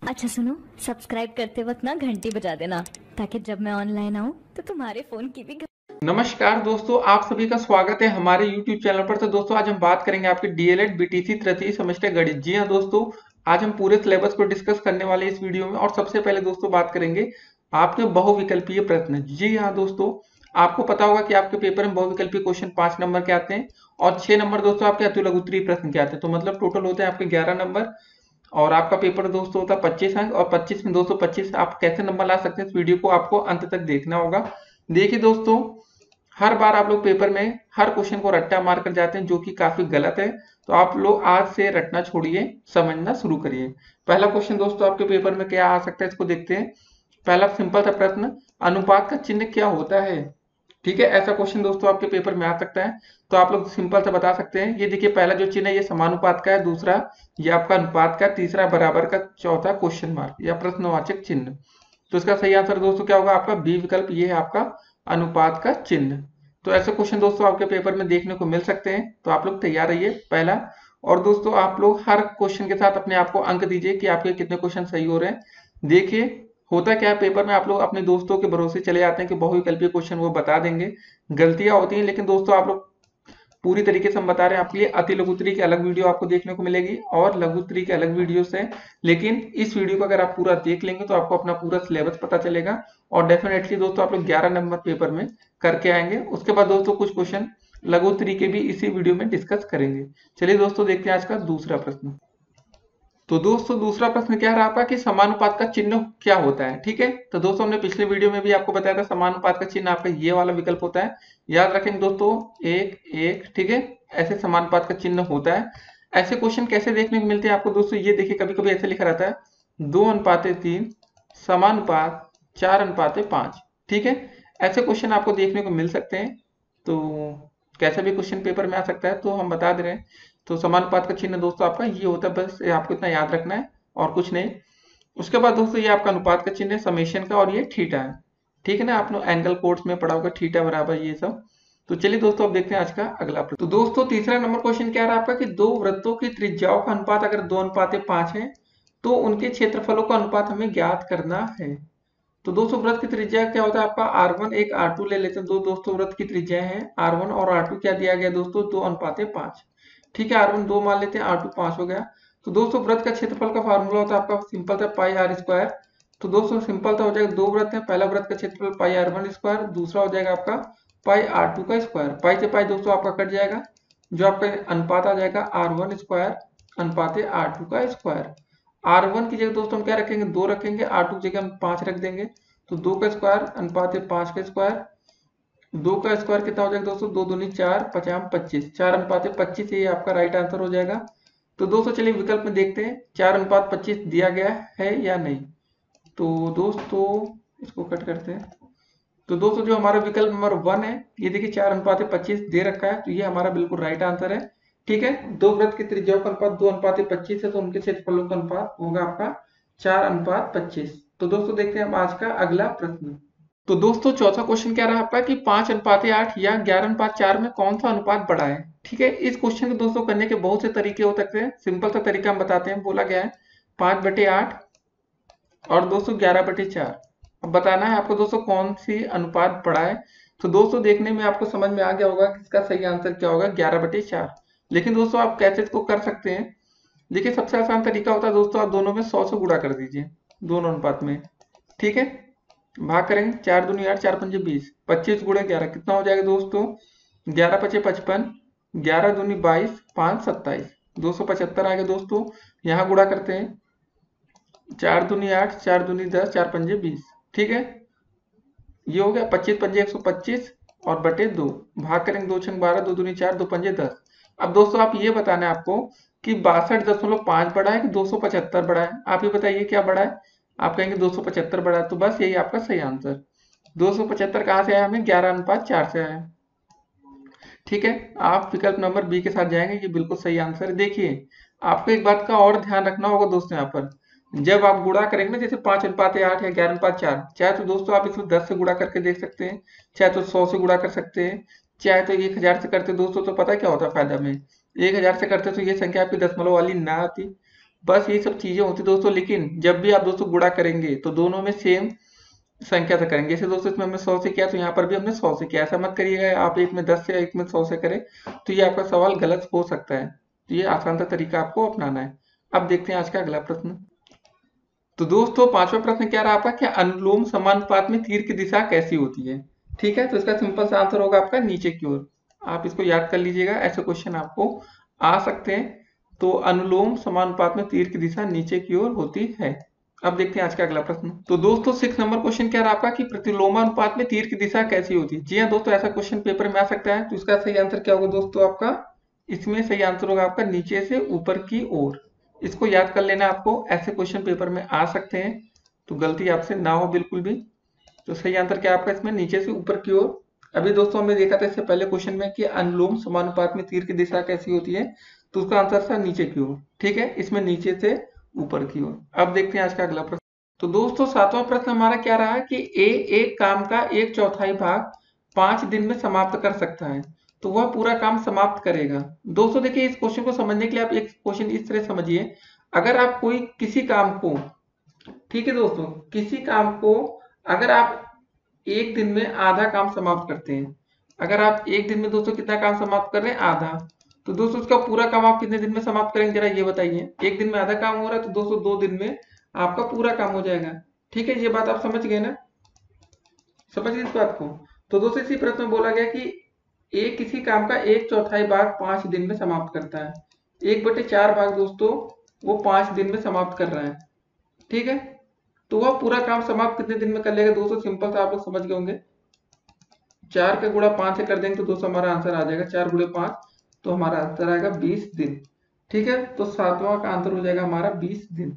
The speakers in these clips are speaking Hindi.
अच्छा सुनो, सब्सक्राइब करते वक्त ना घंटी बजा देना ताकि जब मैं ऑनलाइन आऊँ तो तुम्हारे फोन की भी नमस्कार दोस्तों, आप सभी का स्वागत है हमारे YouTube चैनल पर। तो दोस्तों आज हम बात करेंगे आपके डीएलएड बीटीसी तृतीय सेमेस्टर गणित। जी हाँ दोस्तों, आज हम पूरे सिलेबस को डिस्कस करने वाले हैं इस वीडियो में। और सबसे पहले दोस्तों बात करेंगे आपके बहुविकल्पीय प्रश्न। जी हाँ दोस्तों, आपको पता होगा कि आपके पेपर में बहुविकल्पीय क्वेश्चन 5 नंबर के आते हैं और 6 नंबर दोस्तों आपके अति लघु उत्तरीय प्रश्न के आते हैं। तो मतलब टोटल होते हैं आपके 11 नंबर और आपका पेपर दोस्तों होता है 25 अंक। और 25 में दोस्तों 25 आप कैसे नंबर ला सकते हैं, इस वीडियो को आपको अंत तक देखना होगा। देखिए दोस्तों, हर बार आप लोग पेपर में हर क्वेश्चन को रट्टा मार कर जाते हैं, जो कि काफी गलत है। तो आप लोग आज से रटना छोड़िए, समझना शुरू करिए। पहला क्वेश्चन दोस्तों आपके पेपर में क्या आ सकता है, इसको देखते हैं। पहला सिंपल सा प्रश्न, अनुपात का चिन्ह क्या होता है? ठीक है, ऐसा क्वेश्चन दोस्तों आपके पेपर में आ सकता है। तो आप लोग सिंपल से बता सकते हैं। ये देखिए, पहला जो चिन्ह है ये समानुपात का है, दूसरा ये आपका अनुपात का, तीसरा बराबर का, चौथा क्वेश्चन मार्क या प्रश्नवाचक चिन्ह। तो इसका सही आंसर दोस्तों क्या होगा? आपका बी विकल्प, ये है आपका अनुपात का चिन्ह। तो ऐसे क्वेश्चन दोस्तों आपके पेपर में देखने को मिल सकते हैं, तो आप लोग तैयार रहिए। पहला, और दोस्तों आप लोग हर क्वेश्चन के साथ अपने आप को अंक दीजिए कि आपके कितने क्वेश्चन सही हो रहे हैं। देखिए, होता क्या है, पेपर में आप लोग अपने दोस्तों के भरोसे चले जाते हैं कि बहुविकल्पीय क्वेश्चन वो बता देंगे, गलतियां होती हैं। लेकिन दोस्तों आप लोग पूरी तरीके से हम बता रहे हैं आपके लिए। अति लघु उत्तरीय की अलग वीडियो आपको देखने को मिलेगी और लघु उत्तरीय की अलग वीडियो से। लेकिन इस वीडियो को अगर आप पूरा देख लेंगे तो आपको अपना पूरा सिलेबस पता चलेगा और डेफिनेटली दोस्तों आप लोग 11 नंबर पेपर में करके आएंगे। उसके बाद दोस्तों कुछ क्वेश्चन लघु उत्तरीय के भी इसी वीडियो में डिस्कस करेंगे। चलिए दोस्तों देखते हैं आज का दूसरा प्रश्न। तो दोस्तों दूसरा प्रश्न क्या रहा आपका कि समानुपात का चिन्ह क्या होता है? ठीक है, तो दोस्तों हमने पिछले वीडियो में भी आपको बताया था समानुपात का चिन्ह आपका ये वाला विकल्प होता है। याद रखेंगे दोस्तों, एक एक, ठीक है, ऐसे समानुपात का चिन्ह होता है। ऐसे क्वेश्चन कैसे देखने को मिलते हैं आपको दोस्तों? ये देखिए, कभी कभी ऐसे लिखा रहता है 2:3 समानुपात 4:5। ठीक है, ऐसे क्वेश्चन आपको देखने को मिल सकते हैं। तो कैसा भी क्वेश्चन पेपर में आ सकता है, तो हम बता दे रहे हैं। तो समानुपात का चिन्ह दोस्तों आपका ये होता है, बस ये आपको इतना याद रखना है और कुछ नहीं। उसके बाद दोस्तों ये आपका अनुपात का चिन्ह है समेशन का, और ये थीटा है। ठीक है ना, आप लोग एंगल कोर्स में पढ़ा होगा, थीटा बराबर ये सब। तो चलिए दोस्तों अब देखते हैं आज का अगला प्रश्न। तो दोस्तों तीसरा नंबर क्वेश्चन क्या रहा आपका कि दो वृत्तों की त्रिज्याओं का अनुपात अगर 2:5 है तो उनके क्षेत्रफलों का अनुपात हमें ज्ञात करना है। तो दोस्तों वृत्त की त्रिज्या क्या होता है आपका R1, एक R2 ले लेते हैं। दो दोस्तों वृत्त की त्रिज्या है R1 और R2, क्या दिया गया दोस्तों? 2:5। ठीक है, R1 2 मान लेते हैं, R2 5 हो गया। तो दोस्तों वृत्त का क्षेत्रफल का फार्मूला होता है आपका सिंपल था पाई आर स्क्वायर। तो दोस्तों सिंपल था, हो जाएगा दो वृत्त है, पहला वृत्त का क्षेत्रफल पाई R1 स्क्वायर, दूसरा हो जाएगा आपका पाई R2 का स्क्वायर। पाई से पाई दोस्तों आपका कट जाएगा, जो आपका अनुपात आ जाएगा R1 स्क्वायर अनुपात R2 का स्क्वायर। R1 की जगह दोस्तों हम क्या रखेंगे? 2 रखेंगे, R2 की जगह हम 5 रख देंगे। तो 2 का स्क्वायर अनुपात 5 का स्क्वायर। 2 का स्क्वायर कितना हो जाएगा दोस्तों? 2 दूनी 4, 5 25, 4:25, ये आपका राइट आंसर हो जाएगा। तो दोस्तों चलिए विकल्प में देखते हैं 4:25 दिया गया है या नहीं। तो दोस्तों इसको कट करते हैं। तो दोस्तों जो हमारा विकल्प नंबर 1 है, ये देखिए 4:25 दे रखा है, तो ये हमारा बिल्कुल राइट आंसर है। ठीक है, दो वृत्त की त्रिज्याओं का अनुपात 2:25 है, तो उनके क्षेत्रफलों का अनुपात होगा आपका 4:25। तो दोस्तों देखते हैं हम आज का अगला प्रश्न। तो दोस्तों चौथा क्वेश्चन क्या रहा आपका कि 5:8 या 11:4 में कौन सा अनुपात बड़ा है? ठीक है, इस क्वेश्चन को दोस्तों करने के बहुत से तरीके हो सकते हैं। सिंपल सा तरीका हम बताते हैं। बोला गया है 5/8 और दोस्तों 11/4। अब बताना है आपको दोस्तों कौन सी अनुपात बड़ा है। तो दोस्तों देखने में आपको समझ में आ गया होगा कि इसका सही आंसर क्या होगा, 11/4। लेकिन दोस्तों आप कैसे इसको कर सकते हैं? देखिए, सबसे आसान तरीका होता है दोस्तों, आप दोनों में 100 से गुणा कर दीजिए, दोनों अनुपात में। ठीक है, भाग करेंगे, 4 दूनी 8, 4 पंजे 20, 25 गुणे 11 कितना हो जाएगा दोस्तों? 11 पचे 55, 11 दूनी 22, 5 27, 275 आ गया दोस्तों। यहाँ गुणा करते हैं, 4 दूनी 8, 4 दूनी 10, 4 पंजे 20। ठीक है, ये हो गया 25 पंजे 125 और बटे 2। भाग करेंगे, 2 छंग 12, 2 दूनी 4, 2 पंजे 10। अब दोस्तों आप ये बताना है आपको कि 62.5 बड़ा है कि 275 बड़ा है। आप ये बताइए क्या बड़ा है? आप कहेंगे 275 बड़ा है, तो बस यही आपका सही आंसर। 275 कहाँ से आया? हमें 11:4 से आया। ठीक है, आप विकल्प नंबर बी के साथ जाएंगे, ये बिल्कुल सही आंसर है। देखिए, आपको एक बात का और ध्यान रखना होगा दोस्तों, यहाँ पर जब आप गुणा करेंगे ना, जैसे 5:8 या 11:4, चाहे तो दोस्तों आप इसमें 10 से गुणा करके देख सकते हैं, चाहे तो 100 से गुणा कर सकते हैं, चाहे तो 1000 से करते दोस्तों। तो पता क्या होता है फायदा में? 1000 से करते तो ये संख्या आपकी दशमलव वाली ना आती। बस ये सब चीजें होती दोस्तों। लेकिन जब भी आप दोस्तों गुणा करेंगे तो दोनों में सेम संख्या से करेंगे। जैसे दोस्तों इसमें हमने 100 से किया तो यहाँ पर भी हमने 100 से किया। ऐसा मत करिएगा आप एक में 10 से एक में 100 से करें, तो ये आपका सवाल गलत हो सकता है। तो ये आसान सा तरीका आपको अपनाना है। अब देखते हैं आज का अगला प्रश्न। तो दोस्तों पांचवा प्रश्न क्या रहा आपका, क्या अनुलोम समानुपात में तीर की दिशा कैसी होती है। ठीक है, तो इसका सिंपल सा आंसर होगा आपका नीचे की ओर। आप इसको याद कर लीजिएगा, ऐसे क्वेश्चन आपको आ सकते हैं। तो अनुलोम समानुपात में तीर की दिशा नीचे की ओर होती है। अब देखते हैं आज का अगला प्रश्न। तो दोस्तों 6 नंबर क्वेश्चन क्या रहा आपका कि प्रतिलोमानुपात में तीर की दिशा कैसी होती है। जी हाँ दोस्तों, ऐसा क्वेश्चन पेपर में आ सकता है। तो इसका सही आंसर क्या होगा दोस्तों आपका, इसमें सही आंसर होगा आपका नीचे से ऊपर की ओर। इसको याद कर लेना आपको, ऐसे क्वेश्चन पेपर में आ सकते हैं, तो गलती आपसे ना हो बिल्कुल भी। तो सही आंसर क्या आपका इसमें नीचे से ऊपर की ओर। अभी दोस्तों हमने देखा था इससे पहले क्वेश्चन में कि अनुलोम समानुपात में तीर की दिशा कैसी होती है, तो उसका आंसर था नीचे की ओर। ठीक है, इसमें नीचे से ऊपर की ओर। अब देखते हैं आज का अगला प्रश्न। तो दोस्तों 7वां प्रश्न हमारा क्या रहा है कि ए एक काम का 1/4 भाग 5 दिन में समाप्त कर सकता है, तो वह पूरा काम समाप्त करेगा। दोस्तों देखिए, इस क्वेश्चन को समझने के लिए आप एक क्वेश्चन इस तरह समझिए। अगर आप कोई किसी काम को, ठीक है दोस्तों, किसी काम को अगर आप एक दिन में आधा काम समाप्त करते हैं, अगर आप एक दिन में दोस्तों कितना काम समाप्त कर रहे हैं, आधा, तो दोस्तों उसका पूरा काम आप कितने दिन में समाप्त करेंगे, जरा ये बताइए। एक दिन में आधा काम हो रहा है तो दोस्तों 2 दिन में आपका पूरा काम हो जाएगा। ठीक है, ये बात आप समझ गए ना, समझ गए इस बात को। तो दोस्तों इसी प्रश्न में बोला गया कि एक किसी काम का 1/4 भाग 5 दिन में समाप्त करता है। 1/4 भाग दोस्तों वो 5 दिन में समाप्त कर रहा है। ठीक है, तो वह पूरा काम समाप्त कितने दिन में कर लेगा दोस्तों, सिंपल सा आप लोग समझ गए होंगे। 4 का गुणा 5 से कर देंगे तो दोस्तों हमारा आंसर आ जाएगा 4 गुणे 5, तो हमारा आंसर आएगा 20 दिन। ठीक है, तो 7वां का आंसर हो जाएगा हमारा 20 दिन।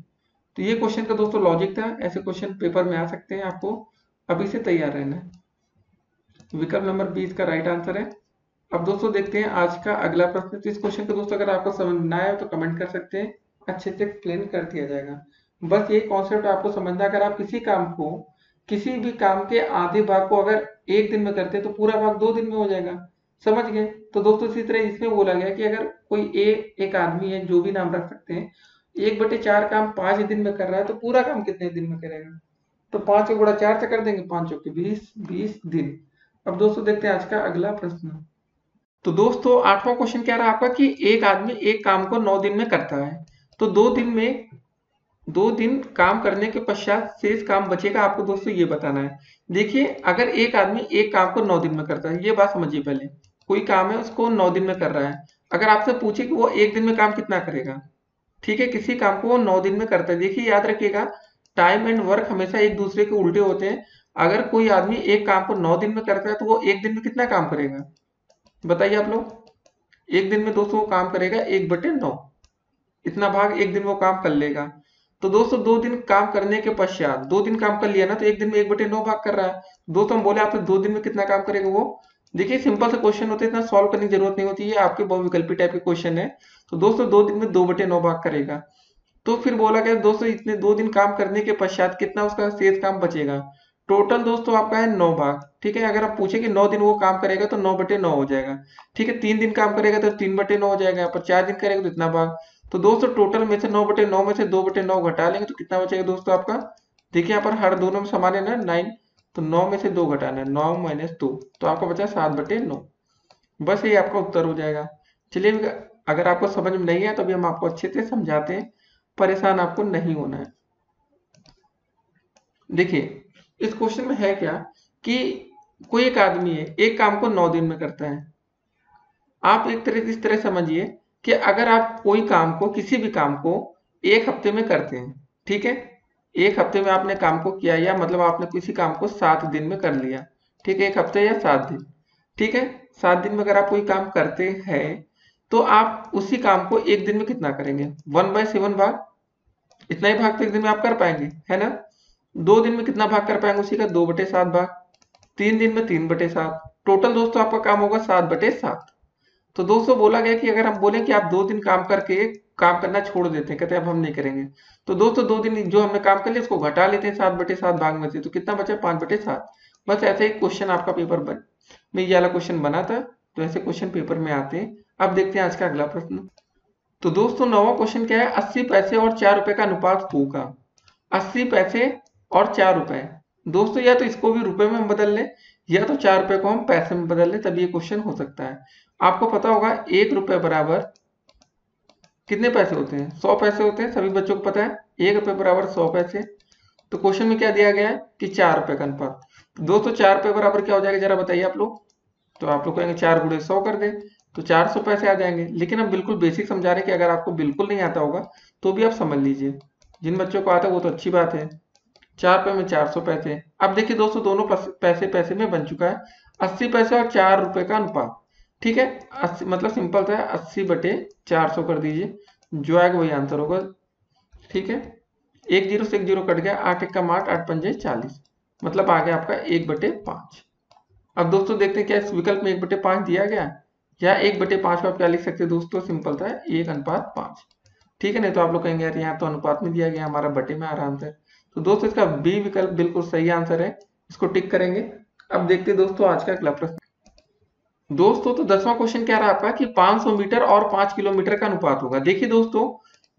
तो ये क्वेश्चन का दोस्तों लॉजिक था, ऐसे क्वेश्चन पेपर में आ सकते हैं, आपको अभी से तैयार रहना है। विकल्प नंबर 20 का राइट आंसर है। अब दोस्तों देखते हैं आज का अगला प्रश्न। तो इस क्वेश्चन को दोस्तों अगर आपको समझ ना आए तो कमेंट कर सकते हैं, अच्छे से एक्सप्लेन कर दिया जाएगा। बस ये कॉन्सेप्ट आपको समझना, अगर आप किसी काम को, किसी भी काम के आधे भाग को अगर एक दिन में करते हैं तो पूरा भाग 2 दिन में हो जाएगा। समझ गए। तो दोस्तों इसी तरह इसमें बोला गया कि अगर कोई एक आदमी है, जो भी नाम रख सकते हैं, 1/4 काम 5 दिन में कर रहा है तो पूरा काम कितने दिन में करेगा। तो 5 को गुणा 4 से कर देंगे, 5 चौके 20, 20 दिन। अब दोस्तों देखते हैं आज का अगला प्रश्न। तो दोस्तों 8वां क्वेश्चन क्या रहा आपका कि एक आदमी एक काम को 9 दिन में करता है, तो 2 दिन काम करने के पश्चात शेष काम बचेगा, आपको दोस्तों ये बताना है। देखिए, अगर एक आदमी एक काम को 9 दिन में करता है, ये बात समझिए पहले। कोई काम है उसको 9 दिन में कर रहा है, अगर आपसे पूछे कि वो एक दिन में काम कितना करेगा, ठीक है, किसी काम को वो 9 दिन में करता है। देखिए याद रखिएगा, टाइम एंड वर्क हमेशा एक दूसरे के उल्टे होते हैं। अगर कोई आदमी एक काम को 9 दिन में करता है तो वो एक दिन में कितना काम करेगा, बताइए आप लोग। एक दिन में दोस्तों वो काम करेगा 1/9, इतना भाग एक दिन वो काम कर लेगा। तो दोस्तों 2 दिन काम करने के पश्चात, 2 दिन काम कर लिया ना, तो एक दिन में 1/9 भाग कर रहा है। दोस्तों हम बोले आपसे 2 दिन में कितना काम करेगा वो। देखिए सिंपल सा क्वेश्चन होता है, इतना सॉल्व करने की जरूरत नहीं होती है, आपके बहुविकल्पी टाइप के क्वेश्चन है। तो दोस्तों 2 दिन में 2/9 भाग करेगा। तो फिर बोला गया दोस्तों इतने 2 दिन काम करने के पश्चात कितना उसका शेष काम बचेगा। टोटल दोस्तों आपका है 9 भाग। ठीक है, अगर आप पूछे कि 9 दिन वो काम करेगा तो 9/9 हो जाएगा। ठीक है, 3 दिन काम करेगा तो 3/9 हो जाएगा, यहाँ पर 4 दिन करेगा तो इतना भाग। तो दोस्तों टोटल में से 9/9 में से 2/9 घटा लेंगे तो कितना बचेगा दोस्तों आपका। देखिए यहाँ पर हर दोनों में समान है ना 9, तो 9 में से 2 घटाना है, 9 - 2, तो आपका बचा 7/9। बस ये आपका उत्तर हो जाएगा। चलिए, अगर आपको समझ में नहीं है तो अभी हम आपको अच्छे से समझाते हैं, परेशान आपको नहीं होना है। देखिए इस क्वेश्चन में है क्या कि कोई एक आदमी है, एक काम को 9 दिन में करता है। आप एक तरह से इस तरह समझिए कि अगर आप कोई काम को, किसी भी काम को 1 हफ्ते में करते हैं, ठीक है, 1 हफ्ते में आपने काम को किया, या मतलब आपने किसी काम को 7 दिन में कर लिया, ठीक है, 1 हफ्ते या 7 दिन, ठीक है, 7 दिन में अगर आप कोई काम करते हैं तो आप उसी काम को एक दिन में कितना करेंगे, 1/7 भाग, इतना ही भाग तो एक दिन में आप कर पाएंगे, है ना। 2 दिन में कितना भाग कर पाएंगे उसी का, 2/7 भाग। 3 दिन में 3/7। टोटल दोस्तों आपका काम होगा 7/7। तो दोस्तों बोला गया कि अगर हम बोलें कि आप 2 दिन काम करके काम करना छोड़ देते हैं, कहते हैं अब हम नहीं करेंगे, तो दोस्तों 2 दिन जो हमने काम कर लिया उसको घटा लेते हैं 7/7 भाग में से, तो कितना बचा 5/7। बस ऐसे ही क्वेश्चन आपका पेपर में ये वाला क्वेश्चन बना था। तो ऐसे क्वेश्चन पेपर में आते हैं। अब देखते हैं आज का अगला प्रश्न। तो दोस्तों नौवां क्वेश्चन क्या है, 80 पैसे और 4 रुपए का अनुपात होगा। 80 पैसे और 4 रुपए, दोस्तों या तो इसको भी रुपए में हम बदल लें या तो 4 रुपए को हम पैसे में बदल लें, तभी ये क्वेश्चन हो सकता है। आपको पता होगा 1 रुपए बराबर कितने पैसे होते हैं, 100 पैसे होते हैं, सभी बच्चों को पता है 1 रुपए बराबर 100 पैसे। तो क्वेश्चन में क्या दिया गया है कि 4 रुपए का अनुपात। तो दोस्तों 4 रुपए बराबर क्या हो जाएगा जरा बताइए आप लोग। तो आप लोग कहेंगे 4 गुणे 100 कर दे, तो 400 पैसे आ जाएंगे। लेकिन हम बिल्कुल बेसिक समझा रहे हैं कि अगर आपको बिल्कुल नहीं आता होगा तो भी आप समझ लीजिए, जिन बच्चों को आता है वो तो अच्छी बात है। 4 रुपए में 400 पैसे। अब देखिए दोस्तों दोनों पैसे पैसे में बन चुका है, 80 पैसे और 4 रुपए का अनुपात। ठीक है, 80 मतलब सिंपल था, 80 बटे 400 कर दीजिए, जो आएगा वही आंसर होगा। ठीक है, एक जीरो से एक जीरो कट गया, 8 एक कम 8, 8 पंजे 40, मतलब आ गया आपका 1/5। अब दोस्तों देखते हैं क्या इस विकल्प में 1/5 दिया गया, या 1/5 को आप क्या लिख सकते हैं दोस्तों, सिंपल था 1:5। ठीक है, नहीं तो आप लोग कहेंगे यार यहाँ तो अनुपात में दिया गया, हमारा बटे में आ रहा आंसर। तो दोस्तों इसका बी विकल्प बिल्कुल सही आंसर है, इसको टिक करेंगे। अब देखते हैं दोस्तों आज का अगला प्रश्न। दोस्तों तो 10वां क्वेश्चन क्या रहा आपका कि 500 मीटर और 5 किलोमीटर का अनुपात होगा। देखिए दोस्तों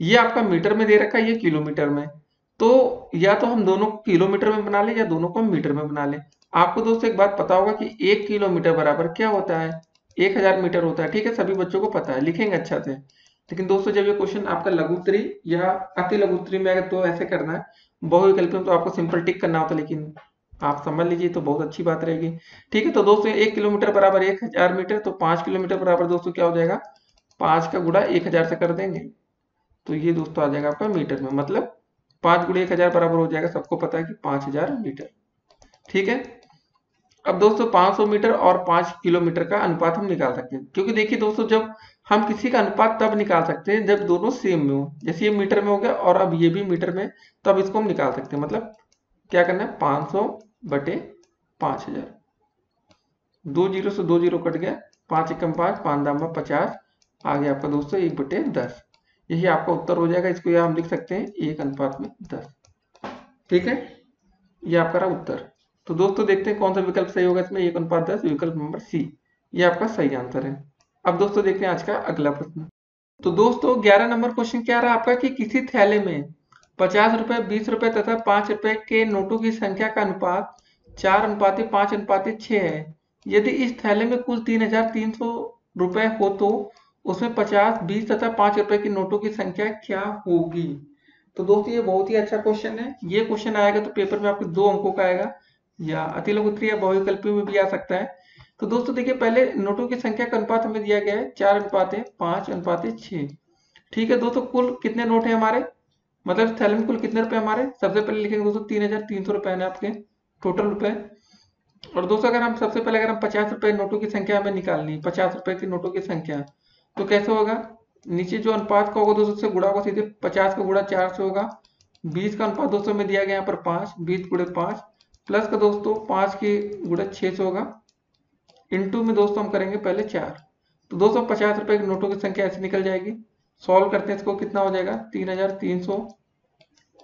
ये आपका मीटर में दे रखा है, ये किलोमीटर में, तो या तो हम दोनों किलोमीटर में बना ले या दोनों को हम मीटर में बना ले। आपको दोस्तों एक बात पता होगा कि 1 किलोमीटर बराबर क्या होता है, 1000 मीटर होता है। ठीक है, सभी बच्चों को पता है, लिखेंगे अच्छा से। लेकिन दोस्तों जब ये क्वेश्चन आपका लघुत्तरी या अति लघुत्तरी में अगर तो ऐसे करना है, बहुविकल्पी में तो आपको सिंपल टिक करना होता है, लेकिन आप समझ लीजिए तो बहुत अच्छी बात रहेगी। ठीक है, तो दोस्तों 1 किलोमीटर बराबर 1000 मीटर, तो 5 किलोमीटर बराबर दोस्तों क्या हो जाएगा, 5 का गुणा 1000 से कर देंगे, तो ये दोस्तों आ जाएगा आपका मीटर में, मतलब 5 गुणे 1000 बराबर हो जाएगा, सबको पता है कि 5000 मीटर। ठीक है, अब दोस्तों 500 मीटर और 5 किलोमीटर का अनुपात हम निकाल सकते हैं, क्योंकि देखिए दोस्तों जब हम किसी का अनुपात तब निकाल सकते हैं जब दोनों सेम में हो। जैसे ये मीटर में हो गया और अब ये भी मीटर में, तब इसको हम निकाल सकते हैं। मतलब क्या करना है, 500 बटे 5000, 2 जीरो से 2 जीरो कट गया, 5 एकम 5, 5 दाम 50, आ गया आपका दोस्तों 1/10। यही आपका उत्तर हो जाएगा। इसको यह हम लिख सकते हैं 1:10। ठीक है, ये आपका रहा उत्तर। तो दोस्तों देखते हैं कौन सा विकल्प सही होगा इसमें, 1:10, विकल्प नंबर सी, ये आपका सही आंसर है। अब दोस्तों देखते हैं आज का अगला प्रश्न। तो दोस्तों 11 नंबर क्वेश्चन क्या रहा आपका कि किसी थैले में 50 रुपए, 20 रुपए तथा 5 रुपए के नोटों की संख्या का अनुपात 4:5:6 है। यदि इस थैले में कुल 3300 रुपए हो तो उसमें 50, 20 तथा 5 रुपए की नोटों की संख्या क्या होगी। तो दोस्तों ये बहुत ही अच्छा क्वेश्चन है। ये क्वेश्चन आएगा तो पेपर में आपके 2 अंकों का आएगा, या अति लघुत्तरी या बहुविकल्पी में भी आ सकता है। तो दोस्तों देखिए पहले नोटों की संख्या का अनुपात हमें दिया गया है 4:5:6। ठीक है दोस्तों, कुल कितने नोट है हमारे, मतलब थैले में कुल कितने रुपए हमारे, सबसे पहले लिखेंगे दोस्तों 3300 रुपए है आपके टोटल रुपए। और दोस्तों अगर हम सबसे पहले अगर हम 50 रुपए नोटों की संख्या हमें निकालनी है, 50 रुपए की नोटों की संख्या, तो कैसे होगा, नीचे जो अनुपात का होगा दोस्तों उससे गुणा होगा, सीधे 50 का गुणा 4 से होगा। 20 का अनुपात दोस्तों में दिया गया यहाँ पर 5, 20 गुणे 5, प्लस का दोस्तों 5 की गुणा 6 से होगा, इंटू में दोस्तों हम करेंगे पहले 4। तो दोस्तों 50 रुपए की नोटों की संख्या ऐसे निकल जाएगी। सॉल्व करते हैं इसको, कितना हो जाएगा 3300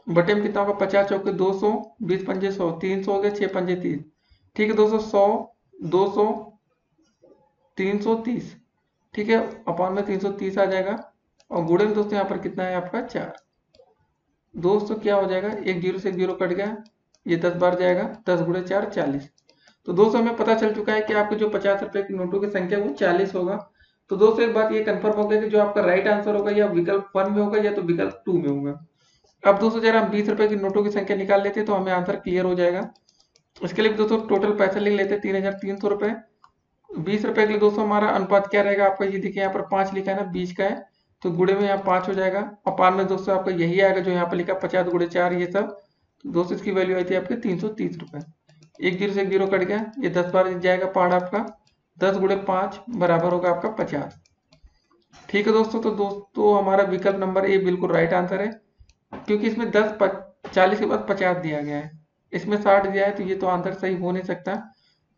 बटे में कितना होगा 50 चौके 200, 20 पंजे 100, 300 हो गया, 6 पंजे 30। ठीक है दोस्तों 100, 200, 330। ठीक है, अपॉन में 330 आ जाएगा, और गुणे में दोस्तों यहाँ पर कितना है आपका 4। दोस्तों क्या हो जाएगा, एक जीरो से एक जीरो कट गया, ये 10 बार जाएगा, 10 गुणे 4 40। तो दोस्तों हमें पता चल चुका है कि आपके जो 50 रुपए की नोटों की संख्या वो 40 होगा। तो दोस्तों एक बात ये कंफर्म हो गया कि जो आपका राइट आंसर होगा या विकल्प 1 में होगा या तो विकल्प 2 में होगा। अब दोस्तों जरा हम 20 रुपए की नोटों की संख्या निकाल लेते हैं तो हमें आंसर क्लियर हो जाएगा। इसके लिए दोस्तों टोटल पैसा लिख लेते हैं 3300 रुपए। 20 रुपए के लिए दोस्तों हमारा अनुपात क्या रहेगा आपका, ये देखिए यहाँ पर 5 लिखा है ना, 20 का है, तो गुणे में यहाँ 5 हो जाएगा, और पान में दोस्तों आपका यही आएगा जो यहाँ पर लिखा 50 गुणे 4 ये सब। तो दोस्तों इसकी वैल्यू आई थी आपके 330 रुपए। एक जीरो से एक जीरो कट गया, ये 10 बार जाएगा पहाड़ आपका, 10 गुणे 5 बराबर होगा आपका 50। ठीक है दोस्तों, तो दोस्तों हमारा विकल्प नंबर ए बिल्कुल राइट आंसर है, क्योंकि इसमें 40 के बाद 50 दिया गया है, इसमें 60 दिया है, तो ये तो आंसर सही हो नहीं सकता।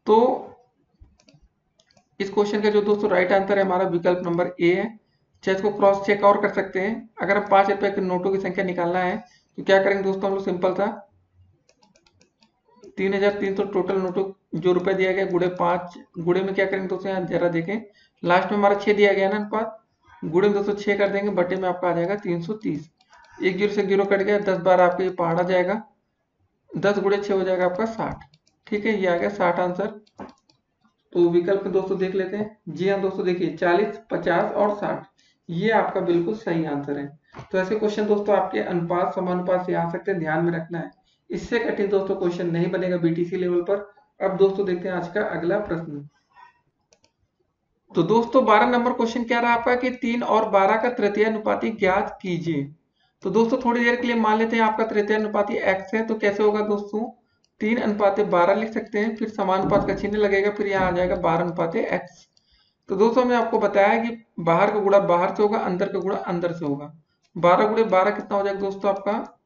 तो इस क्वेश्चन का जो दोस्तों राइट आंसर है हमारा विकल्प नंबर ए है। चाहे इसको क्रॉस चेक और कर सकते हैं। अगर हम 5 रुपए के नोटों की संख्या निकालना है तो क्या करेंगे दोस्तों, हम लोग सिंपल था 3300 टोटल नोटों जो रुपए दिया गया गुणे 5, गुणे में क्या करेंगे दोस्तों, यहाँ जरा देखें लास्ट में हमारा 6 दिया गया ना अनुपात, गुणे में दोस्तों 6 कर देंगे, बटे में आपका आ जाएगा 330। एक जीरो से जीरो कट गया, 10 बार आपका ये पहाड़ आ जाएगा, 10 गुणे 6 हो जाएगा आपका 60। ठीक है, ये आ गया 60 आंसर। तो विकल्प में दोस्तों देख लेते हैं। जी हाँ दोस्तों, देखिए 40, 50 और 60 ये आपका बिल्कुल सही आंसर है। तो ऐसे क्वेश्चन दोस्तों आपके अनुपात समानुपात से आ सकते हैं, ध्यान में रखना है। इससे कठिन दोस्तों क्वेश्चन नहीं बनेगा बीटीसी लेवल पर। अब दोस्तों देखते हैं आज का अगला प्रश्न। तो दोस्तों 12 नंबर क्वेश्चन क्या रहा आपका कि 3 और 12 का तृतीय अनुपाती ज्ञात कीजिए। तो दोस्तों थोड़ी देर के लिए मान लेते हैं आपका तृतीय अनुपाती x है। तो कैसे होगा दोस्तों, 3 अनुपाते 12 लिख सकते हैं, फिर समानुपात का चिन्ह लगेगा, फिर यहाँ आ जाएगा 12 अनुपाते x। तो दोस्तों हमने आपको बताया कि बाहर का गुणा बाहर से होगा, अंदर का गुणा अंदर से होगा। 12 गुणे 12 कितना हो जाएगा दोस्तों आपका,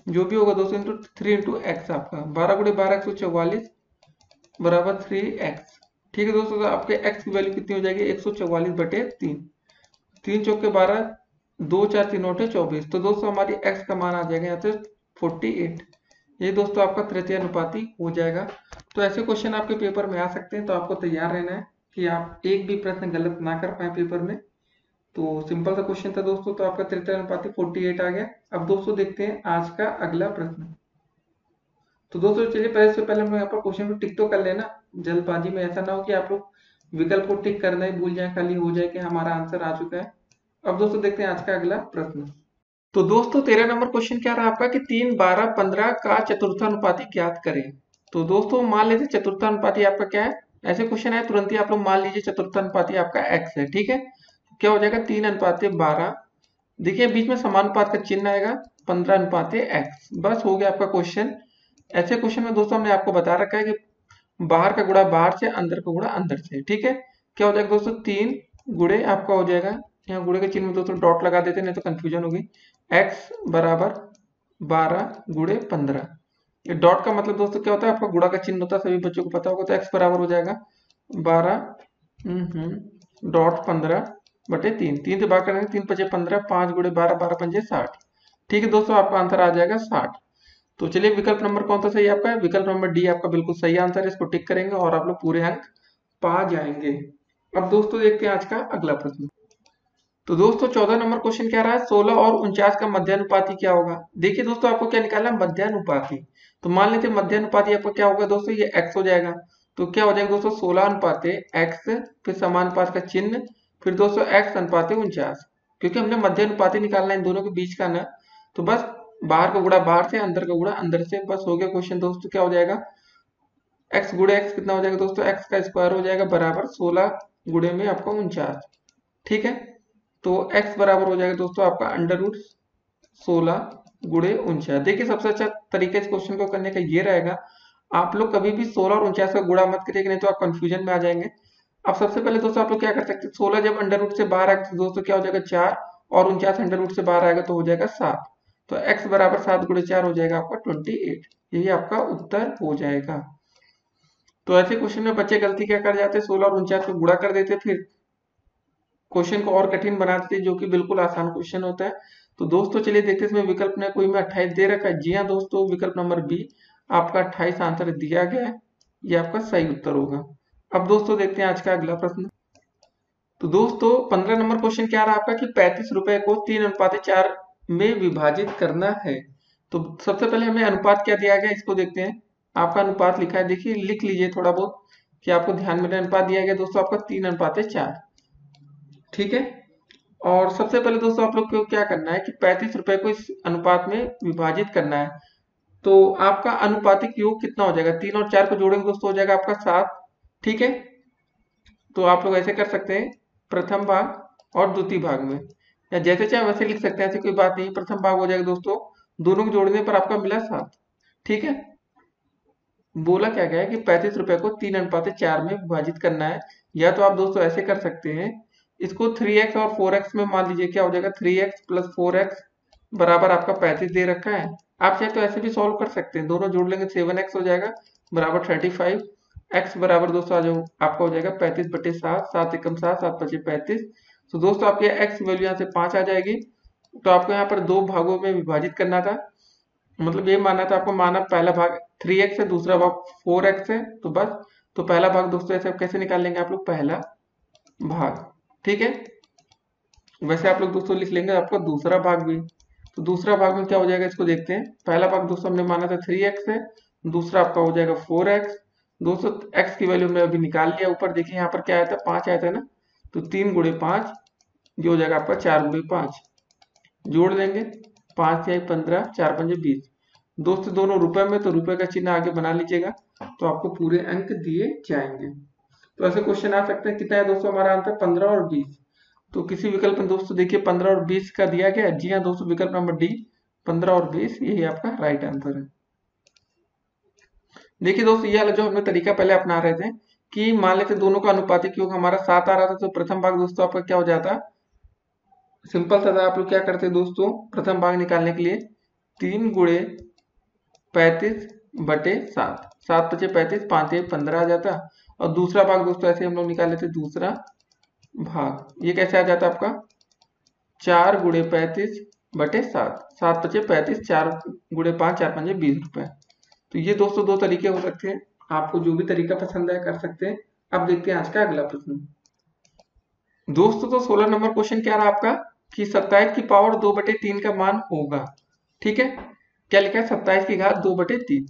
जो भी होगा दोस्तों इंटू 3 इंटू एक्स आपका 12 गुणे 12 144 बराबर 3x। ठीक है दोस्तों, तो आपके x की वैल्यू कितनी हो जाएगी 144 बटे 3। 3 चौके 12, 2 4 3 नोटे 24। तो दोस्तों हमारी x का मान आ जाएगा यहाँ से 48। ये दोस्तों आपका तृतीय अनुपाती हो जाएगा। तो ऐसे क्वेश्चन आपके पेपर में आ सकते हैं, तो आपको तैयार रहना है कि आप एक भी प्रश्न गलत ना कर पाए पेपर में। तो सिंपल सा क्वेश्चन था दोस्तों, तो आपका तृतीय अनुपाती 48 आ गया। अब दोस्तों देखते हैं आज का अगला प्रश्न। तो दोस्तों चलिए पहले हम यहाँ पर क्वेश्चन को टिक तो कर लेना, जल्दबाजी में ऐसा ना हो कि आप लोग विकल्प को टिक करना ही भूल जाए, खाली हो जाए कि हमारा आंसर आ चुका है। अब दोस्तों देखते हैं आज का अगला प्रश्न। तो दोस्तों 13 नंबर क्वेश्चन क्या रहा आपका कि 3, 12, 15 का चतुर्थानुपाती ज्ञात करें। तो दोस्तों मान लीजिए चतुर्थानुपाती आपका क्या है, ऐसे क्वेश्चन है तुरंत ही आप लोग मान लीजिए चतुर्थानुपाती आपका x है। ठीक है, क्या हो जाएगा 3 अनुपाते 12, देखिए बीच में समानुपात का चिन्ह आएगा, 15 अनुपाते x। बस हो गया आपका क्वेश्चन। ऐसे क्वेश्चन में दोस्तों हमने आपको बता रखा है कि बाहर का गुणा बाहर से, अंदर का गुणा अंदर से। ठीक है, क्या हो जाएगा दोस्तों 3 गुणे आपका हो जाएगा, यहाँ गुणे के चिन्ह में दोस्तों डॉट लगा देते नहीं तो कंफ्यूजन होगी, x बराबर 12 गुणे 15। ये डॉट का मतलब दोस्तों क्या होता है, आपका गुणा का चिन्ह होता है, सभी बच्चों को पता होगा। तो x बराबर हो जाएगा 12 डॉट 15 बटे 3। 3 से भाग करेंगे, 3 पचे 15, 5 गुणे 12, 12 पंजे 60। ठीक है दोस्तों, आपका आंसर आ जाएगा 60। तो चलिए विकल्प नंबर कौन सा सही आपका है, विकल्प नंबर डी आपका बिल्कुल सही आंसर है। इसको टिक करेंगे और आप लोग पूरे अंक पा जाएंगे। अब दोस्तों देखते हैं आज का अगला प्रश्न। तो दोस्तों 14 नंबर क्वेश्चन क्या रहा है, 16 और 49 का मध्यानुपाती क्या होगा। देखिए दोस्तों आपको क्या निकालना है, मध्यानुपाती। तो मान लेते हैं मध्यानुपाती आपका क्या होगा दोस्तों, ये x हो जाएगा। तो क्या हो जाएगा दोस्तों 16 अनुपाते x, फिर समानुपात का चिन्ह, फिर दोस्तों x अनुपाते 49। क्योंकि हमने मध्यानुपाती निकालना है इन दोनों के बीच का ना, तो बस बाहर का गुणा बाहर से, अंदर का गुणा अंदर से, बस हो गया क्वेश्चन दोस्तों। क्या हो जाएगा x गुणे x कितना हो जाएगा दोस्तों, x का स्क्वायर हो जाएगा बराबर 16 गुणे में आपका 49। ठीक है, तो x बराबर हो जाएगा दोस्तों आपका अंडर रूट 16 गुणे 49। देखिए सबसे अच्छा तरीका इस क्वेश्चन को करने का ये रहेगा, आप लोग कभी भी 16 और 49 का गुणा मत करिए, नहीं तो आप कंफ्यूजन में आ जाएंगे। अब सबसे पहले दोस्तों आप लोग क्या कर सकते हैं, 16 जब अंडर रूट से बाहर आएगा तो दोस्तों क्या हो जाएगा 4, और 49 अंडर रूट से बाहर आएगा तो हो जाएगा 7। तो x बराबर 7 गुणे 4 हो जाएगा आपका 28। यही आपका उत्तर हो जाएगा। तो ऐसे क्वेश्चन में बच्चे गलती क्या कर जाते हैं, 16 और 49 को गुणा कर देते, फिर क्वेश्चन को और कठिन बना देते हैं, जो कि बिल्कुल आसान क्वेश्चन होता है। तो दोस्तों चलिए देखते हैं इसमें विकल्प ने कोई में 28 दे रखा है। जी हाँ दोस्तों, विकल्प नंबर बी आपका 28 आंसर दिया गया है, ये आपका सही उत्तर होगा। अब दोस्तों देखते हैं आज का अगला प्रश्न। तो दोस्तों 15 नंबर क्वेश्चन क्या रहा आपका कि 35 रुपए को 3 अनुपात 4 में विभाजित करना है। तो सबसे पहले हमें अनुपात क्या दिया गया इसको देखते हैं। आपका अनुपात लिखा है, देखिए लिख लीजिए थोड़ा बहुत कि आपको ध्यान में अनुपात दिया गया दोस्तों आपका 3 अनुपात 4। ठीक है, और सबसे पहले दोस्तों आप लोग को क्या करना है कि 35 रुपए को इस अनुपात में विभाजित करना है। तो आपका अनुपातिक योग कितना हो जाएगा, 3 और 4 को जोड़ेंगे दोस्तों हो जाएगा आपका 7। ठीक है, तो आप लोग ऐसे कर सकते हैं प्रथम भाग और द्वितीय भाग में, या जैसे चाहे वैसे लिख सकते हैं, ऐसी कोई बात नहीं। प्रथम भाग हो जाएगा दोस्तों, दोनों को जोड़ने पर आपका मिला 7। ठीक है, बोला क्या गया है कि 35 रुपए को 3 अनुपात 4 में विभाजित करना है। या तो आप दोस्तों ऐसे कर सकते हैं, इसको 3x और 4x में मान लीजिए, क्या हो जाएगा 3x प्लस 4x बराबर आपका 35 दे रखा है। आप चाहे तो ऐसे भी सॉल्व कर सकते हैं, दोनों जोड़ लेंगे 7x हो जाएगा बराबर 35। x बराबर दोस्तों आ जाओ आपका हो जाएगा 35 बटे 7, 7 एकम 7, 7 पचे 35। तो दोस्तों आपके x वैल्यू यहाँ से 5 आ जाएगी। तो आपको यहाँ पर दो भागों में विभाजित करना था, मतलब ये माना था आपको, माना पहला भाग 3x है, दूसरा भाग 4x है। तो बस, तो पहला भाग दोस्तों ऐसे कैसे निकाल लेंगे आप लोग, पहला भाग। ठीक है, वैसे आप लोग दोस्तों लिख लेंगे आपका दूसरा भाग भी। तो दूसरा भाग में क्या हो जाएगा इसको देखते हैं। पहला भाग दोस्तों हमने माना था 3x है, दूसरा आपका हो जाएगा 4x। दोस्तों x की वैल्यू में अभी निकाल लिया, ऊपर देखिए यहाँ पर क्या आया था 5 आया था ना, तो 3 गुणे 5 ये हो जाएगा आपका 4 गुणे 5, जोड़ देंगे 5 या 15 4 5 20। दोस्तों दोनों रुपए में, तो रुपए का चिन्ह आगे बना लीजिएगा, तो आपको पूरे अंक दिए जाएंगे। तो ऐसे क्वेश्चन आ सकते हैं। कितना है दोस्तों हमारा आंसर 15 और 20। तो किसी विकल्प में दोस्तों देखिए 15 और 20 का दिया गया है। जी हाँ दोस्तों, विकल्प नंबर डी 15 और 20 यही आपका राइट आंसर है। देखिए दोस्तों ये वाला जो हमने तरीका पहले अपना रहे थे कि मान लेते दोनों का अनुपातिक योग हमारा 7 आ रहा था, तो प्रथम भाग दोस्तों आपका क्या हो जाता, सिंपल सा था। आप लोग क्या करते दोस्तों प्रथम भाग निकालने के लिए 3 गुणे 35 बटे 7, 7 बचे 35, 5 या 15 आ जाता। और दूसरा भाग दोस्तों ऐसे हम लोग निकाल लेते दूसरा भाग, ये कैसे आ जाता आपका 4 गुणे 35 बटे 7, 7 बचे 35, 4 गुणे 5 4 5 20 रुपए। तो ये दोस्तों दो तरीके हो सकते हैं, आपको जो भी तरीका पसंद है कर सकते हैं। अब देखते हैं आज का अगला प्रश्न। दोस्तों तो 16 नंबर क्वेश्चन क्या रहा आपका कि 27 की पावर 2/3 का मान होगा। ठीक है, क्या लिखा है 27 की घात 2/3।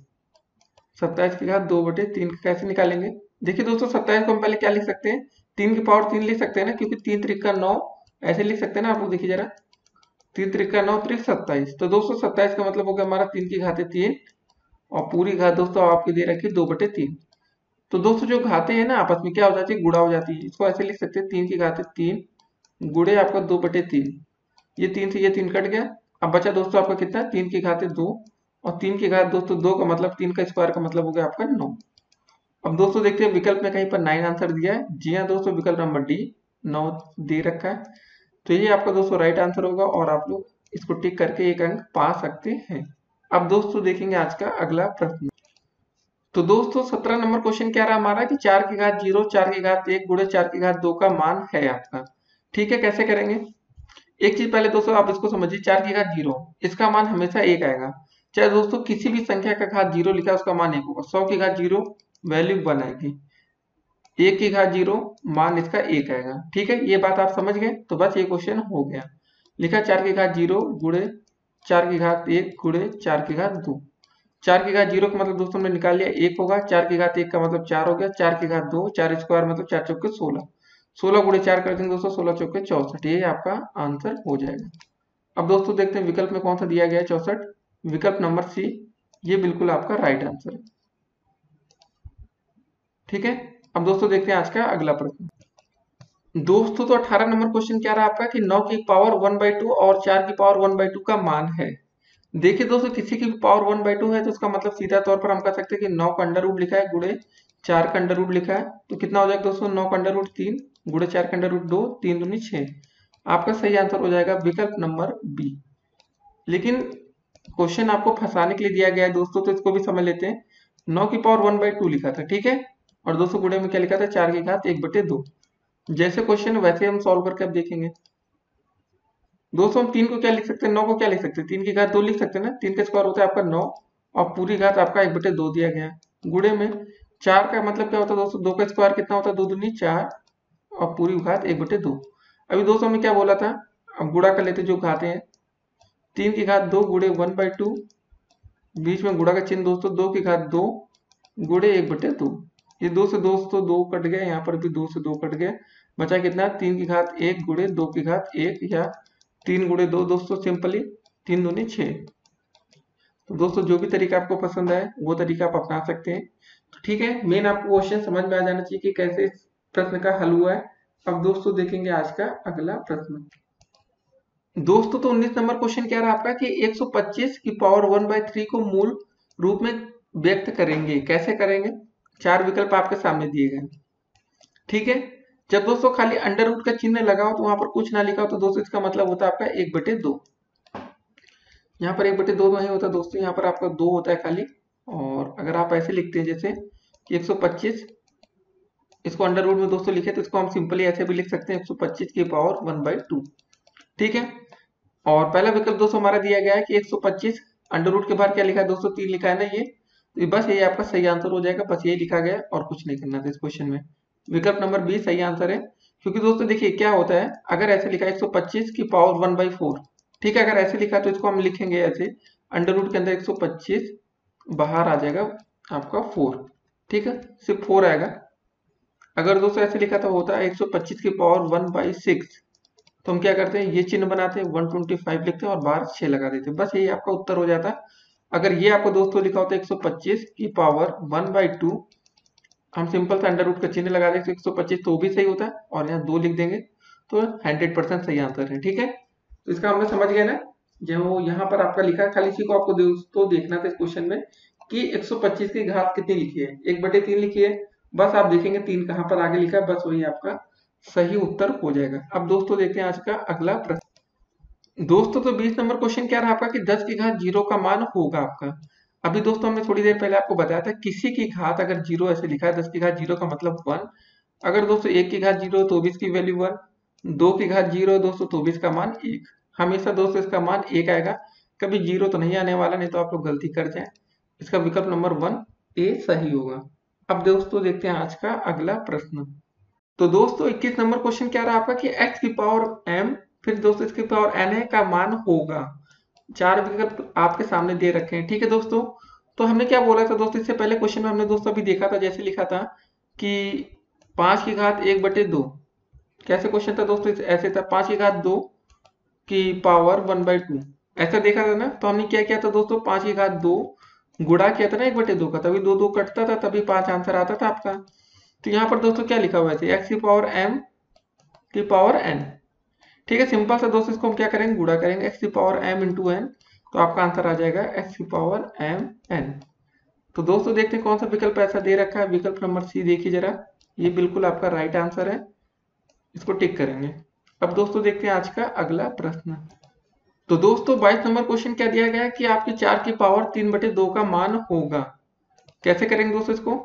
27 की घात 2/3 कैसे निकालेंगे। देखिए दोस्तों 27 को हम पहले क्या लिख सकते हैं, 3 की पावर 3 लिख सकते हैं ना, क्योंकि 3 त्रिका 9 ऐसे लिख सकते हैं ना। आप लोग देखिए जरा 3 त्रिका 9 त्रिक 27, तो दोस्तों 27 का मतलब हो गया हमारा 3 की घात 3 और पूरी घात दोस्तों आपकी दे रखी है 2/3। तो दोस्तों जो घातें हैं ना आपस में क्या हो जाती है, गुणा हो जाती है। इसको ऐसे लिख सकते हैं 3 की घात 3 गुणे आपका 2/3, ये 3 से ये 3 कट गया। अब बचा दोस्तों आपका कितना 3 की घात 2 और 3 की घात दोस्तों 2 का मतलब 3 का स्क्वायर का मतलब हो गया आपका 9। अब दोस्तों देखते हैं विकल्प में कहीं पर 9 आंसर दिया है। जी हाँ दोस्तों, विकल्प नंबर डी 9 दे रखा है। तो ये आपका दोस्तों राइट आंसर होगा और आप लोग इसको टिक करके एक अंक पा सकते हैं। अब दोस्तों देखेंगे आज का अगला प्रश्न। तो दोस्तों 17 नंबर क्वेश्चन क्या रहा हमारा कि 4 की घात 0 4 की घात 1 गुणे 4 की घात 2 का मान है आपका। ठीक है, कैसे करेंगे। एक चीज पहले दोस्तों आप इसको समझिए, 4 की घात 0 इसका मान हमेशा 1 आएगा। चाहे दोस्तों किसी भी संख्या का घात 0 लिखा है उसका मान 1 होगा। 100 की घात 0 वैल्यू 1 आएगी, 1 की घात 0 मान इसका 1 आएगा। ठीक है, ये बात आप समझ गए, तो बस ये क्वेश्चन हो गया। लिखा 4 की घात 0 गुणे 4 की घात 1 गुणे 4 की घात 2। 4 की घात 0 का मतलब दोस्तों हमने निकाल लिया 1 होगा, 4 की घात 1 का मतलब 4 हो गया, 4 की घात 2 4 स्क्वायर मतलब 4 चौके 16, 16 गुणे 4 कर देंगे दोस्तों 16 चौके 64, ये आपका आंसर हो जाएगा। अब दोस्तों देखते हैं विकल्प में कौन सा दिया गया है 64, विकल्प नंबर सी, ये बिल्कुल आपका राइट आंसर है। ठीक है, अब दोस्तों देखते हैं आज का अगला प्रश्न। दोस्तों तो 18 नंबर क्वेश्चन क्या रहा आपका कि 9 की पावर 1/2 और 4 की पावर 1/2 का मान है। देखिए दोस्तों किसी की भी पावर 1/2 है तो उसका मतलब सीधा तौर पर हम कह सकते हैं कि 9 का अंडर रूट लिखा है गुणे 4 का अंडर रूट लिखा है, तो कितना हो जाएगा दोस्तों 9 का अंडर रूट 3 गुणे 4 का अंडर रूट 2, 3 दूनी 6। आपका सही आंसर हो जाएगा विकल्प नंबर बी। लेकिन क्वेश्चन आपको फंसाने के लिए दिया गया है दोस्तों, तो इसको भी समझ लेते हैं। 9 की पावर 1/2 लिखा था, ठीक है, और दोस्तों गुणे में क्या लिखा था 4 की घात 1/2। जैसे क्वेश्चन वैसे हम सॉल्व करके अब देखेंगे। दोस्तों हम 3 को क्या लिख सकते हैं, 9 को क्या लिख सकते हैं, 3 की घात 2 लिख सकते हैं ना, 3 का स्क्वायर होता है आपका 9 और पूरी घात आपका 1/2 दिया गया है। गुणे में 4 का मतलब क्या होता है दोस्तों, 2 का स्क्वायर कितना होता है 2 दूनी 4 और पूरी घात 1/2। अभी दोस्तों हमने क्या बोला था, अब गुणा कर लेते जो घाते हैं, 3 की घात 2 गुणे 1/2, बीच में गुणा का चिन्ह दोस्तों 2 की घात 2 गुणे 1/2। ये 2 से दोस्तों 2 कट गए, यहाँ पर भी 2 से 2 कट गए, बचा कितना 3 की घात 1 गुणे 2 की घात 1 या 3 गुणे 2 दोस्तों सिंपली 3 दूनी 6। तो दोस्तों जो भी तरीका आपको पसंद आए वो तरीका आप अपना सकते हैं। तो ठीक है, मेन आपको क्वेश्चन समझ में आ जाना चाहिए कि कैसे इस प्रश्न का हल हुआ है। अब दोस्तों देखेंगे आज का अगला प्रश्न। दोस्तों तो 19 नंबर क्वेश्चन क्या रहा आपका कि 125 की पावर 1/3 को मूल रूप में व्यक्त करेंगे, कैसे करेंगे। 4 विकल्प आपके सामने दिए गए। ठीक है, जब दोस्तों खाली अंडर रूट का चिन्ह लगा हो तो वहां पर कुछ ना लिखा हो तो दोस्तों इसका मतलब होता है आपका 1/2। यहाँ पर 1/2 नहीं होता दोस्तों, यहाँ पर आपका 2 होता है खाली। और अगर आप ऐसे लिखते हैं जैसे कि 125, इसको अंडर रूट में दोस्तों लिखे तो इसको हम सिंपली ऐसे भी लिख सकते हैं 125 की पावर 1/2। ठीक है, और पहला विकल्प दोस्तों हमारा दिया गया है कि 125 अंडर रूट के बाहर क्या लिखा है दोस्तों 3 लिखा है ना, ये तो बस ये आपका सही आंसर हो जाएगा, बस ये लिखा गया और कुछ नहीं करना था इस क्वेश्चन में। विकल्प नंबर बी सही आंसर है, क्योंकि दोस्तों देखिए क्या होता है, अगर ऐसे लिखा है 125 की पावर 1/4, ठीक है, अगर ऐसे लिखा तो इसको हम लिखेंगे ऐसे, अंडर रूट के अंदर 125 बाहर आ जाएगा आपका 4, ठीक है, सिर्फ 4 आएगा। अगर दोस्तों ऐसे लिखा तो होता है 125 की पावर 1/6, तो हम क्या करते हैं, ये चिन्ह बनाते हैं, 125 लिखते हैं और बाहर 6 लगा देते हैं, बस यही आपका उत्तर हो जाता है। अगर ये आपको दोस्तों लिखा होता है 125 की पावर 1/2, हम सिंपल सा अंडर रूट का चिन्ह लगा देंगे 125 तो भी सही होता है, और यहाँ 2 लिख देंगे तो 100% सही आंसर है, ठीक है। तो इसका हमने समझ गया ना, जो यहाँ पर आपका लिखा है, खाली इसी को आपको दोस्तों देखना था इस क्वेश्चन में कि 125 की घात कितनी लिखी है, 1/3 लिखी है, बस आप देखेंगे 3 कहाँ पर आगे लिखा है, बस वही आपका सही उत्तर हो जाएगा। अब दोस्तों देखते हैं आज का अगला प्रश्न। दोस्तों तो 20 नंबर क्वेश्चन क्या रहा आपका कि 10 की घात 0 का मान होगा आपका। अभी दोस्तों हमने थोड़ी देर पहले आपको बताया था किसी की घात अगर 0 ऐसे लिखा है, 10 की घात 0 का मतलब 1, अगर दोस्तों 1 की घात 0 तो भी इसकी वैल्यू 1, 2 की घात 0 दोस्तों तो भी इसका मान 1, हमेशा दोस्तों इसका मान 1 आएगा, कभी 0 तो नहीं आने वाला, नहीं तो आप लोग गलती कर जाए। इसका विकल्प नंबर 1 ए सही होगा। अब दोस्तों देखते हैं आज का अगला प्रश्न। तो दोस्तों 21 नंबर क्वेश्चन क्या रहा आपका कि x की पावर m फिर दोस्तों इसकी पावर n है का मान होगा। 4 विकल्प आपके सामने दे रखे हैं, ठीक है दोस्तों। तो हमने क्या बोला था दोस्तों, इससे पहले क्वेश्चन में हमने दोस्तों अभी देखा था, जैसे लिखा था कि 5 की घात 1/2, कैसे क्वेश्चन था दोस्तों, ऐसे था 5 की घात 2 की पावर 1/2, ऐसा देखा था ना। तो हमने क्या किया था दोस्तों, 5 की घात 2 गुणा किया था ना 1/2 का, तभी 2 2 कटता था, तभी 5 आंसर आता था आपका। तो यहाँ पर दोस्तों क्या लिखा हुआ है, x की पावर m की पावर n, ठीक है, सिंपल सा दोस्तों इसको हम क्या करेंगे, गुणा करेंगे, x की पावर m इंटू n, तो आपका आंसर आ जाएगा x की पावर m n। तो दोस्तों देखते हैं कौन सा विकल्प ऐसा दे रखा है, विकल्प नंबर सी देखिए जरा, ये बिल्कुल आपका राइट आंसर है, इसको टिक करेंगे। अब दोस्तों देखते हैं आज का अगला प्रश्न। तो दोस्तों 22 नंबर क्वेश्चन क्या दिया गया है कि आपकी 4 की पावर 3/2 का मान होगा। कैसे करेंगे दोस्तों इसको,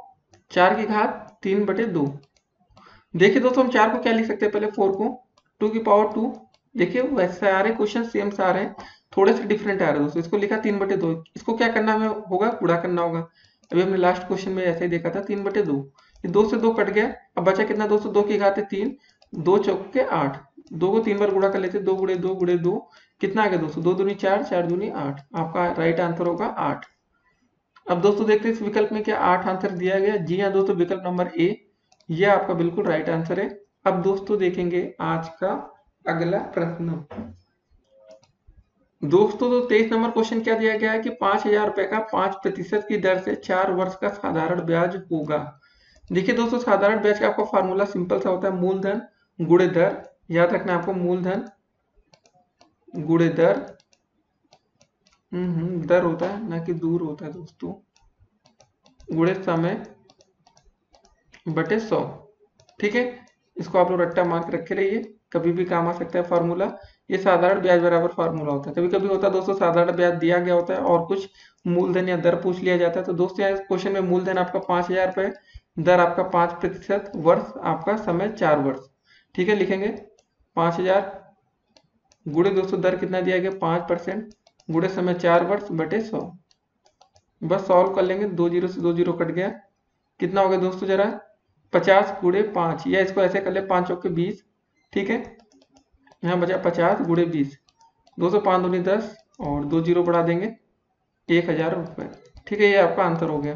4 की घात 3/2, देखिए दोस्तों हम 4 को क्या लिख सकते हैं, पहले 4 को 2 की पावर 2, देखिए वैसे आ रहे क्वेश्चन सेम से आ रहे हैं, थोड़े से डिफरेंट आ रहे हैं दोस्तों। इसको लिखा 3/2, इसको क्या करना हमें होगा, गुणा करना होगा। अभी हमने लास्ट क्वेश्चन में ऐसे ही देखा था 3/2, ये 2 से 2 कट गया, अब बचा कितना दोस्तों, 2 की घात 3, 2 चौके 8, 2 को 3 बार गुणा कर लेते, 2 गुणे 2 गुणे 2, कितना आ गया दोस्तों, 2 दूनी 4, 4 दूनी 8, आपका राइट आंसर होगा 8। अब दोस्तों देखते हैं इस विकल्प में क्या 8 आंसर दिया गया, जी हाँ दोस्तों, विकल्प नंबर ए ये आपका बिल्कुल राइट आंसर है। अब दोस्तों देखेंगे आज का अगला प्रश्न। दोस्तों तो 23 नंबर क्वेश्चन क्या दिया गया है कि 5,000 रुपए का 5% की दर से 4 वर्ष का साधारण ब्याज होगा। देखिए दोस्तों साधारण ब्याज का आपका फॉर्मूला सिंपल सा होता है, मूलधन गुणे दर, याद रखना है आपको, मूलधन गुणे दर, दर होता है ना कि दूर होता है दोस्तों, गुणे समय बटे 100, ठीक है, इसको आप लोग रट्टा मार के रखे रहिए, कभी भी काम आ सकता है फार्मूला। ये साधारण ब्याज बराबर फार्मूला होता है, कभी कभी होता है दोस्तों साधारण ब्याज दिया गया होता है और कुछ मूलधन या दर पूछ लिया जाता है। तो दोस्तों यहाँ इस क्वेश्चन में मूलधन आपका 5,000 रुपए, दर आपका 5%, वर्ष आपका समय 4 वर्ष, ठीक है, लिखेंगे 5,000 गुणे दोस्तों दर कितना दिया गया 5%, गुणे समय 4 वर्ष बटे 100, बस सॉल्व कर लेंगे, 2 जीरो से 2 जीरो कट गया, कितना हो गया दोस्तों जरा, 50 गुणे 5, या इसको ऐसे कर ले 5 चौके 20, ठीक है, यहाँ बचा 50 गुणे 20, 205 दूनी 10 और 2 जीरो बढ़ा देंगे, 1,000 रुपये, ठीक है, ये आपका आंसर हो गया।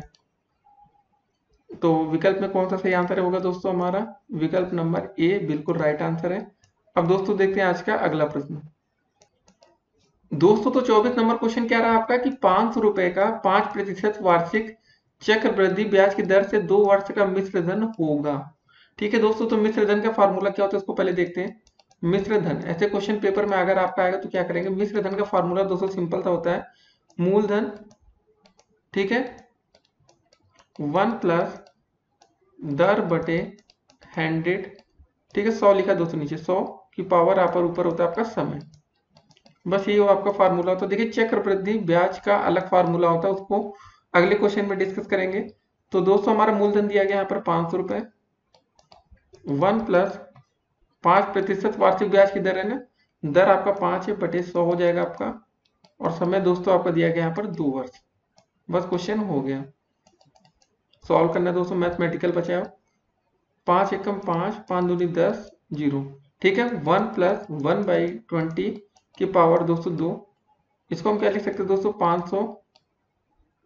तो विकल्प में कौन सा सही आंसर होगा दोस्तों, हमारा विकल्प नंबर ए बिल्कुल राइट आंसर है। अब दोस्तों देखते हैं आज का अगला प्रश्न। दोस्तों तो 24 नंबर क्वेश्चन क्या रहा आपका कि 500 रुपए का 5% वार्षिक चक्रवृद्धि ब्याज की दर से 2 वर्ष का मिश्र धन होगा, ठीक है दोस्तों। तो मिश्र धन का फार्मूला क्या होता है, इसको पहले देखते हैं। मिश्र धन ऐसे क्वेश्चन पेपर में अगर आपका आएगा तो क्या करेंगे, मिश्र धन का फार्मूला दोस्तों सिंपल सा होता है, मूलधन, ठीक है, 1 प्लस दर बटे 100, ठीक है, 100 लिखा दोस्तों नीचे, 100 की पावर आप ऊपर होता है आपका समय, बस ये आपका फार्मूला होता है। देखिए चक्रवृद्धि ब्याज का अलग फार्मूला होता है, उसको अगले क्वेश्चन में डिस्कस करेंगे। तो दोस्तों हमारा मूलधन दिया गया यहाँ पर 500 रुपए, 1 प्लस 5% वार्षिक ब्याज की दर है ना, दर आपका 5 है बटे 100 हो जाएगा आपका, और समय दोस्तों आपका दिया गया यहाँ पर 2 वर्ष, बस क्वेश्चन हो गया। सॉल्व करना है दोस्तों, मैथमेटिकल बचाओ, 5 एकम 5, 5 दूनी 10 0। ठीक है, 1+1/20 की पावर दोस्तों 2। इसको हम क्या लिख सकते हैं दोस्तों, 500।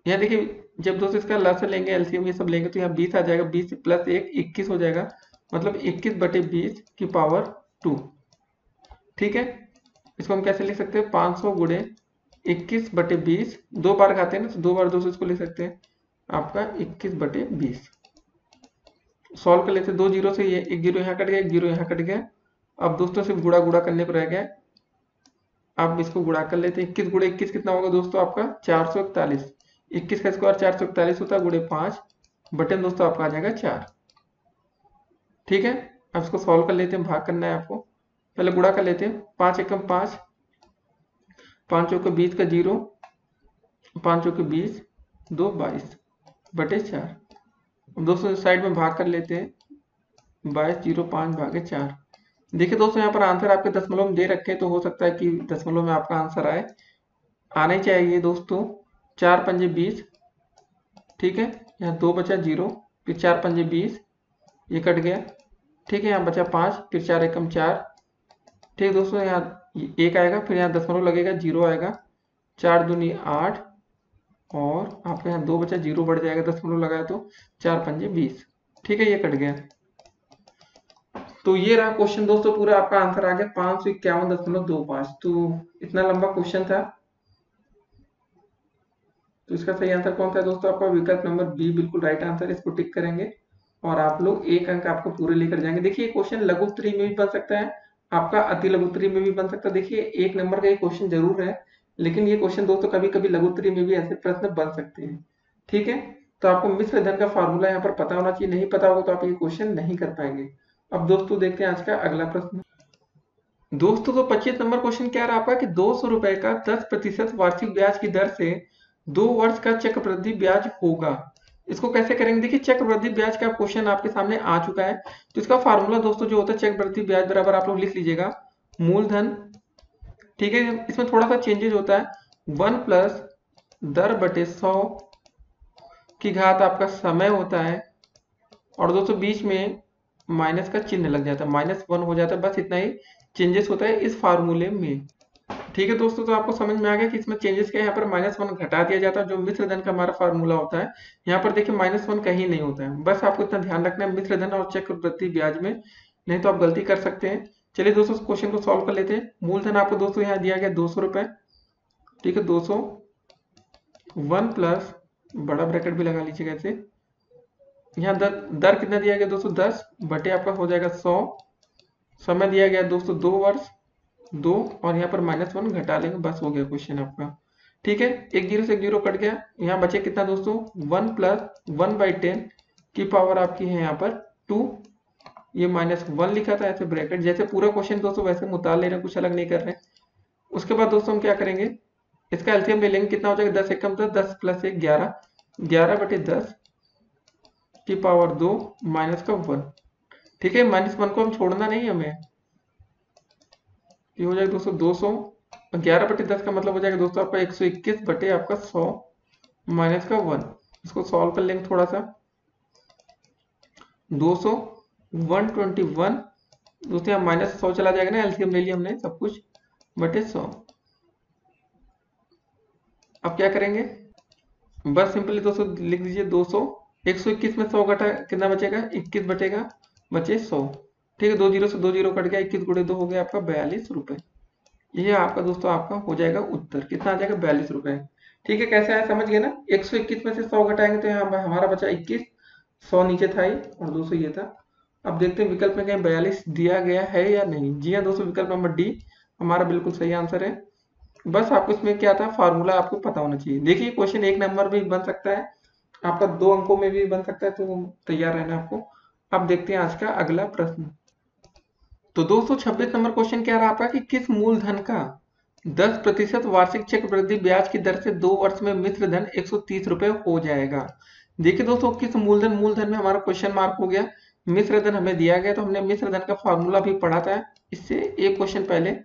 यहाँ देखिए जब दोस्तों इसका लसागु लेंगे, एलसीएम ये सब लेंगे तो यहाँ 20 आ जाएगा, 20 + 1 21 हो जाएगा, मतलब 21/20 की पावर 2। ठीक है, इसको हम कैसे लिख सकते हैं, 500 गुणे 21/20, 2 बार खाते हैं ना तो 2 बार दोस्तों इसको लिख सकते हैं आपका 21/20। सॉल्व कर लेते हैं, 2 जीरो से ये 1 जीरो यहाँ कट गया, 1 जीरो यहाँ कट गया। अब दोस्तों सिर्फ गुणा गुणा करने को रह गया। अब इसको गुणा कर लेते हैं, 21 गुणे 21 कितना होगा दोस्तों आपका 441। 21 का स्क्वायर 441 होता है, गुणे 5 बटन दोस्तों आपका आ जाएगा 4। ठीक है, अब इसको सॉल्व कर लेते हैं, भाग करना है आपको। पहले गुणा कर लेते हैं, 5 एकम 5, 5 चौके 20 का 0, 5 चौके 20, 2 22/4। अब दोस्तों साइड में भाग कर लेते हैं, 22/05/4। देखिए दोस्तों यहाँ पर आंसर आपके दशमलव में दे रखे हैं, तो हो सकता है कि दशमलव में आपका आंसर आए, आने चाहिए दोस्तों। 4 पंजे 20। ठीक है, यहाँ 2 बचा 0, फिर 4 पंजे 20, ये कट गया। ठीक है, यहाँ बचा 5, फिर 4 एकम 4। ठीक है दोस्तों, यहाँ 1 आएगा, फिर यहाँ दशमलव लगेगा, 0 आएगा, 4 दूनी 8, और आपके यहाँ 2 बचा, 0 बढ़ जाएगा दशमलव लगाया तो, 4 पंजे 20। ठीक है, ये कट गया। तो ये रहा क्वेश्चन दोस्तों, पूरा आपका आंसर आ गया 551.25। तो इतना लंबा क्वेश्चन था। तो इसका सही आंसर कौन सा है दोस्तों, आपका विकल्प नंबर बी बिल्कुल राइट आंसर। इसको टिक करेंगे और आप लोग 1 अंक आपको पूरे लेकर जाएंगे। देखिए क्वेश्चन लघु उत्तरी में भी बन सकता है, आपका अति लघु उत्तरी में भी बन सकता है। देखिए 1 नंबर का ये क्वेश्चन जरूर है, लेकिन ये क्वेश्चन दोस्तों कभी कभी लघु उत्तरी में भी ऐसे प्रश्न बन सकते हैं। ठीक है, तो आपको मिश्र धन का फार्मूला यहाँ पर पता होना चाहिए, नहीं पता होगा तो आप ये क्वेश्चन नहीं कर पाएंगे। अब दोस्तों देखते हैं आज का अगला प्रश्न। दोस्तों तो 25 नंबर क्वेश्चन क्या रहा आपका कि 200 रुपए का 10% वार्षिक ब्याज की दर से 2 वर्ष का चक्रवृद्धि ब्याज होगा। इसको कैसे करेंगे, देखिए चक्रवृद्धि ब्याज का क्वेश्चन आपके सामने आ चुका है। तो इसका फार्मूला दोस्तों जो होता है, चक्रवृद्धि ब्याज बराबर आप लोग लिख लीजिएगा मूलधन। ठीक है, इसमें थोड़ा सा चेंजेस होता है, 1+ दर बटे 100 की घात आपका समय होता है, और दोस्तों बीच में माइनस का चिन्ह लग जाता है, -1 हो जाता है। बस इतना ही चेंजेस होता है इस फार्मूले में। ठीक है दोस्तों, तो आपको समझ में आ गया कि इसमें चेंजेस क्या है। यहाँ पर -1 घटा दिया जाता है, जो मिश्र धन का हमारा फार्मूला होता है। यहाँ पर देखिए -1 कहीं नहीं होता है, बस आपको इतना ध्यान रखना है मिश्र धन और चक्रवृद्धि ब्याज में, नहीं तो आप गलती कर सकते हैं। चलिए दोस्तों क्वेश्चन को सॉल्व कर लेते हैं। मूलधन आपको दोस्तों यहाँ दिया गया 200 रुपए। ठीक है, 200, 1+ बड़ा ब्रैकेट भी लगा लीजिएगा ऐसे। यहाँ दर कितना दिया गया दोस्तों, 10 बटे आपका हो जाएगा 100। समय दिया गया दोस्तों 2 वर्ष, 2, और यहाँ पर -1 घटा लेंगे, बस हो गया क्वेश्चन आपका। ठीक है, 1 जीरो से 1 जीरो कट गया, यहाँ बचे कितना दोस्तों 1+1/10 की पावर आपकी है यहाँ पर 2। ये -1 लिखा था ऐसे ब्रैकेट, जैसे पूरा क्वेश्चन दोस्तों वैसे हम उतार ले रहे हैं, कुछ अलग नहीं कर रहे हैं। उसके बाद दोस्तों हम क्या करेंगे, इसका एलसीएम ले लेंगे, कितना हो जाएगा 10 एकम 10, 10 + 1 11, 11/10 की पावर 2 -1। ठीक है, -1 को हम छोड़ना नहीं हमें, ये हो जाएगा दोस्तों 200, 11/10 का मतलब हो जाएगा दोस्तों आपका 121 बटे आपका 100 -1। इसको सॉल्व कर लेंगे थोड़ा सा, 200, 121 दोस्तों, यहाँ -100 चला जाएगा ना, एलसीएम ले लिया हमने सब कुछ, बटे 100। अब क्या करेंगे, बस सिंपली दोस्तों लिख दीजिए 200, 121 में 100 घटा कितना बचेगा, 21 बचेगा, बचे 100। ठीक है, 2 जीरो से 2 जीरो कट गया, 21 गुणे 2 हो गया आपका 42 रुपए। ये आपका दोस्तों आपका हो जाएगा उत्तर, कितना आ जाएगा 42 रुपए। ठीक है, कैसा है समझ गए ना, 121 में से 100 घटाएंगे तो यहाँ हमारा बचा 21, 100 नीचे था ही और 200 ये था। अब देखते हैं विकल्प में कहीं 42 दिया गया है या नहीं। जी हाँ दोस्तों, विकल्प नंबर डी हमारा बिल्कुल सही आंसर है। बस आपको इसमें क्या था, फार्मूला आपको पता होना चाहिए। देखिए क्वेश्चन 1 नंबर भी बन सकता है, आपका 2 अंकों में भी बन सकता है, तो तैयार रहना आपको। अब देखते हैं आज का अगला प्रश्न। तो दोस्तों 26 नंबर क्वेश्चन क्या रहा आपका कि किस मूलधन का 10% वार्षिक चक्रवृद्धि ब्याज की दर से 2 वर्ष में मिश्र धन 130 रुपए हो जाएगा। देखिए दोस्तों किस मूलधन, मूलधन में हमारा क्वेश्चन मार्क हो गया, मिश्र धन हमें दिया गया, तो हमने मिश्र धन का फार्मूला भी पढ़ा था इससे एक क्वेश्चन पहले।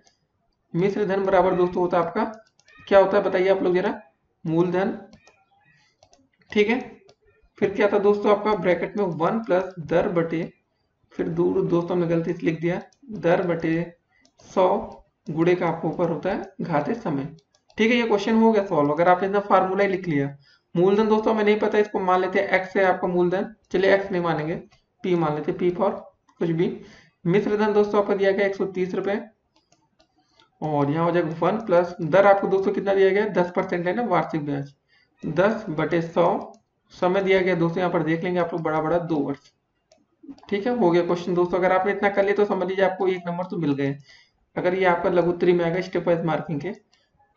मिश्र धन बराबर दोस्तों होता है आपका, क्या होता है बताइए आप लोग जरा, मूलधन। ठीक है, फिर क्या था दोस्तों आपका ब्रैकेट में 1+ दर बटे फिर दूर दोस्तों हमने गलती से लिख दिया दर बटे 100 गुणे का आपको ऊपर होता है घाते समय। ठीक है, ये क्वेश्चन हो गया सॉल्व। अगर आपने इतना फार्मूला ही लिख लिया। मूलधन दोस्तों हमें नहीं पता, इसको मान लेते हैं x है आपका मूलधन। चलिए x नहीं मानेंगे, p मान लेते हैं, p फॉर कुछ भी। मिश्र धन दोस्तों आपको दिया गया 130 रुपए, और यहाँ हो जाएगा 1 प्लस दर आपको दोस्तों कितना दिया गया 10% है ना वार्षिक ब्याज, 10 बटे 100। समय दिया गया दोस्तों यहाँ पर देख लेंगे आप लोग बड़ा बड़ा 2 वर्ष। ठीक है, हो गया क्वेश्चन दोस्तों। अगर आपने इतना कर लिया तो समझ लीजिए आपको 1 नंबर तो मिल गए। अगर ये आपका लघुत्तरी में आएगा स्टेप वाइज मार्किंग के।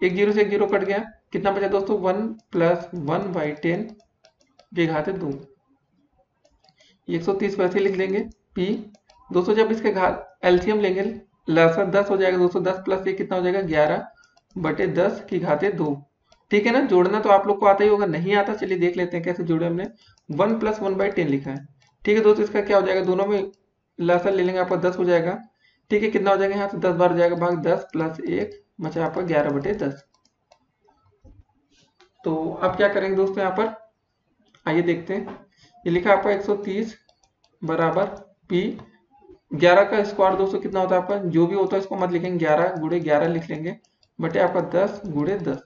एक जीरो से एक जीरो कट गया, कितना बचा दोस्तों 1 प्लस 1/10 के घाते 2। 130 वैसे लिख लेंगे p दोस्तों। जब इसके घात एलसीएम लेंगे लसा 10 हो जाएगा दोस्तों, 10 प्लस ये कितना हो जाएगा 11 बटे 10 की घाते 2। ठीक है ना, जोड़ना तो आप लोग को आता ही होगा, नहीं आता चलिए देख लेते हैं कैसे जोड़े हमने। 1 प्लस 1/10 लिखा है। ठीक है दोस्तों, इसका क्या हो जाएगा, दोनों में लसा ले लेंगे आपका 10 हो जाएगा। ठीक है, कितना हो जाएगा यहाँ से 10 बार हो जाएगा भाग 10 प्लस 1 बचा आपका 11 बटे 10। तो अब क्या करेंगे दोस्तों यहाँ पर, आइए देखते हैं। ये लिखा आपका 130 बराबर p 11 का स्क्वायर दोस्तों कितना होता है आपका, जो भी होता है इसको मत लिखेंगे, 11 गुणे 11 लिख लेंगे बटे आपका 10 गुणे 10।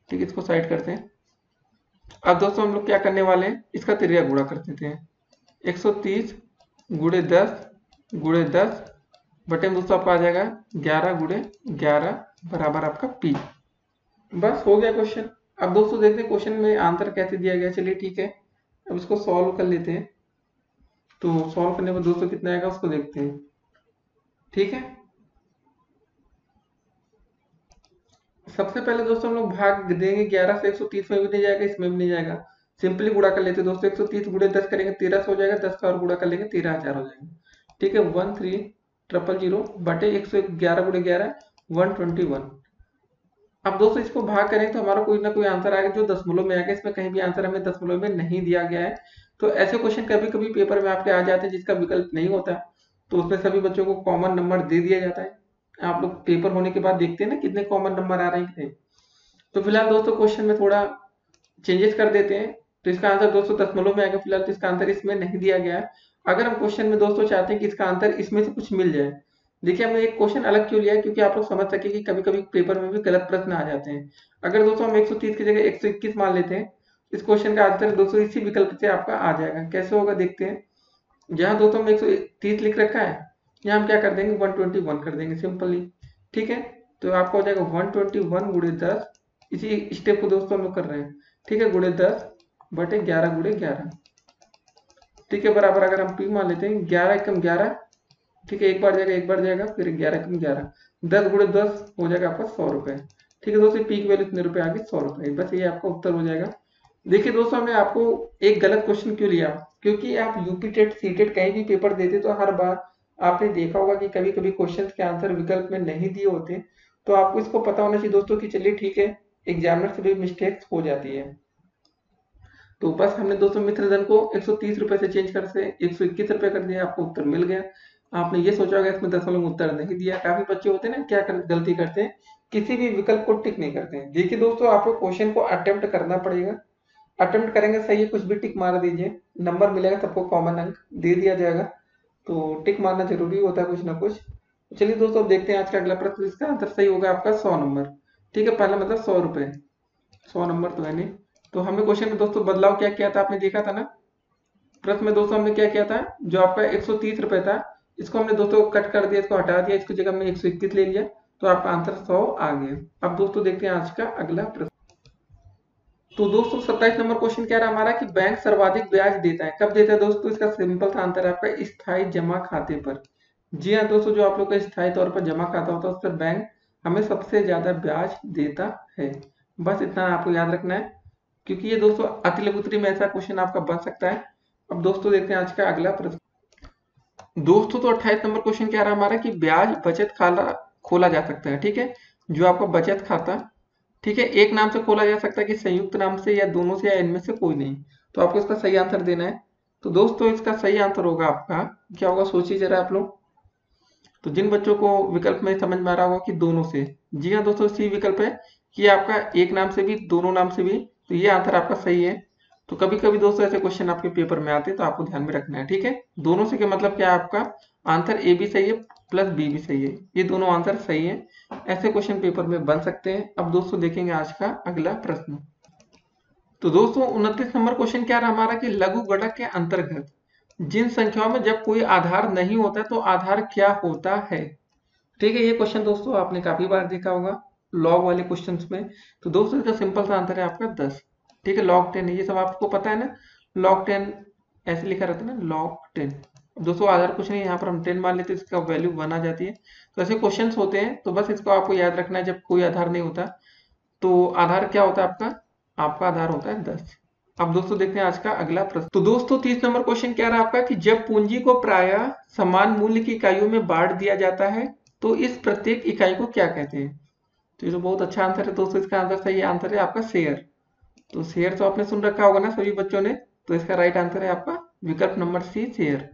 ठीक है, इसको साइड करते हैं। अब दोस्तों हम लोग क्या करने वाले हैं, इसका त्रिज्या गुणा कर देते हैं। 130 गुणे 10 गुणे 10 बटे में दोस्तों आपका आ जाएगा 11 गुणे 11 बराबर आपका p। बस हो गया क्वेश्चन। अब दोस्तों देखते हैं क्वेश्चन में आंसर कैसे दिया गया। चलिए ठीक है, अब इसको सॉल्व कर लेते हैं। तो सॉल्व करने में दोस्तों कितना आएगा उसको देखते हैं। ठीक है, सबसे पहले दोस्तों हम लोग भाग देंगे 11 से। 130 में भी नहीं जाएगा, इसमें भी नहीं जाएगा, सिंपली गुणा कर लेते हैं दोस्तों। 130 गुणे 10 करेंगे 1300 हो जाएगा, 10 का और गुणा कर लेंगे 13000 हो जाएगा। ठीक है, 13000 बटे 111 गुणे 11 121। अब दोस्तों इसको भाग करें तो हमारा कोई ना कोई आंसर आएगा जो दशमलव में आएगा। इसमें कहीं भी आंसर हमें दशमलव में नहीं दिया गया है। तो ऐसे क्वेश्चन कभी कभी पेपर में आपके आ जाते हैं जिसका विकल्प नहीं होता, तो उसमें सभी बच्चों को कॉमन नंबर दे दिया जाता है। आप लोग पेपर होने के बाद देखते हैं ना कितने कॉमन नंबर आ रहे हैं। तो फिलहाल दोस्तों क्वेश्चन में थोड़ा चेंजेस कर देते हैं। तो इसका आंसर दोस्तों दशमलव में आएगा। फिलहाल तो इसका आंसर इसमें नहीं दिया गया है। अगर हम क्वेश्चन में दोस्तों चाहते हैं कि इसका आंसर इसमें से कुछ मिल जाए, देखिए हमने एक क्वेश्चन अलग क्यों लिया है, क्योंकि आप लोग समझ सके कि कभी कभी पेपर में भी गलत प्रश्न आ जाते हैं। अगर दोस्तों हम 130 की जगह 121 मान लेते हैं, इस क्वेश्चन का आंसर दोस्तों इसी विकल्प से आपका आ जाएगा। कैसे होगा देखते हैं। जहां दोस्तों हम 130 लिख रखा है, यहाँ हम क्या कर देंगे 121 कर देंगे सिंपली। ठीक है, तो आपका हो जाएगा 121 गुणे 10। इसी स्टेप को दोस्तों हम लोग कर रहे हैं। ठीक है, गुणे 10 बटे 11 गुणे 11। ठीक है, बराबर अगर हम p मान लेते हैं 11 एकम 11। ठीक है, एक बार जाएगा एक बार जाएगा, फिर 11 एकम 11, 10 गुणे 10 हो जाएगा आपका 100 रुपए। ठीक है दोस्तों, पी की वैल्यू कितने रुपए आ गई 100 रुपए। बस ये आपका उत्तर हो जाएगा। देखिए दोस्तों हमने आपको एक गलत क्वेश्चन क्यों लिया, क्योंकि आप यूपी टेट सी टेट कहीं भी पेपर देते तो हर बार आपने देखा होगा कि कभी कभी क्वेश्चन के आंसर विकल्प में नहीं दिए होते। तो आपको इसको पता होना चाहिए दोस्तों कि चलिए ठीक है, एग्जामिनर से भी मिस्टेक्स हो जाती है। तो बस हमने दोस्तों मित्र धन को 130 रुपए से चेंज कर से 121 रुपए कर दिया, आपको उत्तर मिल गया। आपने ये सोचा होगा इसमें दशमलव उत्तर नहीं दिया। काफी बच्चे होते हैं ना क्या गलती करते हैं, किसी भी विकल्प को टिक नहीं करते हैं। देखिए दोस्तों आपको क्वेश्चन को अटेम्प्ट करना पड़ेगा। अटेम्प्ट करेंगे सही है, कुछ भी टिक मार दीजिए, नंबर मिलेगा, सबको कॉमन अंक दे दिया जाएगा। तो टिक मारना जरूरी होता है कुछ ना कुछ। चलिए दोस्तों अब देखते हैं आज का अगला प्रश्न। इसका आंसर सही होगा आपका 100 नंबर। ठीक है, पहला मतलब 100 रुपए, 100 नंबर तो है नहीं। तो हमने क्वेश्चन में दोस्तों बदलाव क्या किया था, आपने देखा था ना। प्रश्न में दोस्तों हमने क्या किया था, जो आपका 130 रुपए था इसको हमने दोस्तों कट कर दिया, इसको हटा दिया, इसकी जगह हमने 121 ले लिया, तो आपका आंसर 100 आ गया। अब दोस्तों देखते हैं आज का अगला प्रश्न। तो दोस्तों 27 नंबर क्वेश्चन क्या रहा हमारा कि बैंक सर्वाधिक ब्याज देता है, कब देता है दोस्तों। इसका सिंपल सा आंसर है आपका स्थायी जमा खाते पर। जी हाँ दोस्तों, जो आप लोग का स्थायी तौर पर जमा खाता होता है उस पर बैंक हमें सबसे ज्यादा ब्याज देता है। बस इतना आपको याद रखना है, क्योंकि ये दोस्तों अति लघुत्तरी में ऐसा क्वेश्चन आपका बन सकता है। अब दोस्तों देखते हैं आज का अगला प्रश्न। दोस्तों तो 28 नंबर क्वेश्चन क्या रहा हमारा कि ब्याज बचत खाता खोला जा सकता है। ठीक है, जो आपका बचत खाता, ठीक है, एक नाम से खोला जा सकता है कि संयुक्त नाम से, या दोनों से, या इनमें से कोई नहीं। तो आपको इसका सही आंसर देना है। तो दोस्तों इसका सही आंसर होगा आपका क्या होगा, सोचिए जरा आप लोग। तो जिन बच्चों को विकल्प में समझ में आ रहा होगा कि दोनों से, जी हाँ दोस्तों सी विकल्प है कि आपका एक नाम से भी दोनों नाम से भी, तो ये आंसर आपका सही है। तो कभी कभी दोस्तों ऐसे क्वेश्चन आपके पेपर में आते हैं, तो आपको ध्यान में रखना है। ठीक है, दोनों से क्या मतलब क्या है, आपका आंसर ए भी सही है प्लस बी भी सही है, ये दोनों आंसर सही है। ऐसे क्वेश्चन पेपर में बन सकते हैं। अब दोस्तों देखेंगे आज का अगला प्रश्न। तो दोस्तों 29 नंबर क्वेश्चन क्या रहा हमारा कि लघु गणक के अंतर्गत जिन संख्याओं में जब कोई आधार नहीं होता तो आधार क्या होता है। ठीक है, ये क्वेश्चन दोस्तों आपने काफी बार देखा होगा लॉग वाले क्वेश्चंस में। तो दोस्तों इसका सिंपल सा आंसर है आपका 10। ठीक है, लॉग 10 ये सब आपको पता है ना, लॉग 10 ऐसे लिखा रहता है ना, लॉग 10। दोस्तों आधार कुछ नहीं, यहाँ पर हम 10 मान लेते हैं, इसका वैल्यू 1 आ जाती है। तो ऐसे क्वेश्चंस होते हैं, तो बस इसको आपको याद रखना है, जब कोई आधार नहीं होता तो आधार क्या होता है आपका, आपका आधार होता है 10। अब दोस्तों देखते हैं आज का अगला प्रश्न। तो दोस्तों 30 नंबर क्वेश्चन क्या रहा आपका कि जब पूंजी को प्रायः समान मूल्य की इकाइयों में बांट दिया जाता है तो इस प्रत्येक इकाई को क्या कहते हैं। तो ये तो बहुत अच्छा आंसर है दोस्तों, इसका आंसर सही आंसर है आपका शेयर। तो शेयर तो आपने सुन रखा होगा ना सभी बच्चों ने, तो इसका राइट आंसर है आपका विकल्प नंबर सी, शेयर।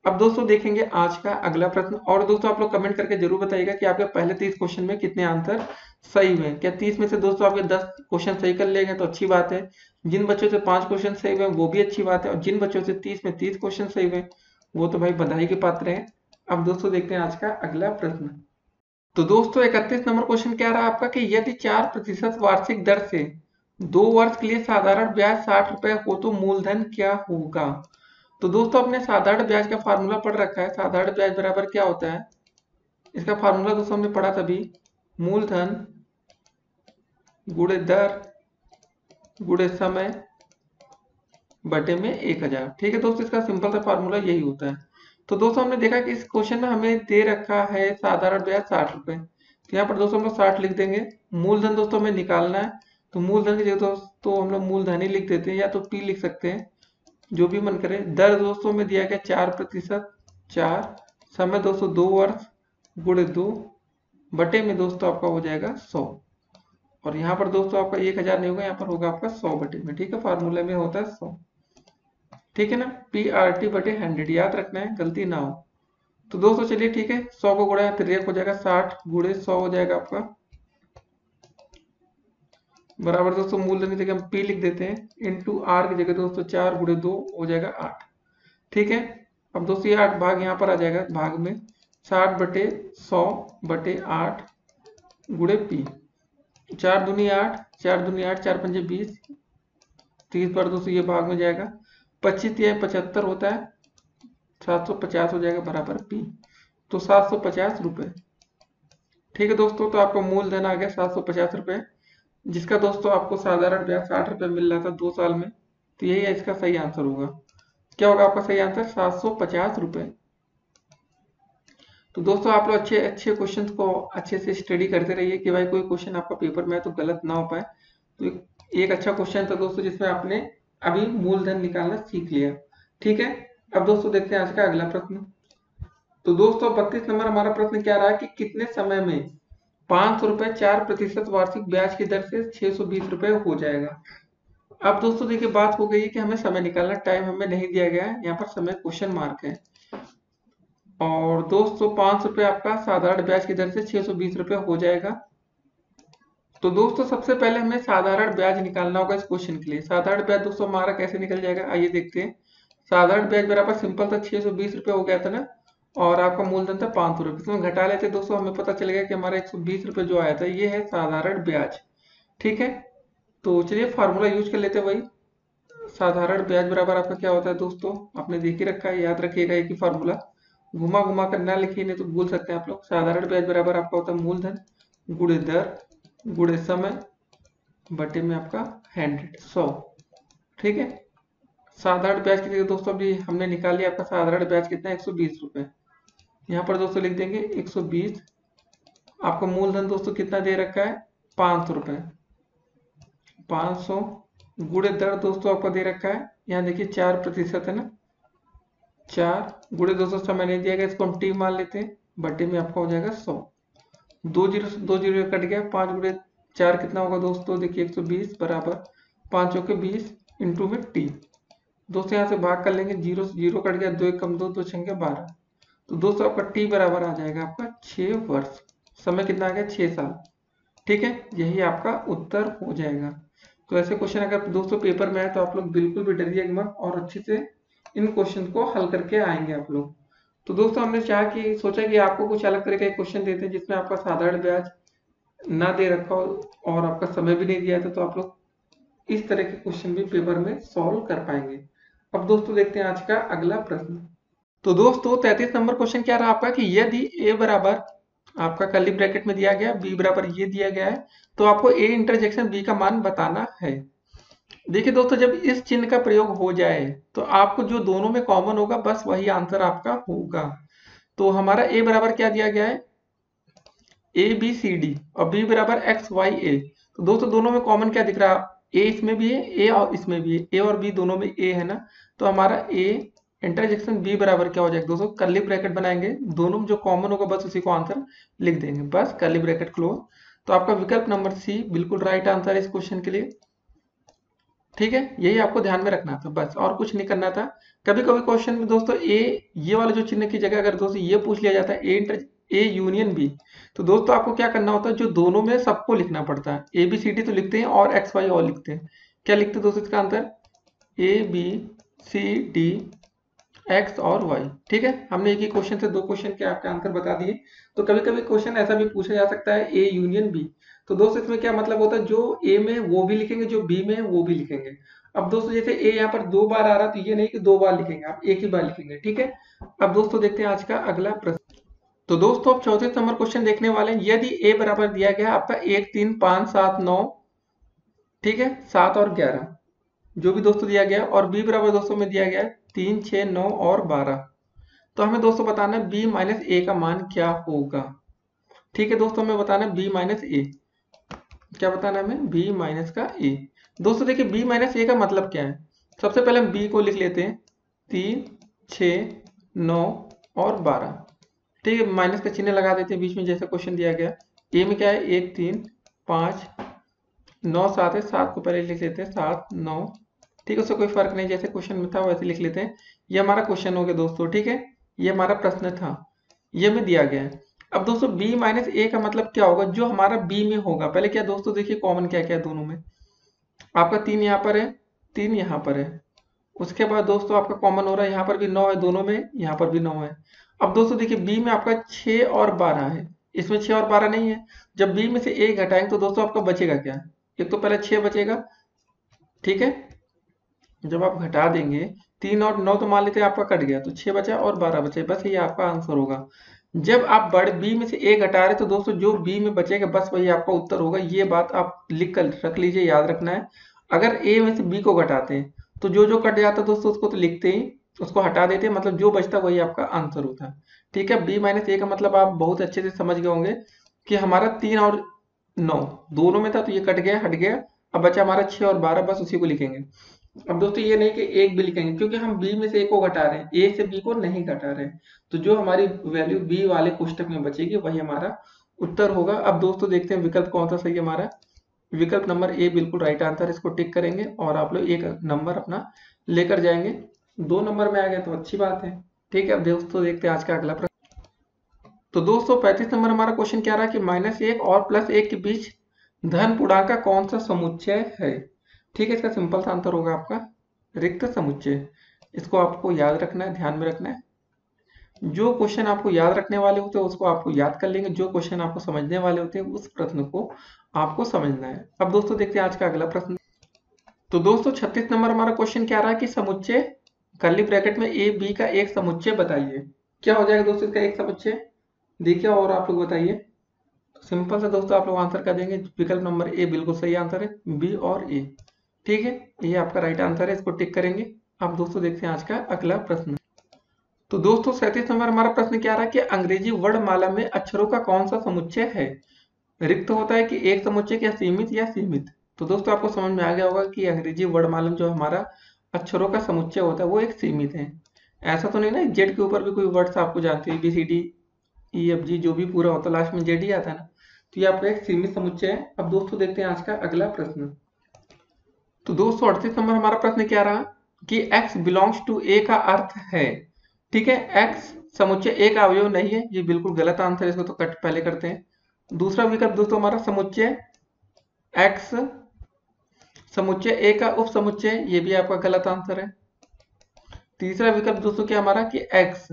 अब दोस्तों देखेंगे आज का अगला प्रश्न। और दोस्तों आप लोग कमेंट करके जरूर बताइएगा कि आपके पहले 30 क्वेश्चन में कितने आंसर सही हुए। क्या 30 में से दोस्तों आपके 10 क्वेश्चन सही कर लेंगे तो अच्छी बात है। जिन बच्चों से 5 क्वेश्चन सही हुए वो भी अच्छी बात है, और जिन बच्चों से 30 में 30 क्वेश्चन सही हुए वो तो भाई बधाई के पात्र हैं। अब दोस्तों देखते हैं आज का अगला प्रश्न। तो दोस्तों 31 नंबर क्वेश्चन क्या रहा आपका कि यदि 4% वार्षिक दर से 2 वर्ष के लिए साधारण ब्याज 60 रुपए हो तो मूलधन क्या होगा। तो दोस्तों अपने साधारण ब्याज का फार्मूला पढ़ रखा है, साधारण ब्याज बराबर क्या होता है, इसका फार्मूला दोस्तों हमने पढ़ा तभी, मूलधन गुणे दर गुणे समय बटे में 1000। ठीक है दोस्तों, इसका सिंपल सा फार्मूला यही होता है। तो दोस्तों हमने देखा कि इस क्वेश्चन में हमें दे रखा है साधारण ब्याज 60 रुपए, तो यहाँ पर दोस्तों हम लोग 60 लिख देंगे। मूलधन दोस्तों हमें निकालना है, तो मूलधन की जगह दोस्तों हम लोग मूलधन ही लिख देते हैं, या तो पी लिख सकते हैं, जो भी मन करे। दर दोस्तों में दिया गया 4%, 4, समय दोस्तों 2 वर्ष गुणे 2 बटे में दोस्तों आपका हो जाएगा 100। और यहाँ पर दोस्तों आपका 1000 नहीं होगा, यहाँ पर होगा आपका 100 बटे में। ठीक है, फार्मूले में होता है 100। ठीक है ना, PRT बटे 100 याद रखना है, गलती ना हो। तो दोस्तों चलिए ठीक है, 100 को गुणा तो एक हो जाएगा 60 गुणे 100 हो जाएगा आपका बराबर दोस्तों मूलधन की जगह हम P लिख देते हैं, इंटू R की जगह दोस्तों 4 गुणे 2 हो जाएगा 8। ठीक है, अब दोस्तों ये 8 भाग यहाँ पर आ जाएगा, भाग में 60 बटे 100 बटे 8 गुणे P। 4 दूनी 8, 4 दूनी 8, 4 पंजे 20, 30 पर दोस्तों ये भाग में जाएगा, 25 या 75 होता है, 750 हो जाएगा बराबर P। तो 750 रुपए। ठीक है दोस्तों, तो आपका मूलधन आ गया 750 रुपए, जिसका दोस्तों आपको साधारण ब्याज 60 रुपए मिल रहा था 2 साल में। तो यही है इसका सही आंसर होगा। क्या होगा आपका सही आंसर, 750 रुपए। तो दोस्तों आप लोग अच्छे अच्छे क्वेश्चंस को अच्छे से स्टडी करते रहिए कि भाई कोई क्वेश्चन आपका पेपर में है तो गलत ना हो पाए। तो एक अच्छा क्वेश्चन था दोस्तों जिसमें आपने अभी मूलधन निकालना सीख लिया। ठीक है, अब दोस्तों देखते हैं आज का अगला प्रश्न। तो दोस्तों 32 नंबर हमारा प्रश्न क्या रहा है कि कितने समय में 500 रुपए 4% वार्षिक ब्याज की दर से 620 रुपए हो जाएगा। अब दोस्तों देखिए बात हो गई है कि हमें समय निकालना, टाइम हमें नहीं दिया गया है, यहाँ पर समय क्वेश्चन मार्क है। और दोस्तों 500 रुपए आपका साधारण ब्याज की दर से 620 रुपए हो जाएगा। तो दोस्तों सबसे पहले हमें साधारण ब्याज निकालना होगा इस क्वेश्चन के लिए। साधारण ब्याज दोस्तों हमारा कैसे निकल जाएगा, आइए देखते हैं। साधारण ब्याज बराबर सिंपल था, 620 रुपए हो गया था ना, और आपका मूलधन था 500 रुपए, इसमें घटा लेते दोस्तों, हमें पता चलेगा कि हमारा 120 रुपए जो आया था ये है साधारण ब्याज। ठीक है, तो चलिए फार्मूला यूज कर लेते हैं वही। साधारण ब्याज बराबर आपका क्या होता है दोस्तों, आपने देख ही रखा है, याद रखिएगा एक ही फार्मूला, घुमा घुमा कर ना लिखिए नहीं तो भूल सकते हैं आप लोग। साधारण ब्याज बराबर आपका होता है मूलधन गुणे दर गुणे समय बटे में आपका 100। ठीक है, साधारण ब्याज की जगह दोस्तों अभी हमने निकाल लिया आपका साधारण ब्याज कितना है, 120 रुपए। यहाँ पर दोस्तों लिख देंगे 120। आपका मूलधन दोस्तों कितना दे रखा है, 500 रुपए, 500 गुणे दर दोस्तों आपका दे रखा है, यहाँ देखिए 4% है ना, 4 गुणे दोस्तों समय नहीं दिया गया, इसको हम टी मान लेते हैं, बटे में आपका हो जाएगा 100। 2 जीरो से 2 जीरो कट गया, 5 गुणे 4 कितना होगा दोस्तों, देखिए 120 बराबर 5 चौके 20 इंटू में टी। दोस्तों यहाँ से भाग कर लेंगे, जीरो से जीरो कट गया, 2 एक कम 2, 2 छंगे 12। तो दोस्तों आपका टी बराबर आ जाएगा आपका 6 वर्ष। समय कितना आ गया, 6 साल। ठीक है, यही आपका उत्तर हो जाएगा। तो ऐसे क्वेश्चन अगर दोस्तों पेपर में आए तो आप लोग बिल्कुल भी डरिएगा मत और अच्छे से इन क्वेश्चन को हल करके आएंगे आप लोग। तो दोस्तों हमने सोचा कि आपको कुछ अलग तरह का क्वेश्चन देते हैं जिसमें आपका साधारण ब्याज ना दे रखा हो और आपका समय भी नहीं दिया था, तो आप लोग इस तरह के क्वेश्चन भी पेपर में सॉल्व कर पाएंगे। अब दोस्तों देखते हैं आज का अगला प्रश्न। तो दोस्तों 33 नंबर क्वेश्चन क्या रहा आपका कि यदि a बराबर आपका कर्ली ब्रैकेट में दिया गया, b बराबर ये दिया गया है, तो आपको a इंटरजेक्शन b का मान बताना है। देखिए दोस्तों, जब इस चिन्ह का प्रयोग हो जाए तो आपको जो दोनों में कॉमन होगा बस वही आंसर आपका होगा। तो हमारा a बराबर क्या दिया गया है, ए बी सी डी, और b बराबर एक्स वाई ए। तो दोस्तों दोनों में कॉमन क्या दिख रहा है, a इसमें भी है, a और इसमें भी है, a और b दोनों में a है ना। तो हमारा a इंटरजेक्शन b बराबर क्या हो जाएगा दोस्तों, कर्ली ब्रैकेट बनाएंगे, दोनों में जो कॉमन होगा बस उसी को आंसर लिख देंगे, बस कर्ली ब्रैकेट क्लोज। तो आपका विकल्प नंबर सी बिल्कुल राइट आंसर है इस क्वेश्चन के लिए। ठीक है, यही आपको ध्यान में रखना था बस, और कुछ नहीं करना था। कभी कभी क्वेश्चन में दोस्तों ये वाला जो चिन्ह की जगह अगर दोस्तों ये पूछ लिया जाता है ए यूनियन बी, तो दोस्तों आपको क्या करना होता है, जो दोनों में सबको लिखना पड़ता है। ए बी सी डी तो लिखते हैं और एक्स वाई और लिखते हैं। क्या लिखते हैं दोस्तों इसका answer, A B C D X और वाई। ठीक है, हमने एक ही क्वेश्चन से दो क्वेश्चन के आपके आंसर बता दिए। तो कभी कभी क्वेश्चन ऐसा भी पूछा जा सकता है ए यूनियन बी, तो दोस्तों इसमें क्या मतलब होता है, जो ए में वो भी लिखेंगे, जो बी में वो भी लिखेंगे। अब दोस्तों जैसे ए यहाँ पर 2 बार आ रहा, तो ये नहीं कि 2 बार लिखेंगे, आप एक ही बार लिखेंगे। ठीक है, अब दोस्तों देखते हैं आज का अगला प्रश्न। तो दोस्तों अब 34 नंबर क्वेश्चन देखने वाले हैं। यदि ए बराबर दिया गया आपका 1 3 5 7 9, ठीक है, 7 और 11 जो भी दोस्तों दिया गया, और बी बराबर दोस्तों में दिया गया है 3 6 9 और 12, तो हमें दोस्तों बताना है b माइनस ए का मान क्या होगा। ठीक है दोस्तों, हमें बताना है b माइनस ए, क्या बताना है हमें, b माइनस का a। दोस्तों देखिए b माइनस ए का मतलब क्या है, सबसे पहले हम b को लिख लेते हैं, 3 6 9 और 12। ठीक है, माइनस का चिन्ह लगा देते हैं बीच में जैसे क्वेश्चन दिया गया। a में क्या है, 1 3 5 9 7 है, 7 को पहले लिख लेते हैं, 7 9। ठीक है, उससे कोई फर्क नहीं, जैसे क्वेश्चन में था वैसे लिख लेते हैं। ये हमारा क्वेश्चन हो गया दोस्तों। ठीक है, ये हमारा प्रश्न था, ये में दिया गया है। अब दोस्तों b माइनस ए का मतलब क्या होगा, जो हमारा b में होगा। पहले क्या दोस्तों देखिए कॉमन क्या क्या है दोनों में, आपका 3 यहाँ पर है, 3 यहाँ पर है। उसके बाद दोस्तों आपका कॉमन हो रहा है, यहाँ पर भी 9 है दोनों में, यहाँ पर भी 9 है। अब दोस्तों देखिए b में आपका 6 और 12 है, इसमें 6 और 12 नहीं है। जब b में से a घटाएंगे तो दोस्तों आपका बचेगा क्या, एक तो पहले 6 बचेगा। ठीक है, जब आप घटा देंगे 3 और 9 तो मान लेते हैं आपका कट गया, तो 6 बचा और 12 बचे, बस ये आपका आंसर होगा। जब आप बड़े b में से a घटा रहे तो दोस्तों जो b में बचेगा बस वही आपका उत्तर होगा। ये बात आप लिख कर रख लीजिए, याद रखना है। अगर a में से b को घटाते हैं तो जो जो कट जाता है दोस्तों उसको तो लिखते ही, उसको हटा देते हैं, मतलब जो बचता वही आपका आंसर होता है। ठीक है, b माइनस ए का मतलब आप बहुत अच्छे से समझ गए होंगे कि हमारा 3 और 9 दोनों में था, तो ये कट गया हट गया, अब बचा हमारा 6 और 12, बस उसी को लिखेंगे। अब दोस्तों ये नहीं कि एक भी लिखेंगे, क्योंकि हम b में से a को घटा रहे हैं, a से b को नहीं घटा रहे हैं। तो जो हमारी वैल्यू b वाले कोष्टक में बचेगी वही हमारा उत्तर होगा। अब दोस्तों देखते हैं विकल्प कौन सा सही है हमारा। विकल्प नंबर ए बिल्कुल राइट आंसर, इसको टिक करेंगे और आप लोग एक नंबर अपना लेकर जाएंगे। 2 नंबर में आ गए तो अच्छी बात है। ठीक है, अब दोस्तों देखते हैं आज का अगला प्रश्न। तो दोस्तों 35 नंबर हमारा क्वेश्चन क्या रहा कि -1 और +1 के बीच धन पूर्णांक का कौन सा समुच्चय है। ठीक है, इसका सिंपल सा आंसर होगा आपका रिक्त समुच्चय। इसको आपको याद रखना है, ध्यान में रखना है। जो क्वेश्चन आपको याद रखने वाले होते हैं उसको आपको याद कर लेंगे, जो क्वेश्चन आपको समझने वाले होते हैं उस प्रश्न को आपको समझना है। अब दोस्तों देखते हैं आज का अगला प्रश्न। तो दोस्तों 36 नंबर हमारा क्वेश्चन क्या रहा कि समुच्चय कर्ली ब्रैकेट में ए बी का एक समुच्चय बताइए। क्या हो जाएगा दोस्तों इसका एक समुच्चय, देखिए और आप लोग बताइए। सिंपल सा दोस्तों आप लोग आंसर कर देंगे, विकल्प नंबर ए बिल्कुल सही आंसर है, बी और ए। ठीक है, ये आपका राइट आंसर है, इसको टिक करेंगे। अब दोस्तों देखते हैं आज का अगला प्रश्न। तो दोस्तों 37 नंबर हमारा प्रश्न क्या रहा कि अंग्रेजी वर्णमाला में अक्षरों का कौन सा समुच्चय है। रिक्त होता है कि एक समुच्चय, क्या सीमित या सीमित। तो दोस्तों आपको समझ में आ गया होगा कि अंग्रेजी वर्णमाला में जो हमारा अक्षरों का समुच्चय होता है वो एक सीमित है। ऐसा तो नहीं ना जेड के ऊपर भी कोई वर्ड्स आपको जानते हैं, ABCD EFG जो भी पूरा होता है लास्ट में जेड ही आता है ना, तो ये आपका एक सीमित समुच्चय है। अब दोस्तों देखते हैं आज का अगला प्रश्न। तो दोस्तों 38 नंबर हमारा प्रश्न क्या रहा कि x बिलोंग्स टू a का अर्थ है। ठीक है, x समुच्चय एक अवयव नहीं है, ये बिल्कुल गलत आंसर है, इसको तो कट पहले करते हैं। दूसरा विकल्प दोस्तों हमारा समुच्चय x समुच्चय ए का उप समुच्चय, ये भी आपका गलत आंसर है। तीसरा विकल्प दोस्तों क्या हमारा कि एक्स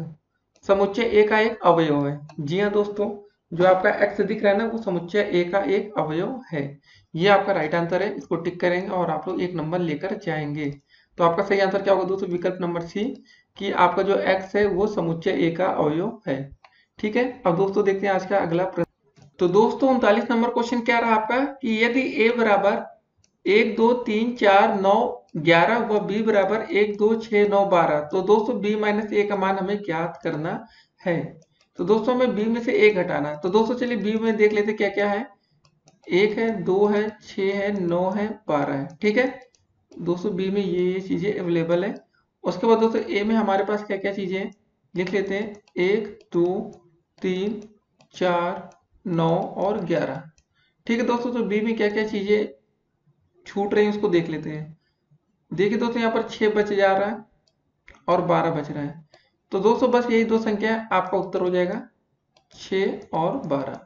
समुच्चय ए का एक अवयव है। जी हाँ दोस्तों, जो आपका एक्स दिख रहा है ना वो समुच्चय ए का एक अवयव है। ये आपका राइट आंसर है, इसको टिक करेंगे और आप लोग 1 नंबर लेकर जाएंगे। तो आपका सही आंसर क्या होगा दोस्तों, विकल्प नंबर सी, कि आपका जो एक्स है वो समुच्चय ए का अवयव है। ठीक है, अब दोस्तों देखते हैं आज का अगला प्रश्न। तो दोस्तों 39 नंबर क्वेश्चन क्या रहा आपका कि यदि ए बराबर 1 2 3 4 9 11 व बी बराबर 1 2 6 9 12, तो दोस्तों b माइनस ए का मान हमें ज्ञात करना है। तो दोस्तों हमें b में से a घटाना है। तो दोस्तों चलिए b में देख लेते क्या क्या है। 1 है, 2 है, 6 है, 9 है, 12 है। ठीक है दोस्तों, b में ये चीजें अवेलेबल है। उसके बाद दोस्तों a में हमारे पास क्या क्या चीजें हैं, लिख लेते हैं। 1 2 3 4 9 और 11। ठीक है दोस्तों, तो b में क्या क्या चीजें छूट रही है उसको देख लेते हैं। देखिए दोस्तों यहाँ पर 6 बच जा रहा है और 12 बच रहा है। तो दोस्तों बस यही दो संख्या है, आपका उत्तर हो जाएगा 6 और 12।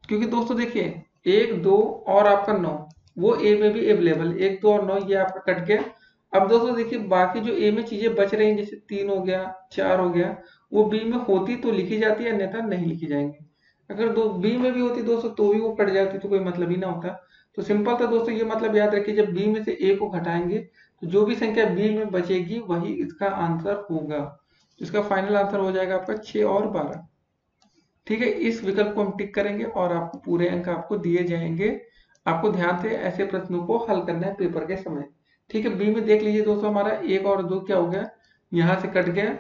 क्योंकि दोस्तों देखिए 1 2 और आपका 9 वो ए में भी अवेलेबल, 1 2 और 9 ये आपका कट गया। अब दोस्तों देखिए बाकी जो ए में चीजें बच रही हैं, जैसे 3 हो गया, 4 हो गया, वो बी में होती तो लिखी जाती है, अन्यथा नहीं लिखी जाएंगी। अगर दो बी में भी होती दोस्तों तो भी वो कट जाती, तो कोई मतलब ही ना होता। तो सिंपल था दोस्तों, ये मतलब याद रखिए, जब बी में से ए को घटाएंगे तो जो भी संख्या बी में बचेगी वही इसका आंसर होगा। इसका फाइनल आंसर हो जाएगा आपका 6 और 12। ठीक है, इस विकल्प को हम टिक करेंगे और आपको पूरे अंक आपको दिए जाएंगे। आपको ध्यान से ऐसे प्रश्नों को हल करना है पेपर के समय। ठीक है, बी में देख लीजिए दोस्तों, हमारा 1 और 2 क्या हो गया, यहाँ से कट गया।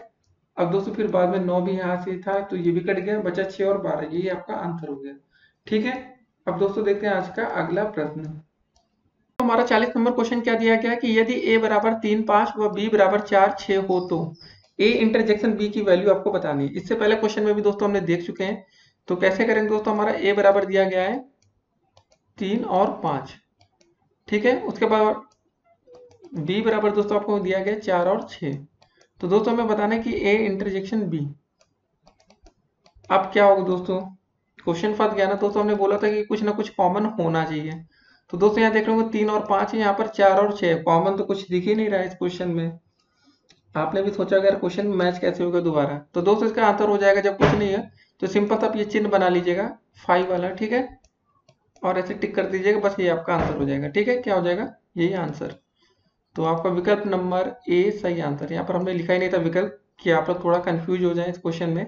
अब दोस्तों फिर बाद में 9 भी यहाँ से था तो ये भी कट गया, बचा 6 और 12, यही आपका आंसर हो गया। ठीक है, अब दोस्तों देखते हैं आज का अगला प्रश्न। तो हमारा 40 नंबर क्वेश्चन क्या दिया गया कि यदि a बराबर 3 5 व b बराबर 4 6 हो तो a इंटरजेक्शन b की वैल्यू आपको बतानी है। इससे पहले क्वेश्चन में भी दोस्तों हमने देख चुके हैं। तो कैसे करेंगे दोस्तों, हमारा a बराबर दिया गया है 3 और 5। ठीक है, उसके बाद b बराबर दोस्तों आपको दिया गया 4 और 6। तो दोस्तों हमें बताना है कि a इंटरजेक्शन b। अब क्या होगा दोस्तों, क्वेश्चन फंस गया ना दोस्तों, हमने बोला था कि कुछ ना कुछ कॉमन होना चाहिए। तो दोस्तों यहाँ देख रहे होंगे 3 और 5 है, यहाँ पर 4 और 6 कॉमन तो कुछ दिख ही नहीं रहा है इस क्वेश्चन में। आपने भी सोचा अगर क्वेश्चन मैच कैसे होगा दोबारा। तो दोस्तों इसका आंसर हो जाएगा, जब कुछ नहीं है तो सिंपल सा आप ये चिन्ह बना लीजिएगा 5 वाला। ठीक है, और ऐसे टिक कर दीजिएगा, बस ये आपका आंसर हो जाएगा। ठीक है, क्या हो जाएगा, यही आंसर। तो आपका विकल्प नंबर ए सही आंसर। यहाँ पर हमने लिखा ही नहीं था विकल्प, कि आप लोग थोड़ा कंफ्यूज हो जाए इस क्वेश्चन में।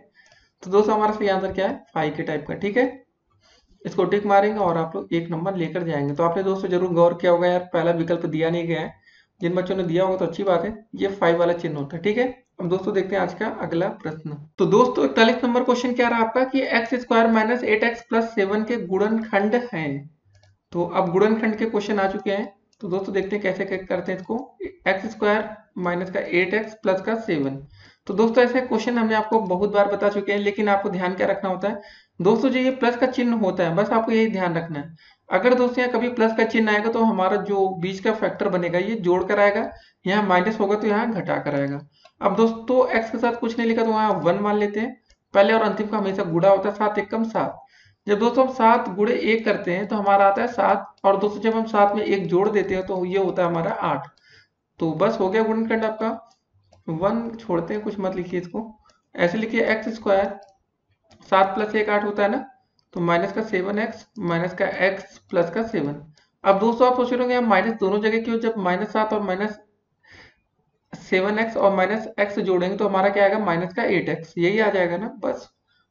तो दोस्तों हमारा सही आंसर क्या है, 5 के टाइप का। ठीक है, इसको टिक मारेंगे और आप लोग 1 नंबर लेकर जाएंगे। तो आपने दोस्तों जरूर गौर किया होगा यार, पहला विकल्प दिया नहीं गया है। जिन बच्चों ने दिया होगा तो अच्छी बात है, ये 5 वाला चिन्ह होता है। ठीक है, अब दोस्तों देखते हैं आज का अगला प्रश्न। तो दोस्तों 41 नंबर क्वेश्चन क्या रहा आपका कि x square minus 8x plus 7 के गुणनखंड है। तो अब गुणनखंड के क्वेश्चन आ चुके हैं। तो दोस्तों देखते हैं कैसे करते हैं इसको। एक्स स्क्वायर माइनस का 8x प्लस का 7। तो दोस्तों ऐसे क्वेश्चन हमने आपको बहुत बार बता चुके हैं, लेकिन आपको ध्यान क्या रखना होता है दोस्तों, जो ये प्लस का चिन्ह होता है बस आपको यही ध्यान रखना है। अगर दोस्तों यहाँ कभी प्लस का चिन्ह आएगा तो हमारा जो बीच का फैक्टर बनेगा ये जोड़ कर आएगा, यहाँ माइनस होगा तो यहाँ घटा कर आएगा। अब दोस्तों एक्स के साथ कुछ नहीं लिखा तो वहाँ 1 मान लेते हैं। पहले और अंतिम का हमेशा गुणा होता है, 7 एकम 7। जब दोस्तों हम 7 गुणे 1 करते हैं तो हमारा आता है 7, और दोस्तों जब हम 7 में 1 जोड़ देते हैं तो ये होता है हमारा 8। तो बस हो गया गुणनखंड आपका। 1 छोड़ते हैं, कुछ मत लिखिए इसको, ऐसे लिखिए एक्स स्क्वायर 7 प्लस 1 8 होता है ना, तो माइनस का 7x माइनस का x प्लस का 7। अब दोस्तों आप सोच रहे होंगे माइनस दोनों जगह क्यों, जब माइनस 7 और माइनस 7x और माइनस x जोड़ेंगे तो हमारा क्या आएगा, माइनस का 8x, यही आ जाएगा ना, बस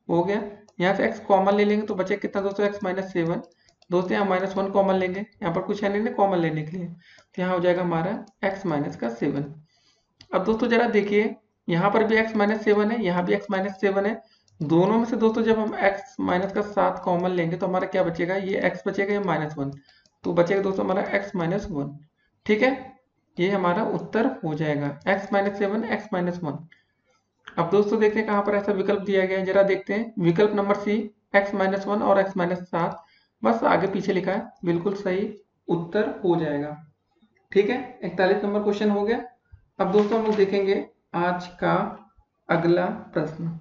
हो गया। यहाँ से x कॉमन ले लेंगे तो बचे कितना दोस्तों, x माइनस 7। दोस्तों यहाँ माइनस 1 कॉमन लेंगे, यहाँ पर कुछ है नहीं ना कॉमन लेने के लिए, तो यहाँ हो जाएगा हमारा x माइनस का 7। अब दोस्तों जरा देखिए, यहाँ पर भी x माइनस 7 है, यहाँ भी x माइनस 7 है। दोनों में से दोस्तों जब हम x माइनस का 7 कॉमन लेंगे तो हमारा क्या बचेगा, ये x बचेगा, ये -1, तो बचेगा दोस्तों हमारा x माइनस 1। ठीक है, ये हमारा उत्तर हो जाएगा x माइनस 7 x माइनस 1। अब दोस्तों देखते हैं कहाँ पर ऐसा विकल्प दिया गया है, जरा देखते हैं। विकल्प नंबर सी x माइनस 1 और x माइनस 7, बस आगे पीछे लिखा है, बिल्कुल सही उत्तर हो जाएगा। ठीक है, 41 नंबर क्वेश्चन हो गया। अब दोस्तों हम लोग देखेंगे आज का अगला प्रश्न।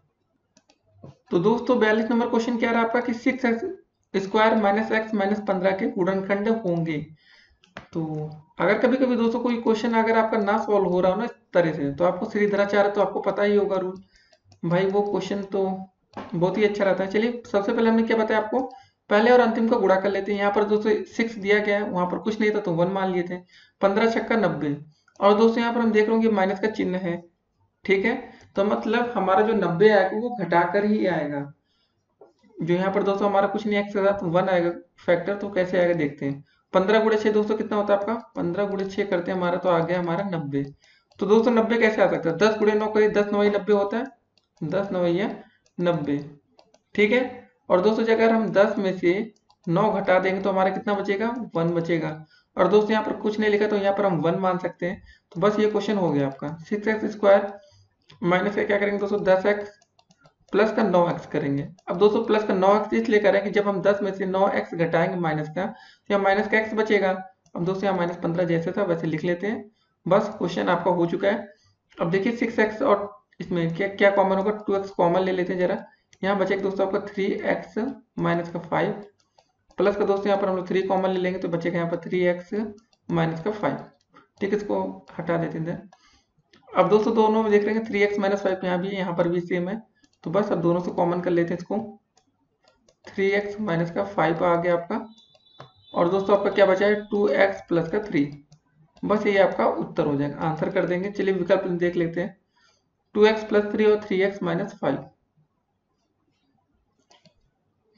तो दोस्तों 42 नंबर क्वेश्चन क्या रहा आपका कि 6x square minus x minus 15 के गुणनखंड होंगे। तो अगर कभी कभी दोस्तों कोई क्वेश्चन अगर आपका ना सॉल्व हो रहा हो ना इस तरह से, तो आपको श्रीधराचार्य तो आपको पता ही होगा रूल, भाई वो क्वेश्चन तो बहुत ही अच्छा रहता है। चलिए सबसे पहले हमने क्या बताया आपको, पहले और अंतिम का गुणा कर लेते हैं। यहाँ पर दोस्तों 6 दिया गया है, वहां पर कुछ नहीं था तो 1 मान लिए थे। 15 छक्का 90। और दोस्तों यहाँ पर हम देख रहे होंगे माइनस का चिन्ह है, ठीक है। तो मतलब हमारा जो 90 आएगा वो घटाकर ही आएगा। जो यहाँ पर दोस्तों हमारा कुछ नहीं एक्स के साथ 1 आएगा फैक्टर, तो कैसे आएगा देखते हैं। 15 गुणे 6 दोस्तों कितना होता है आपका, 15 गुणे 6 करते हैं हमारा, तो आ गया हमारा 90। तो दोस्तों 90 कैसे आ सकता है, 10 गुणे 9 करिए, 10 9 90 होता है, 10 9 90, ठीक है। और दोस्तों अगर हम 10 में से 9 घटा देंगे तो हमारा कितना बचेगा, 1 बचेगा। और दोस्तों यहाँ पर कुछ नहीं लिखा तो यहाँ पर हम 1 मान सकते हैं। तो बस ये क्वेश्चन हो गया आपका। 6x² माइनस का क्या करेंगे दोस्तों, 10x प्लस का 9x करेंगे। अब दोस्तों प्लस का 9x इसलिए करेंगे जब हम 10 में से 9x घटाएंगे माइनस का, तो यहाँ माइनस का x बचेगा। अब दोस्तों यहाँ माइनस 15 जैसे था वैसे लिख लेते हैं। बस क्वेश्चन आपका हो चुका है। अब देखिए 6x और इसमें क्या क्या कॉमन होगा, 2x कॉमन ले लेते हैं जरा। यहाँ बचेगा दोस्तों आपका 3x माइनस का 5 प्लस का दोस्तों यहाँ पर हम लोग 3 कॉमन ले लेंगे तो बचेगा यहाँ पर 3x माइनस का 5, ठीक है। इसको हटा देते हैं। अब दोस्तों दोनों में देख रहे हैं 3x माइनस 5 यहाँ भी है, यहाँ पर भी सेम है। तो बस अब दोनों से कॉमन कर लेते हैं इसको, 3x माइनस का 5 आ गया आपका। और दोस्तों आपका क्या बचा है, 2x प्लस का 3। बस ये आपका उत्तर हो जाएगा, आंसर कर देंगे। चलिए विकल्प देख लेते हैं, 2x प्लस 3 और 3x माइनस 5।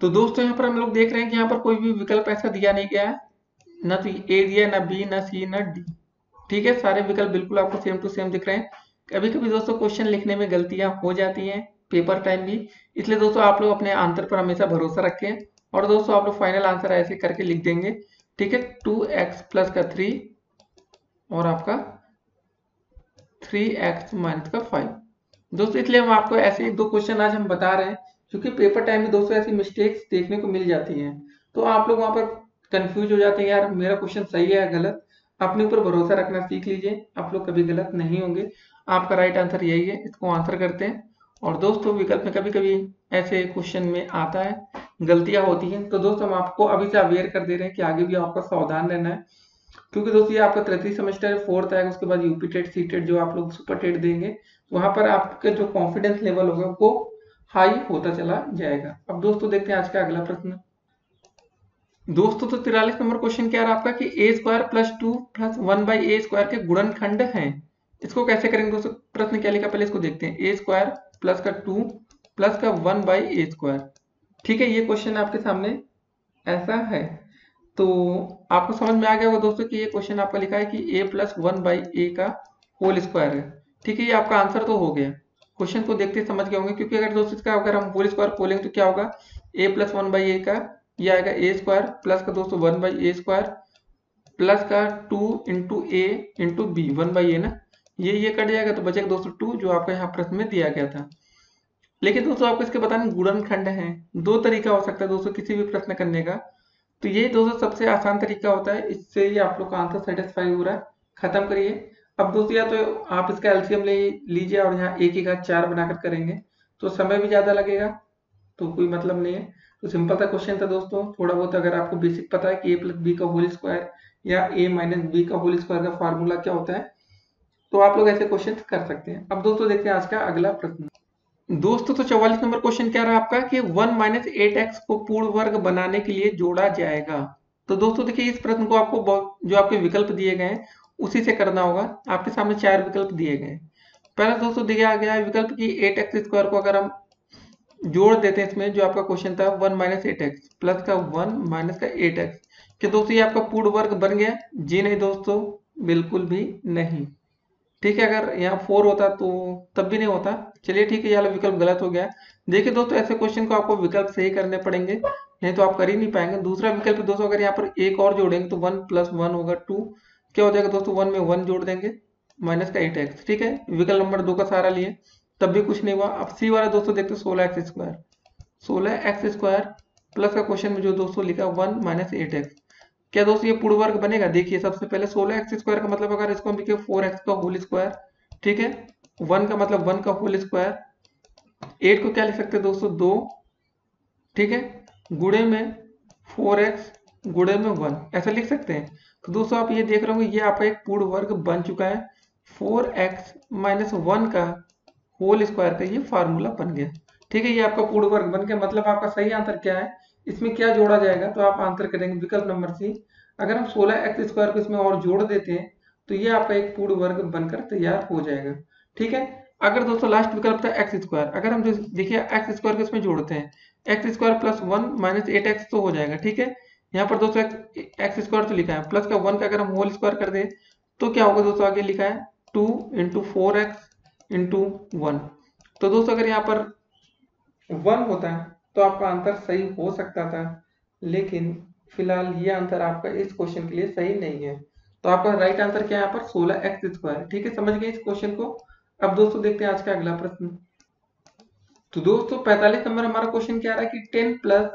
तो दोस्तों यहाँ पर हम लोग देख रहे हैं कि यहाँ पर कोई भी विकल्प ऐसा दिया नहीं गया है, ना तो ए दिया, ना बी, ना सी, ना डी, ठीक है। सारे विकल्प बिल्कुल आपको सेम टू सेम दिख रहे हैं। कभी कभी दोस्तों क्वेश्चन लिखने में गलतियां हो जाती हैं, पेपर टाइम भी, इसलिए दोस्तों आप लोग अपने आंसर पर हमेशा भरोसा रखें। और दोस्तों आप लोग फाइनल आंसर ऐसे करके लिख देंगे, ठीक है। 2x प्लस का 3 और आपका 3x माइनस का 5। दोस्तों इसलिए हम आपको ऐसे एक दो क्वेश्चन आज हम बता रहे हैं, क्योंकि पेपर टाइम में दोस्तों ऐसी मिस्टेक्स देखने को मिल जाती हैं। तो आप लोग वहां पर कंफ्यूज हो जाते हैं, यार मेरा क्वेश्चन सही है या गलत। अपने ऊपर भरोसा रखना सीख लीजिए, आप लोग कभी गलत नहीं होंगे। आपका राइट आंसर यही है, इसको आंसर करते हैं। और दोस्तों विकल्प में कभी कभी ऐसे क्वेश्चन में आता है, गलतियां होती हैं, तो दोस्तों हम आपको अभी से अवेयर कर दे रहे हैं कि आगे भी आपका सावधान रहना है। क्योंकि दोस्तों ये आपका तृतीय सेमेस्टर फोर्थ आएगा, उसके बाद यूपी टेट, सी टेट, जो आप लोग सुपर टेट देंगे, वहां पर आपका जो कॉन्फिडेंस लेवल होगा वो हाई होता चला जाएगा। अब दोस्तों देखते हैं आज का अगला प्रश्न। दोस्तों तो 43 नंबर क्वेश्चन क्या रहा आपका कि ए स्क्वायर प्लस 2 प्लस 1/a² के गुणनखंड हैं। इसको कैसे करेंगे दोस्तों, प्रश्न क्या लिखा पहले इसको देखते हैं। ए स्क्वायर प्लस का 2 प्लस का 1/a², ठीक है। ये क्वेश्चन आपके सामने ऐसा है। तो आपको समझ में आ गया होगा दोस्तों कि ये क्वेश्चन आपका लिखा है कि a प्लस 1/a का होल स्क्वायर है, ठीक है। ये आपका आंसर तो हो गया, क्वेश्चन को देखते समझ गए होंगे। क्योंकि अगर दोस्तों इसका अगर हम होल स्क्वायर खोलेंगे तो क्या होगा, a प्लस 1/a का ये आएगा a स्क्वायर प्लस का दोस्तों 1/a² प्लस का 2 इंटू ए इंटू बी, 1/a ना, ये कट जाएगा तो बचेगा दोस्तों 2, जो आपका यहाँ प्रश्न में दिया गया था। लेकिन दोस्तों आपको इसके बताने गुणनखंड है, दो तरीका हो सकता है दोस्तों किसी भी प्रश्न करने का। तो ये दोस्तों सबसे आसान तरीका होता है, इससे ही आप लोग का आंसर सेटिस्फाई हो रहा है, खत्म करिए। अब दोस्तों या तो आप इसका एलसीएम ले लीजिए और यहाँ एक ही का 4 बनाकर करेंगे, तो समय भी ज्यादा लगेगा, तो कोई मतलब नहीं है। तो सिंपल सा क्वेश्चन था दोस्तों। थोड़ा बहुत अगर आपको बेसिक पता है कि a प्लस बी का होल स्क्वायर या a माइनस बी का होल स्क्वायर का फार्मूला क्या होता है, तो आप लोग ऐसे क्वेश्चन कर सकते हैं। अब दोस्तों देखते हैं आज का अगला प्रश्न। दोस्तों तो 44 नंबर क्वेश्चन क्या रहा आपका कि 1 माइनस 8x को पूर्ण वर्ग बनाने के लिए जोड़ा जाएगा। तो दोस्तों देखिए इस प्रश्न को आपको जो आपके विकल्प दिए गए हैं उसी से करना होगा। आपके सामने 4 विकल्प दिए गए हैं। पहला दोस्तों दिया गया है विकल्प की 8x² को अगर हम जोड़ देते हैं, इसमें जो आपका क्वेश्चन था 1 माइनस 8x प्लस का 1 माइनस का 8x, क्या दोस्तों ये आपका पूर्ण वर्ग बन गया? जी नहीं दोस्तों, बिल्कुल भी नहीं, ठीक है। अगर यहाँ 4 होता तो तब भी नहीं होता। चलिए ठीक है, ये वाला विकल्प गलत हो गया। देखिए दोस्तों ऐसे क्वेश्चन को आपको विकल्प सही करने पड़ेंगे, नहीं तो आप कर ही नहीं पाएंगे। दूसरा विकल्प दोस्तों अगर यहाँ पर एक और जोड़ेंगे तो 1 प्लस 1 होगा 2, क्या हो जाएगा दोस्तों 1 में 1 जोड़ देंगे माइनस का 8x, ठीक है। विकल्प नंबर 2 का सहारा लिए तब भी कुछ नहीं हुआ। अब सी वाला दोस्तों देखते 16x², 16x² प्लस का क्वेश्चन में जो दोस्तों लिखा 1 माइनस 8x, क्या दोस्तों ये पूर्ण वर्ग बनेगा? देखिए सबसे पहले 16x² का मतलब अगर इसको हम लिखे 4x का होल स्क्वायर, ठीक है। 1 का मतलब 1 का होल स्क्वायर, 8 को क्या लिख सकते हैं दोस्तों 2, ठीक है, गुणे में 4x गुणे में 1, ऐसा लिख सकते हैं। तो दोस्तों आप ये देख रहे होंगे ये आपका एक पूर्ण वर्ग बन चुका है। 4x माइनस 1 का होल स्क्वायर का ये फार्मूला बन गया। ठीक है, ये आपका पूर्ण वर्ग बन गया। मतलब आपका सही आंसर क्या है, इसमें क्या जोड़ा जाएगा, तो आप आंसर करेंगे विकल्प नंबर सी। अगर हम 16x स्क्वायर को इसमें और जोड़ देते हैं तो ये आपका एक पूर्ण वर्ग बनकर तैयार हो जाएगा। ठीक है, अगर दोस्तों लास्ट विकल्प था एक्स स्क्वायर, अगर हम देखिए एक्स स्क्वायर को इसमें जोड़ते हैं, x square plus 1 minus 8x तो हो जाएगा। ठीक है, यहाँ पर दोस्तों एक्स स्क्वायर तो लिखा है, प्लस का 1 का अगर हम होल स्क्वायर कर दें तो क्या होगा दोस्तों, आगे लिखा है 2 इंटू 4x इंटू 1। तो दोस्तों अगर यहाँ पर 1 होता तो आपका आंसर सही हो सकता था, लेकिन फिलहाल ये आंसर आपका इस क्वेश्चन के लिए सही नहीं है। तो आपका राइट आंसर क्या है यहाँ पर 16x स्क्वायर। ठीक है, समझ गए इस क्वेश्चन को। अब दोस्तों देखते हैं आज का अगला प्रश्न। तो दोस्तों 45 नंबर हमारा क्वेश्चन क्या रहा है कि 10 प्लस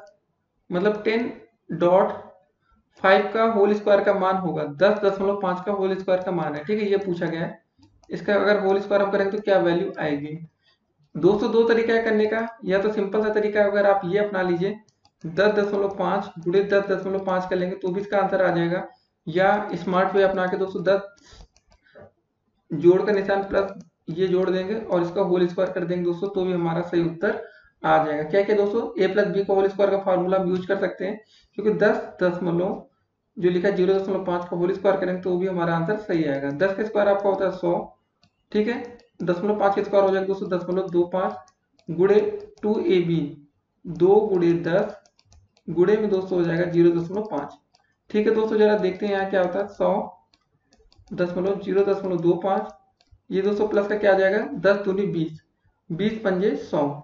मतलब 10.5 का होल स्क्वायर का मान होगा 10.5 का होल स्क्वायर का मान है। ठीक है, ये पूछा गया है। इसका अगर होल स्क्वायर हम करेंगे तो क्या वैल्यू आएगी। दोस्तों दो तरीका है करने का, या तो सिंपल सा तरीका है, अगर आप ये अपना लीजिए 10.5 गुणे 10.5 कर लेंगे तो भी इसका आंसर आ जाएगा, या स्मार्ट वे अपना के दोस्तों 10 जोड़ का निशान प्लस ये जोड़ देंगे और इसका होल स्क्वायर कर देंगे दोस्तों, तो भी हमारा सही उत्तर आ जाएगा। क्या क्या दोस्तों, a प्लस बी का होल स्क्वायर का फार्मूला हम यूज कर सकते हैं, क्योंकि 10 दशमलव जो लिखा है 0.5 का होल स्क्वायर करेंगे तो भी हमारा आंसर सही आएगा। 10 का स्क्वायर आपका होता है 100। ठीक है, 0.5 का स्क्वायर हो जाएगा दोस्तों 0.25 गुणे 2ab 2 गुणे 10 गुणे में दोस्तों हो जाएगा 0.5। ठीक है दोस्तों, जरा देखते हैं यहाँ क्या होता है 100.0.25, ये दोस्तों प्लस का क्या आ जाएगा 10 दूनी 20 20 पंजे 100।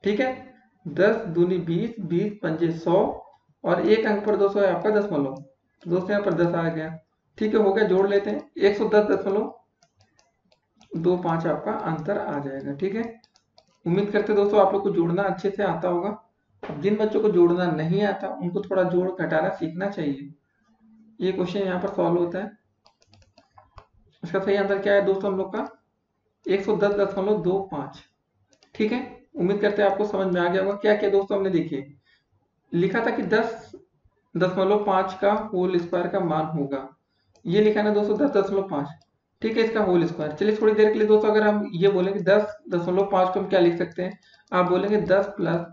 ठीक है, 10 दूनी 20 20 पंजे 100 और एक अंक पर दोस्तों है आपका दशमलव, तो दोस्तों यहाँ पर 10 आ गया। ठीक है, हो गया, जोड़ लेते हैं 110.25 आपका आंसर आ जाएगा। ठीक है, उम्मीद करते हैं दोस्तों आप लोग को जोड़ना अच्छे से आता होगा। अब जिन बच्चों को जोड़ना नहीं आता उनको थोड़ा जोड़ घटाना सीखना चाहिए। ये क्वेश्चन यहाँ पर सॉल्व होता है। इसका सही आंसर क्या है दोस्तों हम लोग का 110.25। ठीक है, उम्मीद करते हैं आपको समझ में आ गया होगा। क्या क्या दोस्तों हमने देखिए लिखा था कि 10.5 का होल स्क्वायर का मान होगा, ये लिखा है ना दोस्तों 10.5। ठीक है, इसका होल स्क्वायर। चलिए थोड़ी देर के लिए दोस्तों अगर हम ये बोलेंगे 10.5 को हम क्या लिख सकते हैं, आप बोलेंगे 10 प्लस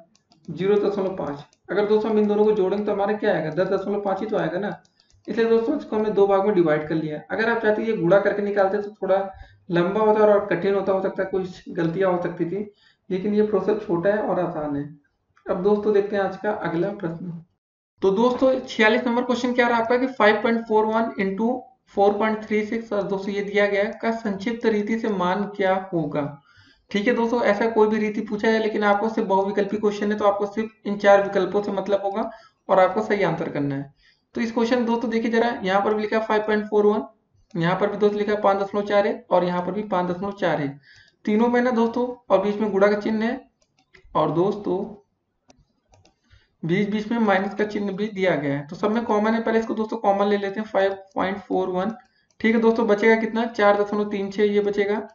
0.5। अगर दोस्तों हम इन दोनों को जोड़ेंगे तो हमारा क्या आएगा 10.5 ही तो आएगा ना। इसलिए दोस्तों इसको हमने दो भाग में डिवाइड कर लिया। अगर आप चाहते ये गुणा करके निकालते तो थोड़ा लंबा होता और कठिन होता, हो सकता है कुछ गलतियां हो सकती थी, लेकिन ये प्रोसेस छोटा है और आसान है। अब दोस्तों देखते हैं आज का अगला प्रश्न। तो दोस्तों 46 नंबर क्वेश्चन क्या रहा आपका कि 5.41 इंटू 4.36 और दोस्तों ये दिया गया है का संक्षिप्त रीति से मान क्या होगा। ठीक है दोस्तों, ऐसा कोई भी रीति पूछा जाए लेकिन आपको सिर्फ बहुविकल्पी क्वेश्चन है तो आपको सिर्फ इन 4 विकल्पों से मतलब होगा और आपको सही आंसर करना है। तो इस क्वेश्चन दोस्तों देखिए जरा, यहाँ पर भी लिखा है 5.41, यहाँ पर भी दोस्तों लिखा है 5.4 है और यहाँ पर भी 5.4 है, तीनों में ना दोस्तों, और बीच में गुणा का चिन्ह है और दोस्तों बीच बीच में माइनस का चिन्ह भी दिया गया है। तो सब में कॉमन है, पहले इसको दोस्तों कॉमन ले लेते हैं 5.41। ठीक है दोस्तों, बचेगा कितना 4.36, ये बचेगा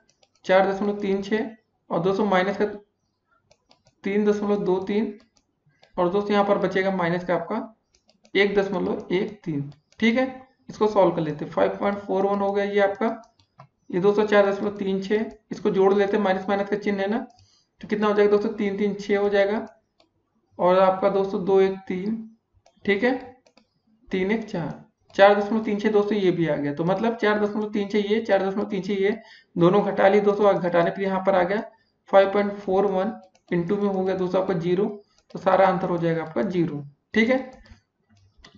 4.36 और दोस्तों माइनस का 3.23 और दोस्तों यहाँ पर बचेगा माइनस का आपका 1.13। ठीक है, इसको सॉल्व कर लेते हैं। 5.41 हो गया ये आपका, ये दोस्तों 4.36, इसको जोड़ लेते हैं, माइनस माइनस का चिन्ह है ना, तो कितना हो जाएगा दोस्तों 3 3 6 हो जाएगा और आपका दोस्तों 2 1 3। ठीक है, 3 1 4, 4.36 दोस्तों ये भी आ गया। तो मतलब 4.36 ये 4.36 ये दोनों घटा लिए दोस्तों, घटाने पर यहाँ पर आ गया 5.41 इंटू में हो गया दोस्तों आपका 0, तो सारा आंसर हो जाएगा आपका 0। ठीक है,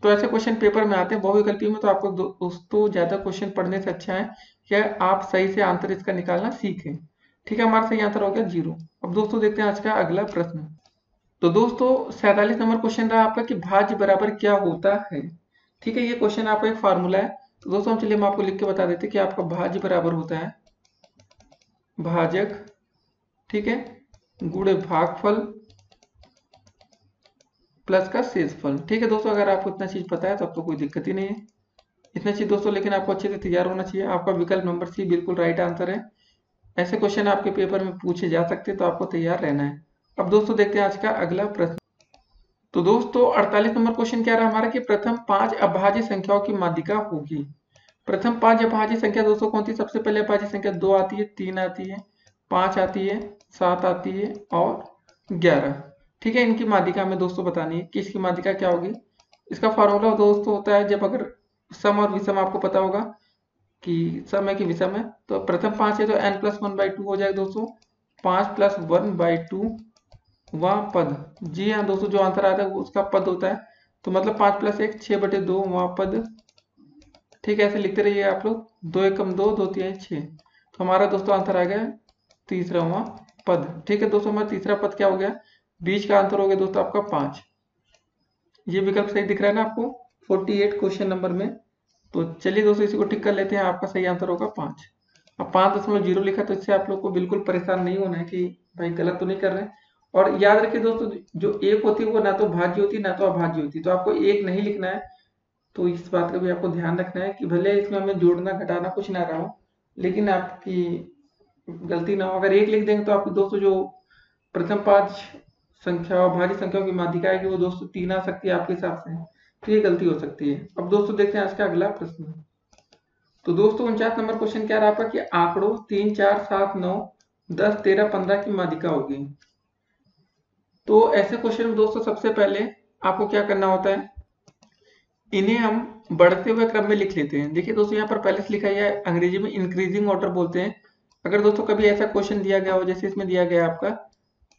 तो ऐसे क्वेश्चन पेपर में आते हैं बहुविकल्पी में, तो आपको दोस्तों ज्यादा क्वेश्चन पढ़ने से अच्छा है कि आप सही से आंसर इसका निकालना सीखें। ठीक है, हमारा सही आंसर हो गया 0। अब दोस्तों देखते हैं आज का अगला प्रश्न। तो दोस्तों 47 नंबर क्वेश्चन रहा आपका कि भाज्य बराबर क्या होता है। ठीक है, ये क्वेश्चन आपका एक फार्मूला है। तो दोस्तों चलिए हम आपको लिख के बता देते हैं कि आपका भाज्य बराबर होता है भाजक, ठीक है, गुणे भागफल प्लस का शेषफल। ठीक है दोस्तों, अगर आपको इतना चीज पता है तो आपको कोई दिक्कत ही नहीं है इतना चीज दोस्तों, लेकिन आपको अच्छे से तैयार होना चाहिए। आपका विकल्प नंबर सी बिल्कुल राइट आंसर है। ऐसे क्वेश्चन आपके पेपर में पूछे जा सकते हैं तो आपको तैयार रहना है। अब दोस्तों देखते हैं आज का अगला प्रश्न। तो दोस्तों 48 नंबर क्वेश्चन क्या रहा हमारा कि प्रथम 5 अभाज्य संख्याओं की माध्यिका होगी। प्रथम 5 अभाज्य संख्या दोस्तों कौन सी? सबसे पहले अभाज्य संख्या 2 आती है, 3 आती है, 5 आती है, 7 आती है और 11। ठीक है, इनकी माध्यिका हमें दोस्तों बतानी है कि इसकी माध्यिका क्या होगी। इसका फॉर्मूला दोस्तों होता है, जब अगर सम और विषम आपको पता होगा कि सम है कि विषम है, तो प्रथम 5 है तो n+1/2 हो जाएगा दोस्तों, 5 + 1/2 वहाँ पद। जी हाँ दोस्तों, जो आंसर आता है वो उसका पद होता है। तो मतलब 5 + 1 6/2 वहाँ पद। ठीक है, ऐसे लिखते रहिए आप लोग, 2 एकम 2, 2 तिहाई 6। तो हमारा दोस्तों आंसर आ गया तीसरा वहाँ पद। ठीक है दोस्तों, हमारा तीसरा पद क्या हो गया? बीच का आंसर हो गया दोस्तों आपका 5। ये विकल्प सही दिख रहा है ना आपको 48 क्वेश्चन नंबर में। तो चलिए दोस्तों इसी को टिक कर लेते हैं, आपका सही आंसर होगा 5। अब 5.0 लिखा, तो इससे आप लोग को बिल्कुल परेशान नहीं होना है कि भाई गलत तो नहीं कर रहे हैं। और याद रखिए दोस्तों, जो एक होती है वो ना तो भाज्य होती है ना तो अभाज्य होती है, तो आपको एक नहीं लिखना है। तो इस बात का भी आपको ध्यान रखना है कि भले इसमें हमें जोड़ना घटाना कुछ ना रहा हो, लेकिन आपकी गलती ना हो। अगर एक लिख देंगे तो आपकी दोस्तों जो प्रथम 5 संख्या भाज्य संख्याओं की माध्यिका है कि वो दोस्तों 3 आ सकती है आपके हिसाब से, तो ये गलती हो सकती है। अब दोस्तों देखते हैं आज का अगला प्रश्न। तो दोस्तों 49 नंबर क्वेश्चन क्या रहा आपका कि आंकड़ों 3, 4, 7, 9, 10, 13, 15 की माध्यिका होगी। तो ऐसे क्वेश्चन में दोस्तों सबसे पहले आपको क्या करना होता है, इन्हें हम बढ़ते हुए क्रम में लिख लेते हैं। देखिए दोस्तों, यहाँ पर पहले से लिखा है, अंग्रेजी में इंक्रीजिंग ऑर्डर बोलते हैं। अगर दोस्तों कभी ऐसा क्वेश्चन दिया गया हो, जैसे इसमें दिया गया आपका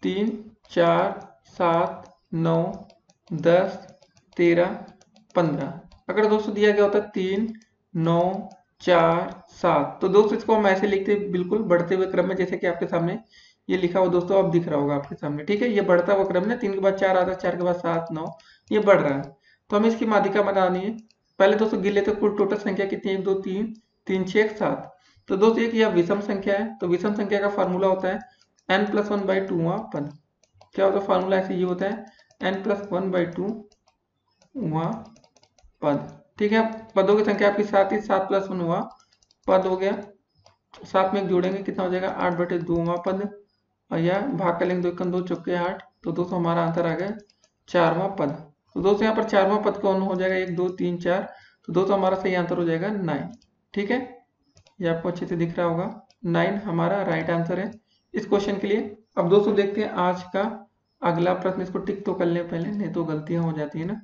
3, 4, 7, 9, 10, 13, 15। अगर दोस्तों दिया गया होता 3, 9, 4, 7, तो दोस्तों इसको हम ऐसे लिखते हैं बिल्कुल बढ़ते हुए क्रम में, जैसे कि आपके सामने ये लिखा हुआ दोस्तों अब दिख रहा होगा आपके सामने। ठीक है, ये बढ़ता हुआ क्रम है, 3 के बाद 4 आता है, 4 के बाद 7, 9, ये बढ़ रहा है। तो हमें इसकी माध्यिका बनानी है। पहले दोस्तों गिन लेते हैं कुल टोटल संख्या कितनी है, 1, 2, 3, 3, 6, 7। तो दोस्तों एक यह विषम संख्या है, तो विषम संख्या का फॉर्मूला होता है n+1/2 पद। क्या होता है फॉर्मूला? ऐसे ये होता है n+1/2 पद। ठीक है, पदों की संख्या आपकी 7 ही, 7 + 1 पद हो गया। 7 में एक जोड़ेंगे कितना हो जाएगा, 8/2 पद। और यह भाग कर लेंगे, 2 एकम 2 चौके 8। तो दोस्तों हमारा आंसर आ गया 4वां पद। तो दोस्तों यहाँ पर 4वां पद कौन हो जाएगा, 1, 2, 3, 4। तो दोस्तों हमारा सही आंसर हो जाएगा 9। ठीक है, ये आपको अच्छे से दिख रहा होगा, 9 हमारा राइट आंसर है इस क्वेश्चन के लिए। अब दोस्तों देखते हैं आज का अगला प्रश्न। इसको टिक तो कर ले पहले, नहीं तो गलतियां हो जाती है ना।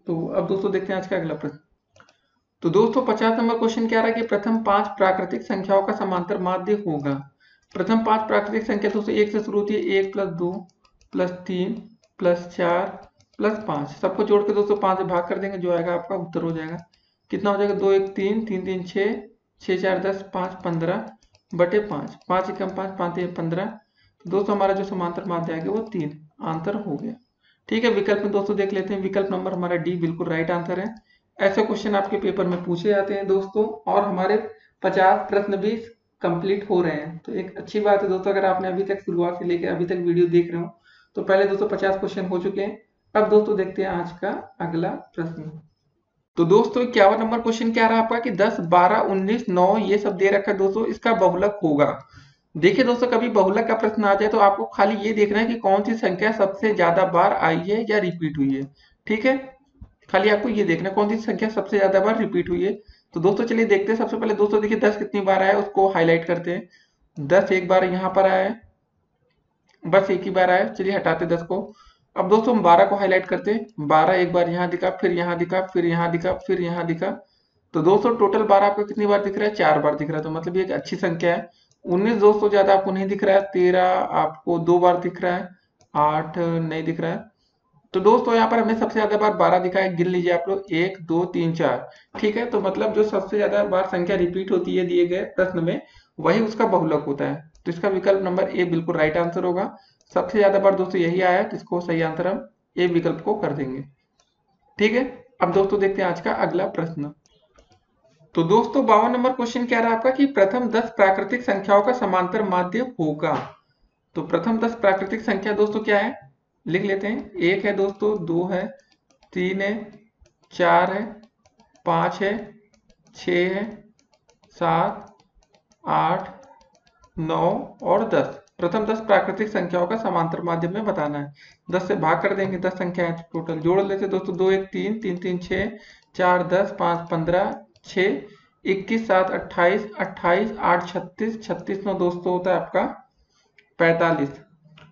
तो अब दोस्तों देखते हैं आज का अगला प्रश्न। तो दोस्तों 50 नंबर क्वेश्चन क्या रहा है कि प्रथम 5 प्राकृतिक संख्याओं का समांतर माध्य होगा। प्रथम 5 प्राकृतिक संख्या दोस्तों 1 से शुरू होती है, 1 + 2 + 3 + 4 + 5। सबको जोड़ के दोस्तों 5 से भाग कर देंगे, जो आएगा आपका उत्तर हो जाएगा। कितना हो जाएगा, 2, 1, 3, 3, 3, 6, 6, 4, 10, 5, 15/5। 5 एकम 5, 5 तिहाई 15। दोस्तों हमारा जो समांतर माध्य आएगा वो 3 आंसर हो गया। ठीक है, विकल्प में दोस्तों देख लेते हैं। विकल्प नंबर हमारा डी बिल्कुल राइट आंसर है। ऐसे क्वेश्चन आपके पेपर में पूछे जाते हैं दोस्तों, और हमारे 50 प्रश्न भी कंप्लीट हो रहे हैं। तो एक अच्छी बात है दोस्तों, अगर आपने अभी तक शुरुआत से लेकर अभी तक वीडियो देख रहे हो, तो पहले दोस्तों 50 क्वेश्चन हो चुके हैं। अब दोस्तों देखते हैं आज का अगला प्रश्न। तो दोस्तों 51 नंबर क्वेश्चन क्या रहा आपका कि 10, 12, 19, 9 ये सब दे रखा है दोस्तों, इसका बहुलक होगा। देखिए दोस्तों, कभी बहुलक का प्रश्न आ जाए तो आपको खाली ये देखना है कि कौन सी संख्या सबसे ज्यादा बार आई है या रिपीट हुई है। ठीक है, खाली आपको ये देखना है कौन सी संख्या सबसे ज्यादा बार रिपीट हुई है। तो दोस्तों चलिए देखते हैं। सबसे पहले दोस्तों देखिए 10 कितनी बार आया है उसको हाईलाइट करते हैं। 10 एक बार यहाँ पर आया है, बस एक ही बार आया। चलिए हटाते 10 को। अब दोस्तों हम 12 को हाईलाइट करते हैं। 12 एक बार यहाँ दिखा, फिर यहाँ दिखा, फिर यहाँ दिखा, फिर यहाँ दिखा। तो दोस्तों टोटल 12 आपको कितनी बार दिख रहा है, 4 बार दिख रहा है। तो मतलब ये एक अच्छी संख्या है। 19 दोस्तों ज्यादा आपको नहीं दिख रहा है। 13 आपको 2 बार दिख रहा है। 8 नहीं दिख रहा है। तो दोस्तों यहाँ पर हमें सबसे ज्यादा बार 12 दिखा है। गिन लीजिए आप लोग, 1, 2, 3, 4। ठीक है, तो मतलब जो सबसे ज्यादा बार संख्या रिपीट होती है दिए गए प्रश्न में, वही उसका बहुलक होता है। तो इसका विकल्प नंबर ए बिल्कुल राइट आंसर होगा। सबसे ज्यादा बार दोस्तों यही आया है, जिसको सही आंसर हम ए विकल्प को कर देंगे। ठीक है, अब दोस्तों देखते हैं आज का अगला प्रश्न। तो दोस्तों 52 नंबर क्वेश्चन क्या रहा आपका कि प्रथम 10 प्राकृतिक संख्याओं का समांतर माध्य होगा। तो प्रथम 10 प्राकृतिक संख्या दोस्तों क्या है, लिख लेते हैं। 1 है दोस्तों, 2 है, 3 है, 4 है, 5 है, 6 है, 7, 8, 9 और 10। प्रथम 10 प्राकृतिक संख्याओं का समांतर माध्यम में बताना है। 10 से भाग कर देंगे, 10 संख्याएं टोटल जोड़ लेते दोस्तों। 2 1 3, 3 3 6, 4 10, 5 15, 6 21, 7 28, 28 8 36, 36 9 दोस्तों होता है आपका 45,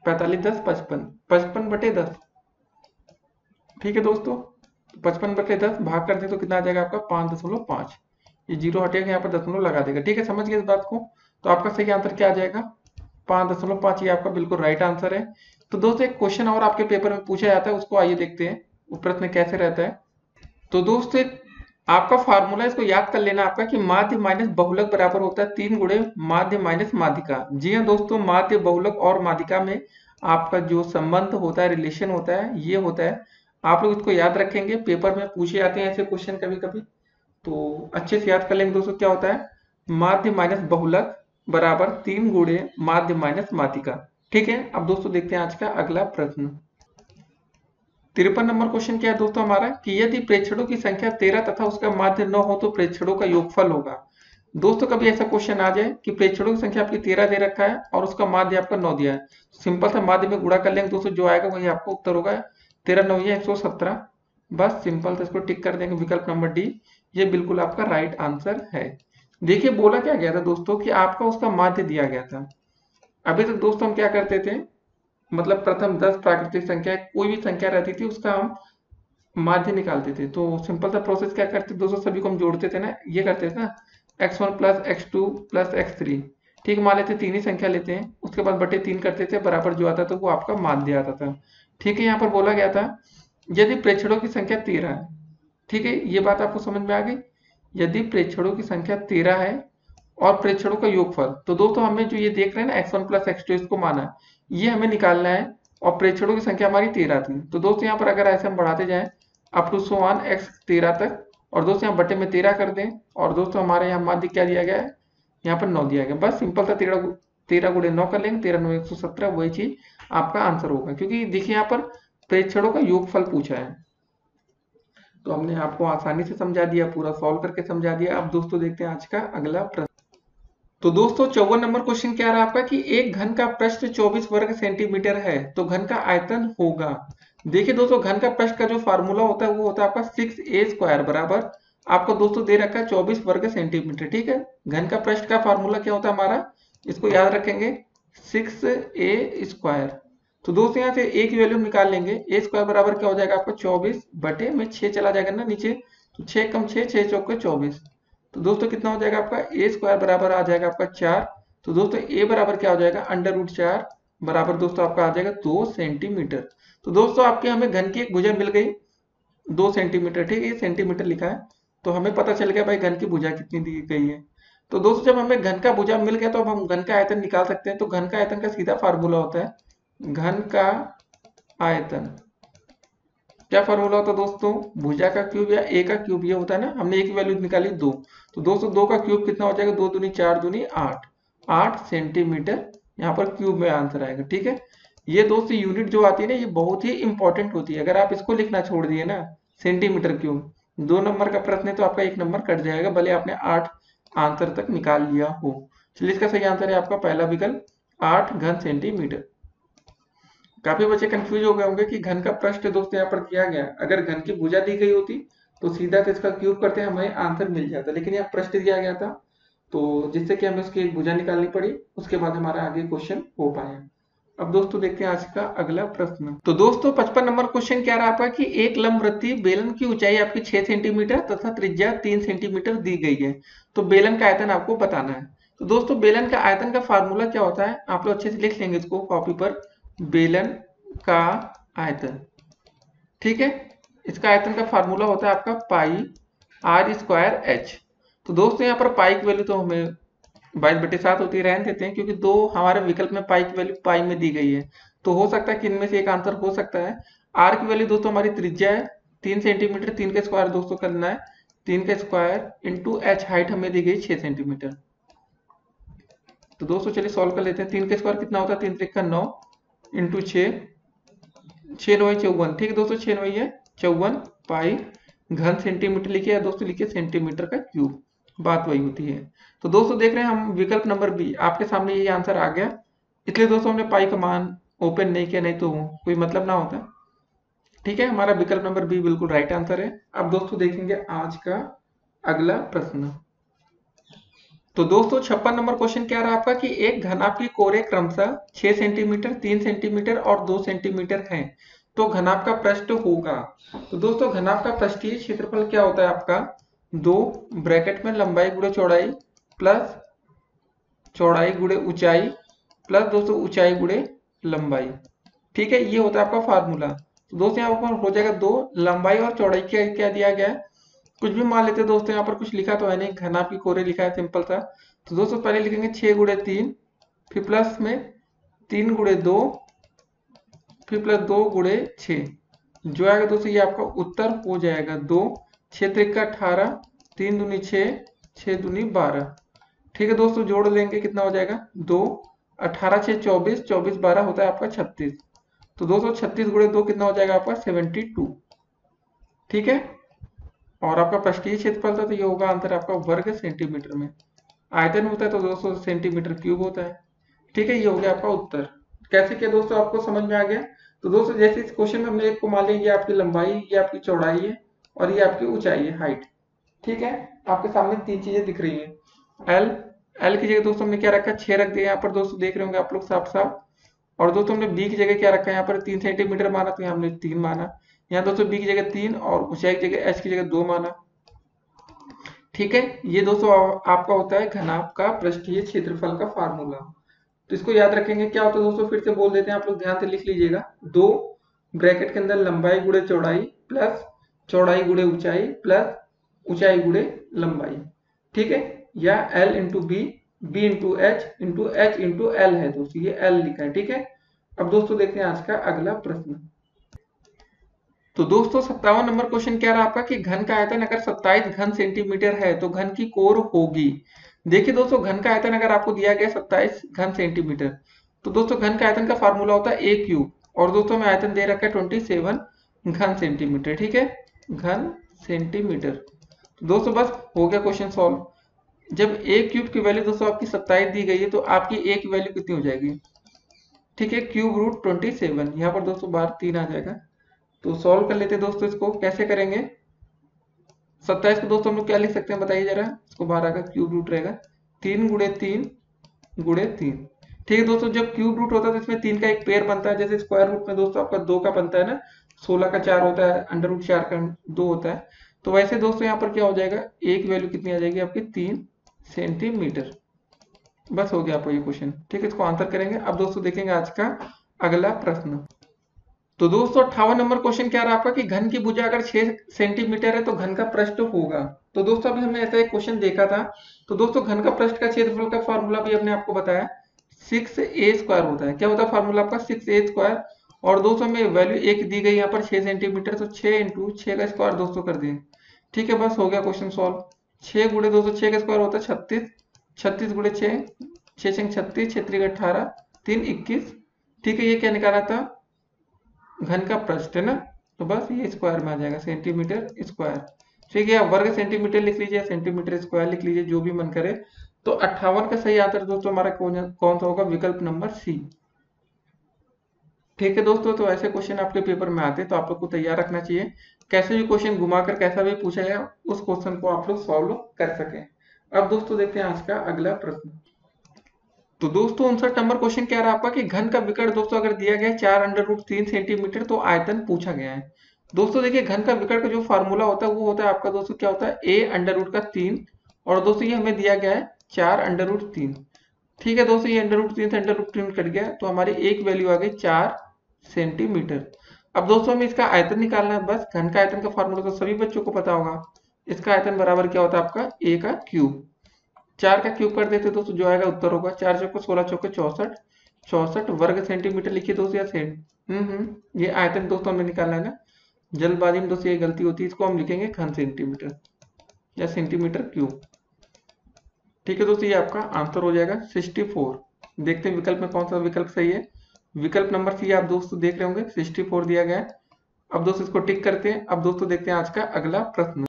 45 10 55, 55/10। ठीक है दोस्तों, 55/10 भाग कर दे तो कितना आ जाएगा आपका 5.5। ये जीरो हटेगा, यहाँ पर दशमलव लगा देगा। ठीक है, समझ गए इस बात को। तो आपका सही आंसर क्या आ जाएगा 5.5। ये आपका बिल्कुल राइट आंसर है। तो दोस्तों एक क्वेश्चन और आपके पेपर में पूछा जाता है, उसको आइए देखते हैं वो प्रश्न कैसे रहता है। तो दोस्तों एक आपका फार्मूला, इसको याद कर लेना आपका कि माध्य माइनस बहुलक बराबर होता है 3 गुणे माध्य माइनस माध्यिका। जी हाँ दोस्तों, माध्य बहुलक और माध्यिका में आपका जो संबंध होता है, रिलेशन होता है, ये होता है। आप लोग इसको याद रखेंगे, पेपर में पूछे जाते हैं ऐसे क्वेश्चन कभी कभी, तो अच्छे से याद कर लेंगे दोस्तों। क्या होता है, माध्य माइनस बहुलक बराबर 3 गुणे माध्य माइनस माध्यिका। ठीक है, अब दोस्तों देखते हैं आज का अगला प्रश्न। 53 नंबर क्वेश्चन क्या है दोस्तों हमारा कि यदि प्रेक्षणों की संख्या 13 तथा उसका माध्य 9 हो तो प्रेक्षणों का योगफल होगा। दोस्तों कभी ऐसा क्वेश्चन आ जाए कि प्रेक्षणों की संख्या आपकी 13 दे रखा है और उसका माध्य आपका 9 दिया है, सिंपल सा माध्य में गुणा कर लेंगे दोस्तों, जो आएगा वही आपका उत्तर होगा। 13 9 117, बस सिंपल से इसको टिक कर देंगे, विकल्प नंबर डी ये बिल्कुल आपका राइट आंसर है। देखिए बोला क्या गया था दोस्तों कि आपका उसका माध्य दिया गया था। अभी तक दोस्तों हम क्या करते थे, मतलब प्रथम 10 प्राकृतिक संख्या कोई भी संख्या रहती थी उसका हम माध्य निकालते थे। तो सिंपल सा प्रोसेस क्या करते दोस्तों, सभी को हम जोड़ते थे ना, ये करते थे ना, x1 plus x2 plus x3। ठीक, मान लेते 3 ही संख्या लेते हैं, उसके बाद बटे 3 करते थे, बराबर जो आता था वो आपका माध्य आता था। ठीक है, यहाँ पर बोला गया था यदि प्रेक्षणों की संख्या 13 है। ठीक है, ये बात आपको समझ में आ गई। यदि प्रेक्षणों की संख्या 13 है और प्रेक्षणों का योगफल, तो दोस्तों हमें जो ये देख रहे हैं ना x1 प्लस x2 इसको माना है, ये हमें निकालना है और प्रेक्षणों की संख्या हमारी 13 थी। तो दोस्तों यहाँ पर अगर ऐसे हम बढ़ाते जाएं up to so on x 13 तक, और दोस्तों यहाँ बटे में 13 कर दें, और दोस्तों हमारे यहाँ माध्य क्या दिया गया है, यहाँ पर 9 दिया गया। बस सिंपल सा 13 गुणे 9 कर लेंगे, 13 9 117, वही चीज आपका आंसर होगा। क्योंकि देखिए यहाँ पर प्रेक्षणों का योगफल पूछा है, तो हमने आपको आसानी से समझा दिया, पूरा सॉल्व करके समझा दिया। अब दोस्तों देखते हैं आज का अगला प्रश्न। तो दोस्तों 54 नंबर क्वेश्चन क्या रहा आपका कि एक घन का पृष्ठ 24 वर्ग सेंटीमीटर है तो घन का आयतन होगा। देखिए दोस्तों, घन का पृष्ठ का जो फार्मूला होता है वो होता है आपका 6a² बराबर आपको दोस्तों दे रखा है 24 वर्ग सेंटीमीटर। ठीक है, घन का पृष्ठ का फार्मूला क्या होता है हमारा, इसको याद रखेंगे 6a²। तो दोस्तों यहाँ से a की वैल्यू निकाल लेंगे, a² बराबर क्या हो जाएगा आपका 24/6 चला जाएगा ना नीचे, तो 6 कम 6, 6 चौके 24। तो दोस्तों कितना हो जाएगा आपका a² बराबर आ जाएगा आपका 4। तो दोस्तों a बराबर क्या हो जाएगा √4 बराबर दोस्तों आपका आ जाएगा 2 सेंटीमीटर। तो दोस्तों आपके हमें घन की एक भुजा मिल गई 2 सेंटीमीटर। ठीक है, ये सेंटीमीटर लिखा है, तो हमें पता चल गया भाई घन की भुजा कितनी दी गई है। तो दोस्तों जब हमें घन का भुजा मिल गया तो अब हम घन का आयतन निकाल सकते हैं। तो घन का आयतन का सीधा फार्मूला होता है घन का आयतन, क्या फार्मूला होता है दोस्तों, भुजा का क्यूब या a का क्यूब, ये होता है ना। हमने a की वैल्यू निकाली 2, तो दोस्तों 2 का क्यूब कितना हो जाएगा, 2 दूनी 4 दूनी 8, 8 सेंटीमीटर यहाँ पर क्यूब में आंसर आएगा। ठीक है, ये दोस्तों यूनिट जो आती है ना ये बहुत ही इंपॉर्टेंट होती है। अगर आप इसको लिखना छोड़ दिए ना सेंटीमीटर क्यूब, 2 नंबर का प्रश्न है तो आपका 1 नंबर कट जाएगा, भले आपने 8 आंसर तक निकाल लिया हो। चलिए इसका सही आंसर है आपका पहला विकल्प 8 घन सेंटीमीटर। काफी बच्चे कंफ्यूज हो गए होंगे कि घन का पृष्ठ दोस्तों यहाँ पर किया गया, अगर घन की भुजा दी गई होती तो सीधा तो इसका क्यूब करते हमें आंसर मिल जाता, लेकिन यहाँ पृष्ठ दिया गया था तो जिससे कि हमें उसकी एक भुजा निकालनी पड़ी, उसके बाद हमारा आगे क्वेश्चन हो पाया। अब दोस्तों देखते हैं आज का अगला प्रश्न। तो दोस्तों 55 नंबर क्वेश्चन क्या रहा आपका कि एक लंबवृत्तीय बेलन की ऊंचाई आपकी 6 सेंटीमीटर तथा त्रिज्या 3 सेंटीमीटर दी गई है, तो बेलन का आयतन आपको बताना है। तो दोस्तों बेलन का आयतन का फार्मूला क्या होता है, आप लोग अच्छे से लिख लेंगे इसको कॉपी पर, बेलन का आयतन। ठीक है, इसका आयतन का फार्मूला होता है आपका पाई r²h। तो दोस्तों यहाँ पर पाई की वैल्यू तो हमें 22/7 होती है, रहने देते हैं क्योंकि दो हमारे विकल्प में पाई की वैल्यू पाई में दी गई है, तो हो सकता है कि इनमें से एक आंसर हो सकता है। आर की वैल्यू दोस्तों हमारी त्रिज्या है 3 सेंटीमीटर, 3 का स्क्वायर दोस्तों करना है, 3 का स्क्वायर इंटू h हाइट हमें दी गई 6 सेंटीमीटर। तो दोस्तों चलिए सॉल्व कर लेते हैं। 3 का स्क्वायर कितना होता है, 3 त्रिक 9 इंटू 6, 6 9 54। ठीक है दोस्तों, 6 9 है 54 पाई घन सेंटीमीटर लिखिए या दोस्तों लिखिए सेंटीमीटर का क्यूब, बात वही होती है। तो दोस्तों देख रहे हैं हम विकल्प नंबर बी, आपके सामने ये आंसर आ गया इसलिए दोस्तों हमने पाई का मान ओपन नहीं किया, नहीं तो कोई मतलब ना होता। ठीक है, हमारा विकल्प नंबर बी बिल्कुल राइट आंसर है। अब दोस्तों देखेंगे आज का अगला प्रश्न। तो दोस्तों 56 नंबर क्वेश्चन क्या रहा आपका कि एक घनाभ की कोरे क्रमशः 6 सेंटीमीटर, 3 सेंटीमीटर और 2 सेंटीमीटर हैं, तो घनाभ का पृष्ठ होगा। तो दोस्तों घनाभ का पृष्ठीय क्षेत्रफल क्या होता है आपका, 2 ब्रैकेट में लंबाई गुणे चौड़ाई प्लस चौड़ाई गुणे ऊंचाई प्लस दोस्तों ऊंचाई गुणे लंबाई। ठीक है, ये होता है आपका फार्मूला। तो दोस्तों यहाँ पर हो जाएगा 2, लंबाई और चौड़ाई क्या क्या दिया गया है, कुछ भी मान लेते हैं दोस्तों, यहाँ पर कुछ लिखा तो है नहीं, घनाभ की कोरे लिखा है सिंपल सा। तो दोस्तों पहले लिखेंगे 6 गुणे 3, फिर प्लस में 3 गुणे 2, फिर प्लस 2 गुणे 6, जो आएगा दोस्तों ये आपका उत्तर हो जाएगा 2, 6 त्रिक 18, 3 दूनी 6, 6 दूनी 12। ठीक है दोस्तों, जोड़ लेंगे कितना हो जाएगा 2, 18 6 24, 24 12 होता है आपका 36। तो दोस्तों 36 गुणे 2 कितना हो जाएगा आपका 72। ठीक है, और आपका पृष्ठीय क्षेत्रफल था तो ये होगा आंसर आपका वर्ग सेंटीमीटर में। आयतन होता है तो दोस्तों सेंटीमीटर क्यूब होता है। ठीक है, ये हो गया आपका उत्तर। कैसे किया दोस्तों, आपको समझ में आ गया। तो दोस्तों जैसे इस क्वेश्चन में हमने एक को मान लिया, ये आपकी लंबाई, ये आपकी चौड़ाई है और ये आपकी ऊंचाई है, हाइट। ठीक है, आपके सामने 3 चीजें दिख रही है। एल एल की जगह दोस्तों हमने क्या रखा, 6 रख दिया यहाँ पर, दोस्तों देख रहे होंगे आप लोग साफ साफ। और दोस्तों हमने बी की जगह क्या रखा है, यहाँ पर 3 सेंटीमीटर माना, तो यहाँ हमने 3 माना। यहाँ दोस्तों बी की जगह 3 और ऊंचाई की जगह एच की जगह 2 माना। ठीक है, ये दोस्तों आपका होता है घनाभ का पृष्ठीय क्षेत्रफल का फार्मूला। तो इसको याद रखेंगे, क्या होता है दोस्तों, फिर से बोल देते हैं, आप लोग ध्यान से लिख लीजिएगा। 2 ब्रैकेट के अंदर लंबाई गुणे चौड़ाई प्लस चौड़ाई गुणे ऊंचाई प्लस ऊंचाई गुणे लंबाई। ठीक है, या L into B, B into H into L है दोस्तों, ये एल लिखा है। ठीक है, अब दोस्तों देखते हैं आज का अगला प्रश्न। तो दोस्तों 57 नंबर क्वेश्चन क्या रहा आपका कि घन का आयतन अगर 27 घन सेंटीमीटर है तो घन की कोर होगी। देखिए दोस्तों, घन का आयतन अगर आपको दिया गया 27 घन सेंटीमीटर, तो दोस्तों घन का आयतन का फार्मूला होता है ए क्यूब, और दोस्तों में आयतन दे रखा है 27 घन सेंटीमीटर। ठीक है, घन सेंटीमीटर। तो दोस्तों बस हो गया क्वेश्चन सॉल्व। जब ए क्यूब की वैल्यू दोस्तों आपकी 27 दी गई है तो आपकी ए की वैल्यू कितनी हो जाएगी। ठीक है, क्यूब रूट 27, यहाँ पर दोस्तों बाहर 3 आ जाएगा। तो सॉल्व कर लेते हैं दोस्तों, इसको कैसे करेंगे। 27 को दोस्तों हम लोग क्या लिख सकते हैं बताइए जरा, इसको बाहर आकर क्यूब रूट रहेगा 3 गुणे 3 गुणे 3। ठीक है दोस्तों, जब क्यूब रूट होता है तो इसमें 3 का एक पेयर बनता है, जैसे स्क्वायर रूट में दोस्तों आपका 2 का बनता है ना, 16 का 4 होता है, अंडर रूट 4 का 2 होता है। तो वैसे दोस्तों यहाँ पर क्या हो जाएगा, ए की वैल्यू कितनी आ जाएगी आपकी 3 सेंटीमीटर। बस हो गया आपको ये क्वेश्चन। ठीक है, इसको आंसर करेंगे। अब दोस्तों देखेंगे आज का अगला प्रश्न। तो दोस्तों 58 नंबर क्वेश्चन क्या रहा आपका कि घन की भुजा अगर 6 सेंटीमीटर है तो घन का पृष्ठ होगा। तो दोस्तों अभी हमने ऐसा एक क्वेश्चन देखा था। तो दोस्तों घन का पृष्ठ का क्षेत्रफल का फार्मूला भी हमने आपको बताया, 6a² होता है। क्या होता है फार्मूला आपका, 6a²। और दोस्तों में वैल्यू एक दी गई यहाँ पर 6 सेंटीमीटर, तो 6 इंटू 6 का स्क्वायर दोस्तों कर दिए। ठीक है, बस हो गया क्वेश्चन सॉल्व। 6 गुणे दोस्तों 6 का स्क्वायर होता है 36, 36 गुणे 6, 6 36, 6 3 18, 3 21। ठीक है, ये क्या निकाला था, घन का पृष्ठ है ना, तो बस ये स्क्वायर में आ जाएगा, सेंटीमीटर स्क्वायर। ठीक है, आप वर्ग सेंटीमीटर लिख लीजिए, सेंटीमीटर स्क्वायर लिख लीजिए, जो भी मन करे। तो 58 का सही आंसर दोस्तों हमारा कौन सा होगा, विकल्प नंबर सी। ठीक है दोस्तों, तो ऐसे क्वेश्चन आपके पेपर में आते हैं तो आप लोग को तैयार रखना चाहिए, कैसे भी क्वेश्चन घुमाकर कैसा भी पूछा जाए उस क्वेश्चन को आप लोग सॉल्व कर सकें। अब दोस्तों देखते हैं आज का अगला प्रश्न। तो दोस्तों 59 नंबर क्वेश्चन क्या रहा आपका कि घन का विकर्ण दोस्तों अगर दिया गया है 4√3 सेंटीमीटर तो आयतन पूछा गया है। दोस्तों देखिए, घन का विकर्ण का जो फार्मूला होता है वो होता है आपका दोस्तों क्या होता है, a√3, और दोस्तों ये हमें दिया गया है 4√3। ठीक है दोस्तों, ये √3 से √3 कट गया तो हमारी एक वैल्यू आ गई 4 सेंटीमीटर। अब दोस्तों हमें इसका आयतन निकालना है। बस घन का आयतन का फार्मूला तो सभी बच्चों को पता होगा, इसका आयतन बराबर क्या होता है आपका a का क्यूब। 4 का क्यूब कर देते दोस्तों, जो आएगा उत्तर होगा 4 चौको 16, चौके 64, 64 वर्ग सेंटीमीटर लिखिए दोस्तों, या ये आयतन दोस्तों हमें निकालना है ना, जल्दबाजी में दोस्तों ये गलती होती है, इसको हम लिखेंगे घन सेंटीमीटर या सेंटीमीटर क्यूब। ठीक है दोस्तों, ये आपका आंसर हो जाएगा 64। देखते हैं विकल्प में कौन सा विकल्प सही है। विकल्प नंबर सी आप दोस्तों देख रहे होंगे, 64 दिया गया है। अब दोस्तों इसको टिक करते हैं। अब दोस्तों देखते हैं आज का अगला प्रश्न।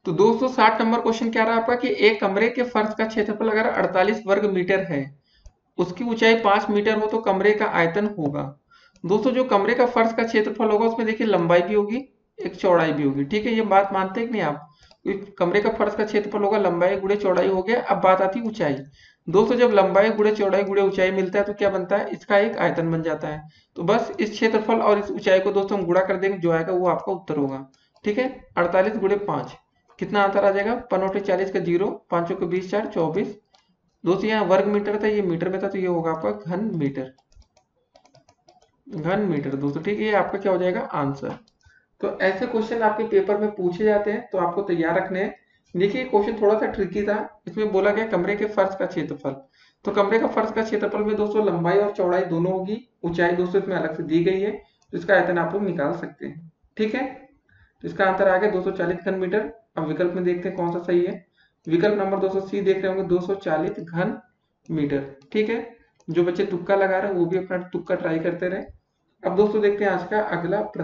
तो दोस्तों 60 नंबर क्वेश्चन क्या रहा आपका कि एक कमरे के फर्श का क्षेत्रफल अगर 48 वर्ग मीटर है उसकी ऊंचाई 5 मीटर हो तो कमरे का आयतन होगा। दोस्तों जो कमरे का फर्श का क्षेत्रफल होगा उसमें देखिए लंबाई भी होगी, एक चौड़ाई भी होगी। ठीक है, ये बात मानते हैं कि नहीं आप? कमरे का फर्श का क्षेत्रफल होगा, लंबाई गुणे चौड़ाई हो गया। अब बात आती है ऊंचाई। दोस्तों जब लंबाई गुणे चौड़ाई गुणे ऊंचाई मिलता है तो क्या बनता है? इसका एक आयतन बन जाता है। तो बस इस क्षेत्रफल और इस ऊंचाई को दोस्तों हम गुणा कर देंगे, जो आएगा वो आपका उत्तर होगा। ठीक है, 48 गुणे 5 कितना आंसर आ जाएगा? 5 का 0, 5 के 20 4 24। दोस्तों यहाँ वर्ग मीटर था, ये मीटर में था, तो ये होगा आपका घन मीटर। घन मीटर दोस्तों। ठीक है, ये आपका क्या हो जाएगा? आंसर। तो ऐसे क्वेश्चन आपके पेपर में पूछे जाते हैं, तो आपको तैयार रखने हैं। देखिए क्वेश्चन थोड़ा सा ट्रिकी था। इसमें बोला गया कमरे के फर्श का क्षेत्रफल। तो कमरे का फर्श का क्षेत्रफल में दोस्तों लंबाई और चौड़ाई दोनों होगी, ऊंचाई दोस्तों इसमें अलग से दी गई है, तो इसका आयतन आप लोग निकाल सकते हैं। ठीक है, तो इसका आंसर आ गया 240 घन मीटर। अब विकल्प में देखते हैं कौन सा सही है। विकल्प नंबर 200 देख रहे होंगे, 240 घन मीटर। ठीक है, जो बच्चे तुक्का लगा रहे हैं वो भी अपना तुक्का ट्राई करते रहे। अब दोस्तों देखते हैं आज का अगला प्रश्न।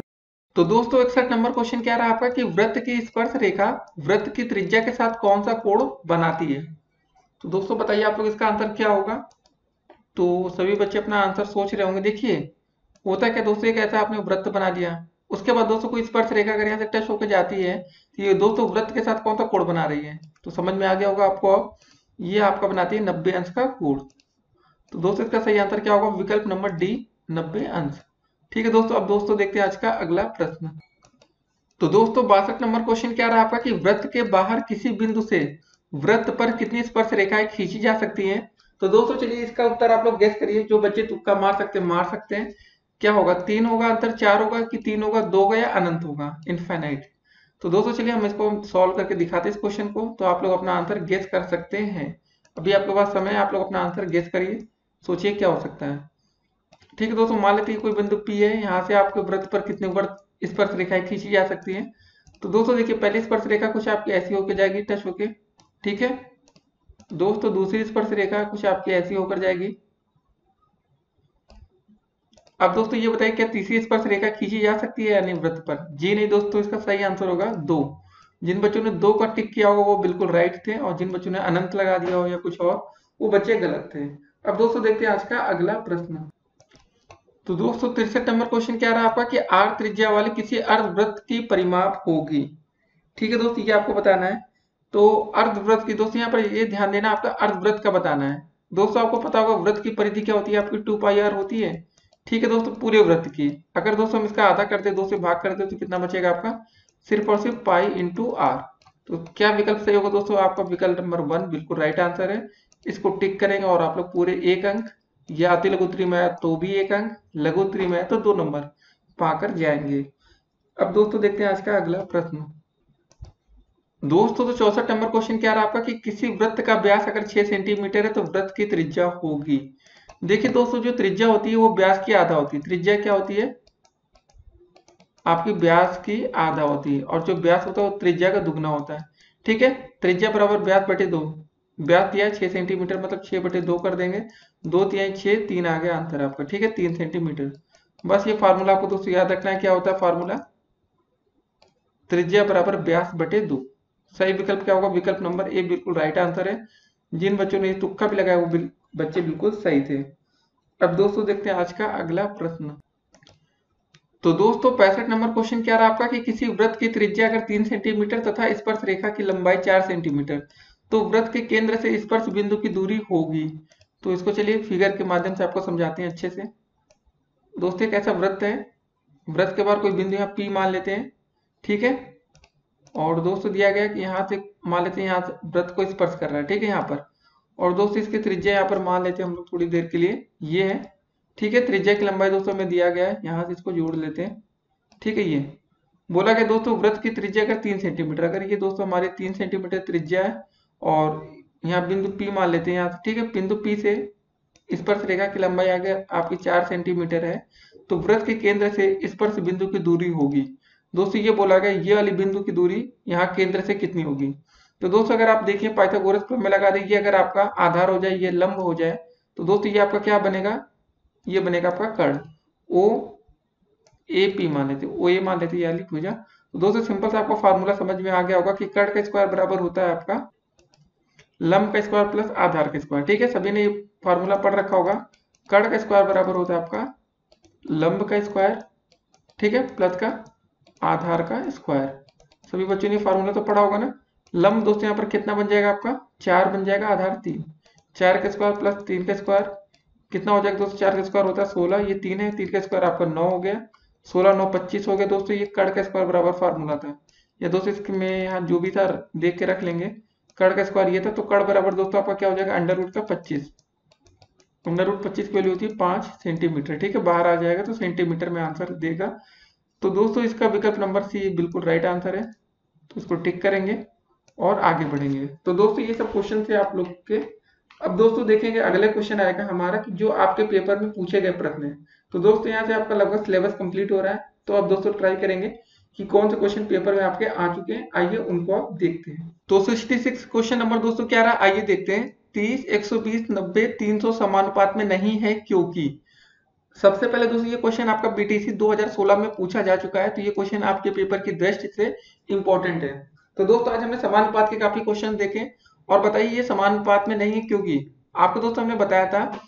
तो दोस्तों 61 नंबर क्वेश्चन क्या रहा आपका कि वृत्त की स्पर्श रेखा वृत्त की त्रिज्या के साथ कौन सा कोण बनाती है? तो दोस्तों बताइए आप लोग इसका आंसर क्या होगा। तो सभी बच्चे अपना आंसर सोच रहे होंगे। देखिए होता क्या दोस्तों, एक ऐसा आपने वृत्त बना दिया, उसके बाद दोस्तों कोई स्पर्श रेखा अगर यहाँ से टच होकर जाती है तो ये दोस्तों वृत्त के साथ कौन सा कोण बना रही है? तो समझ में आ गया होगा आपको। अब ये आपका बनाती है 90 अंश का कोण। तो दोस्तों इसका सही आंसर क्या होगा? विकल्प नंबर डी, 90 अंश। ठीक है दोस्तों, अब दोस्तों देखते हैं आज का अगला प्रश्न। तो दोस्तों 62 नंबर क्वेश्चन क्या रहा आपका कि वृत्त के बाहर किसी बिंदु से वृत्त पर कितनी स्पर्श रेखाएं खींची जा सकती हैं? तो दोस्तों चलिए इसका उत्तर आप लोग गेस करिए। जो बच्चे तुक्का मार सकते हैं। क्या होगा? 3 होगा आंसर, 4 होगा कि 3 होगा, 2 होगा या अनंत होगा, इनफाइनाइट? तो दोस्तों चलिए हम इसको सॉल्व करके दिखाते हैं इस क्वेश्चन को, तो आप लोग अपना आंसर गेस कर सकते हैं। अभी आपके पास समय है, आप लोग अपना आंसर गेस करिए, सोचिए क्या हो सकता है। ठीक है दोस्तों, मान लेते हैं कोई बिंदु P है, यहाँ से आपके वृत्त पर कितने वृत्त स्पर्श रेखाएं खींची जा सकती हैं। तो दोस्तों देखिए पहली स्पर्श रेखा कुछ आपकी ऐसी होकर जाएगी टच होके। ठीक है दोस्तों, दूसरी स्पर्श रेखा कुछ आपकी ऐसी होकर जाएगी। अब दोस्तों ये बताइए क्या तीसरी स्पर्श रेखा खींची जा सकती है या नहीं वृत्त पर? जी नहीं दोस्तों, इसका सही आंसर होगा 2। जिन बच्चों ने 2 का टिक किया होगा वो बिल्कुल राइट थे, और जिन बच्चों ने अनंत लगा दिया हो या कुछ और, वो बच्चे गलत थे। अब दोस्तों देखते हैं आज का अगला प्रश्न। तो दोस्तों 63 नंबर क्वेश्चन क्या रहा आपका कि आर त्रिज्या वाले किसी अर्धवृत्त की परिमाप होगी। ठीक है दोस्तों, ये आपको बताना है। तो अर्धवृत्त की दोस्तों यहाँ पर ये ध्यान देना, आपका अर्धवृत्त का बताना है। दोस्तों आपको पता होगा वृत्त की परिधि क्या होती है आपकी? 2πr होती है। ठीक है दोस्तों, पूरे वृत्त की। अगर दोस्तों हम इसका आधा करते, 2 से भाग करते तो कितना बचेगा आपका? सिर्फ और सिर्फ पाई इंटू आर। तो क्या विकल्प सही होगा दोस्तों? आपका विकल्प नंबर 1 बिल्कुल राइट आंसर है। इसको टिक करेंगे और आप लोग पूरे 1 अंक, या अति लघुत्री में है तो भी 1 अंक, लघुत्री में है तो 2 नंबर पाकर जाएंगे। अब दोस्तों देखते हैं आज का अगला प्रश्न। दोस्तों तो 64 नंबर क्वेश्चन क्या रहा आपका कि किसी वृत्त का व्यास अगर 6 सेंटीमीटर है तो वृत्त की त्रिज्या होगी। देखिए दोस्तों जो त्रिज्या होती है वो व्यास की आधा होती है। त्रिज्या क्या होती है? आपकी व्यास की आधा होती है, और जो व्यास होता है वो त्रिज्या का दुगना होता है। ठीक है, त्रिज्या बराबर व्यास बटे 2। व्यास दिया है 6 सेंटीमीटर, मतलब 6 बटे 2 कर देंगे। 2 तिहाई 6, 3 आ गया आंसर आपका। ठीक है, 3 सेंटीमीटर। बस ये फार्मूला आपको दोस्तों याद रखना है। क्या होता है फार्मूला? त्रिज्या बराबर व्यास बटे 2। सही विकल्प क्या होगा? विकल्प नंबर ए बिल्कुल राइट आंसर है। जिन बच्चों ने तुक्का भी लगाया वो बच्चे बिल्कुल सही थे। अब दोस्तों देखते हैं आज का अगला प्रश्न। तो दोस्तों 65 नंबर क्वेश्चन क्या रहा आपका कि किसी वृत्त की त्रिज्या अगर 3 सेंटीमीटर तथा स्पर्श रेखा की लंबाई 4 सेंटीमीटर, तो वृत्त के केंद्र से स्पर्श बिंदु की दूरी होगी। तो इसको चलिए फिगर के माध्यम से आपको समझाते हैं अच्छे से। दोस्तों एक ऐसा वृत्त है, वृत्त के बाहर कोई बिंदु यहाँ P मान लेते हैं। ठीक है, और दोस्तों दिया गया कि यहाँ से मान लेते हैं यहाँ से वृत्त को स्पर्श कर रहा है। ठीक है, यहाँ पर, और दोस्तों इसकी त्रिज्या यहाँ पर मान लेते हैं हम लोग थोड़ी देर के लिए, ये है। ठीक है, त्रिज्या की लंबाई दोस्तों में दिया गया है, यहाँ से इसको जोड़ लेते हैं। ठीक है, ये बोला गया दोस्तों वृत्त की त्रिज्या अगर 3 सेंटीमीटर, अगर ये दोस्तों हमारे 3 सेंटीमीटर त्रिज्या है, और यहाँ बिंदु P मान लेते हैं यहाँ से। ठीक है, बिंदु P से स्पर्श रेखा की लंबाई अगर आपकी 4 सेंटीमीटर है, तो वृत्त के केंद्र से स्पर्श बिंदु की दूरी होगी। दोस्तों ये बोला गया ये वाली बिंदु की दूरी यहाँ केंद्र से कितनी होगी। तो दोस्तों अगर आप देखिए पाइथागोरस प्रमेय लगा दें, ये अगर आपका आधार हो जाए, ये लंब हो जाए, तो दोस्तों ये आपका क्या बनेगा? ये बनेगा आपका कर्ण ओ ए पी मान लेते, ओ ए मान लेते, ये लिख भुजा। तो दोस्तों सिंपल से आपको फार्मूला समझ में आ गया होगा कि कर्ण का स्क्वायर बराबर होता है आपका लंब का स्क्वायर प्लस आधार का स्क्वायर। ठीक है, सभी ने ये फॉर्मूला पढ़ रखा होगा। कर्ण का स्क्वायर बराबर होता है आपका लंब का स्क्वायर, ठीक है, प्लस का आधार का स्क्वायर। सभी बच्चों ने फॉर्मूला तो पढ़ा होगा ना। लंब दोस्तों यहाँ पर कितना बन जाएगा आपका 4 बन जाएगा, आधार 3, 4 का स्क्वायर प्लस 3 का स्क्वायर कितना हो जाएगा दोस्तों, 4 का स्क्वायर होता है 16, ये 3 है, 3 का स्क्वायर आपका 9 हो गया, 16 9 25 हो गया दोस्तों। ये कर्ण का स्क्वायर बराबर फॉर्मूला था। या दोस्तों इसमें यहाँ जो भी था देख के रख लेंगे। कर्ण का स्क्वायर ये था, तो कर्ण बराबर दोस्तों आपका क्या हो जाएगा अंडर रूट का 25। अंडर रूट 25 की वैल्यू होती है 5 सेंटीमीटर। ठीक है, बाहर आ जाएगा तो सेंटीमीटर में आंसर देगा। तो दोस्तों इसका विकल्प नंबर सी बिल्कुल राइट आंसर है। तो इसको टिक करेंगे और आगे बढ़ेंगे। तो दोस्तों ये सब क्वेश्चन थे आप लोग के। अब दोस्तों देखेंगे अगले क्वेश्चन आएगा हमारा कि जो आपके पेपर में पूछे गए प्रश्न है। तो दोस्तों यहाँ से आपका लगभग सिलेबस कंप्लीट हो रहा है। तो अब दोस्तों ट्राई करेंगे कि कौन से क्वेश्चन पेपर में आपके आ चुके हैं। आइए उनको आप देखते हैं। तो 66 क्वेश्चन नंबर दोस्तों क्या रहा, आइए देखते हैं। 30 120 90 300 समानुपात में नहीं है क्योंकि। सबसे पहले दोस्तों ये क्वेश्चन आपका बीटीसी 2016 में पूछा जा चुका है। तो ये क्वेश्चन आपके पेपर की दृष्टि से इंपॉर्टेंट है। तो दोस्तों आज हमने समानुपात के काफी क्वेश्चन देखे और बताइए ये समानुपात में नहीं है क्योंकि। आपको दोस्तों हमने बताया था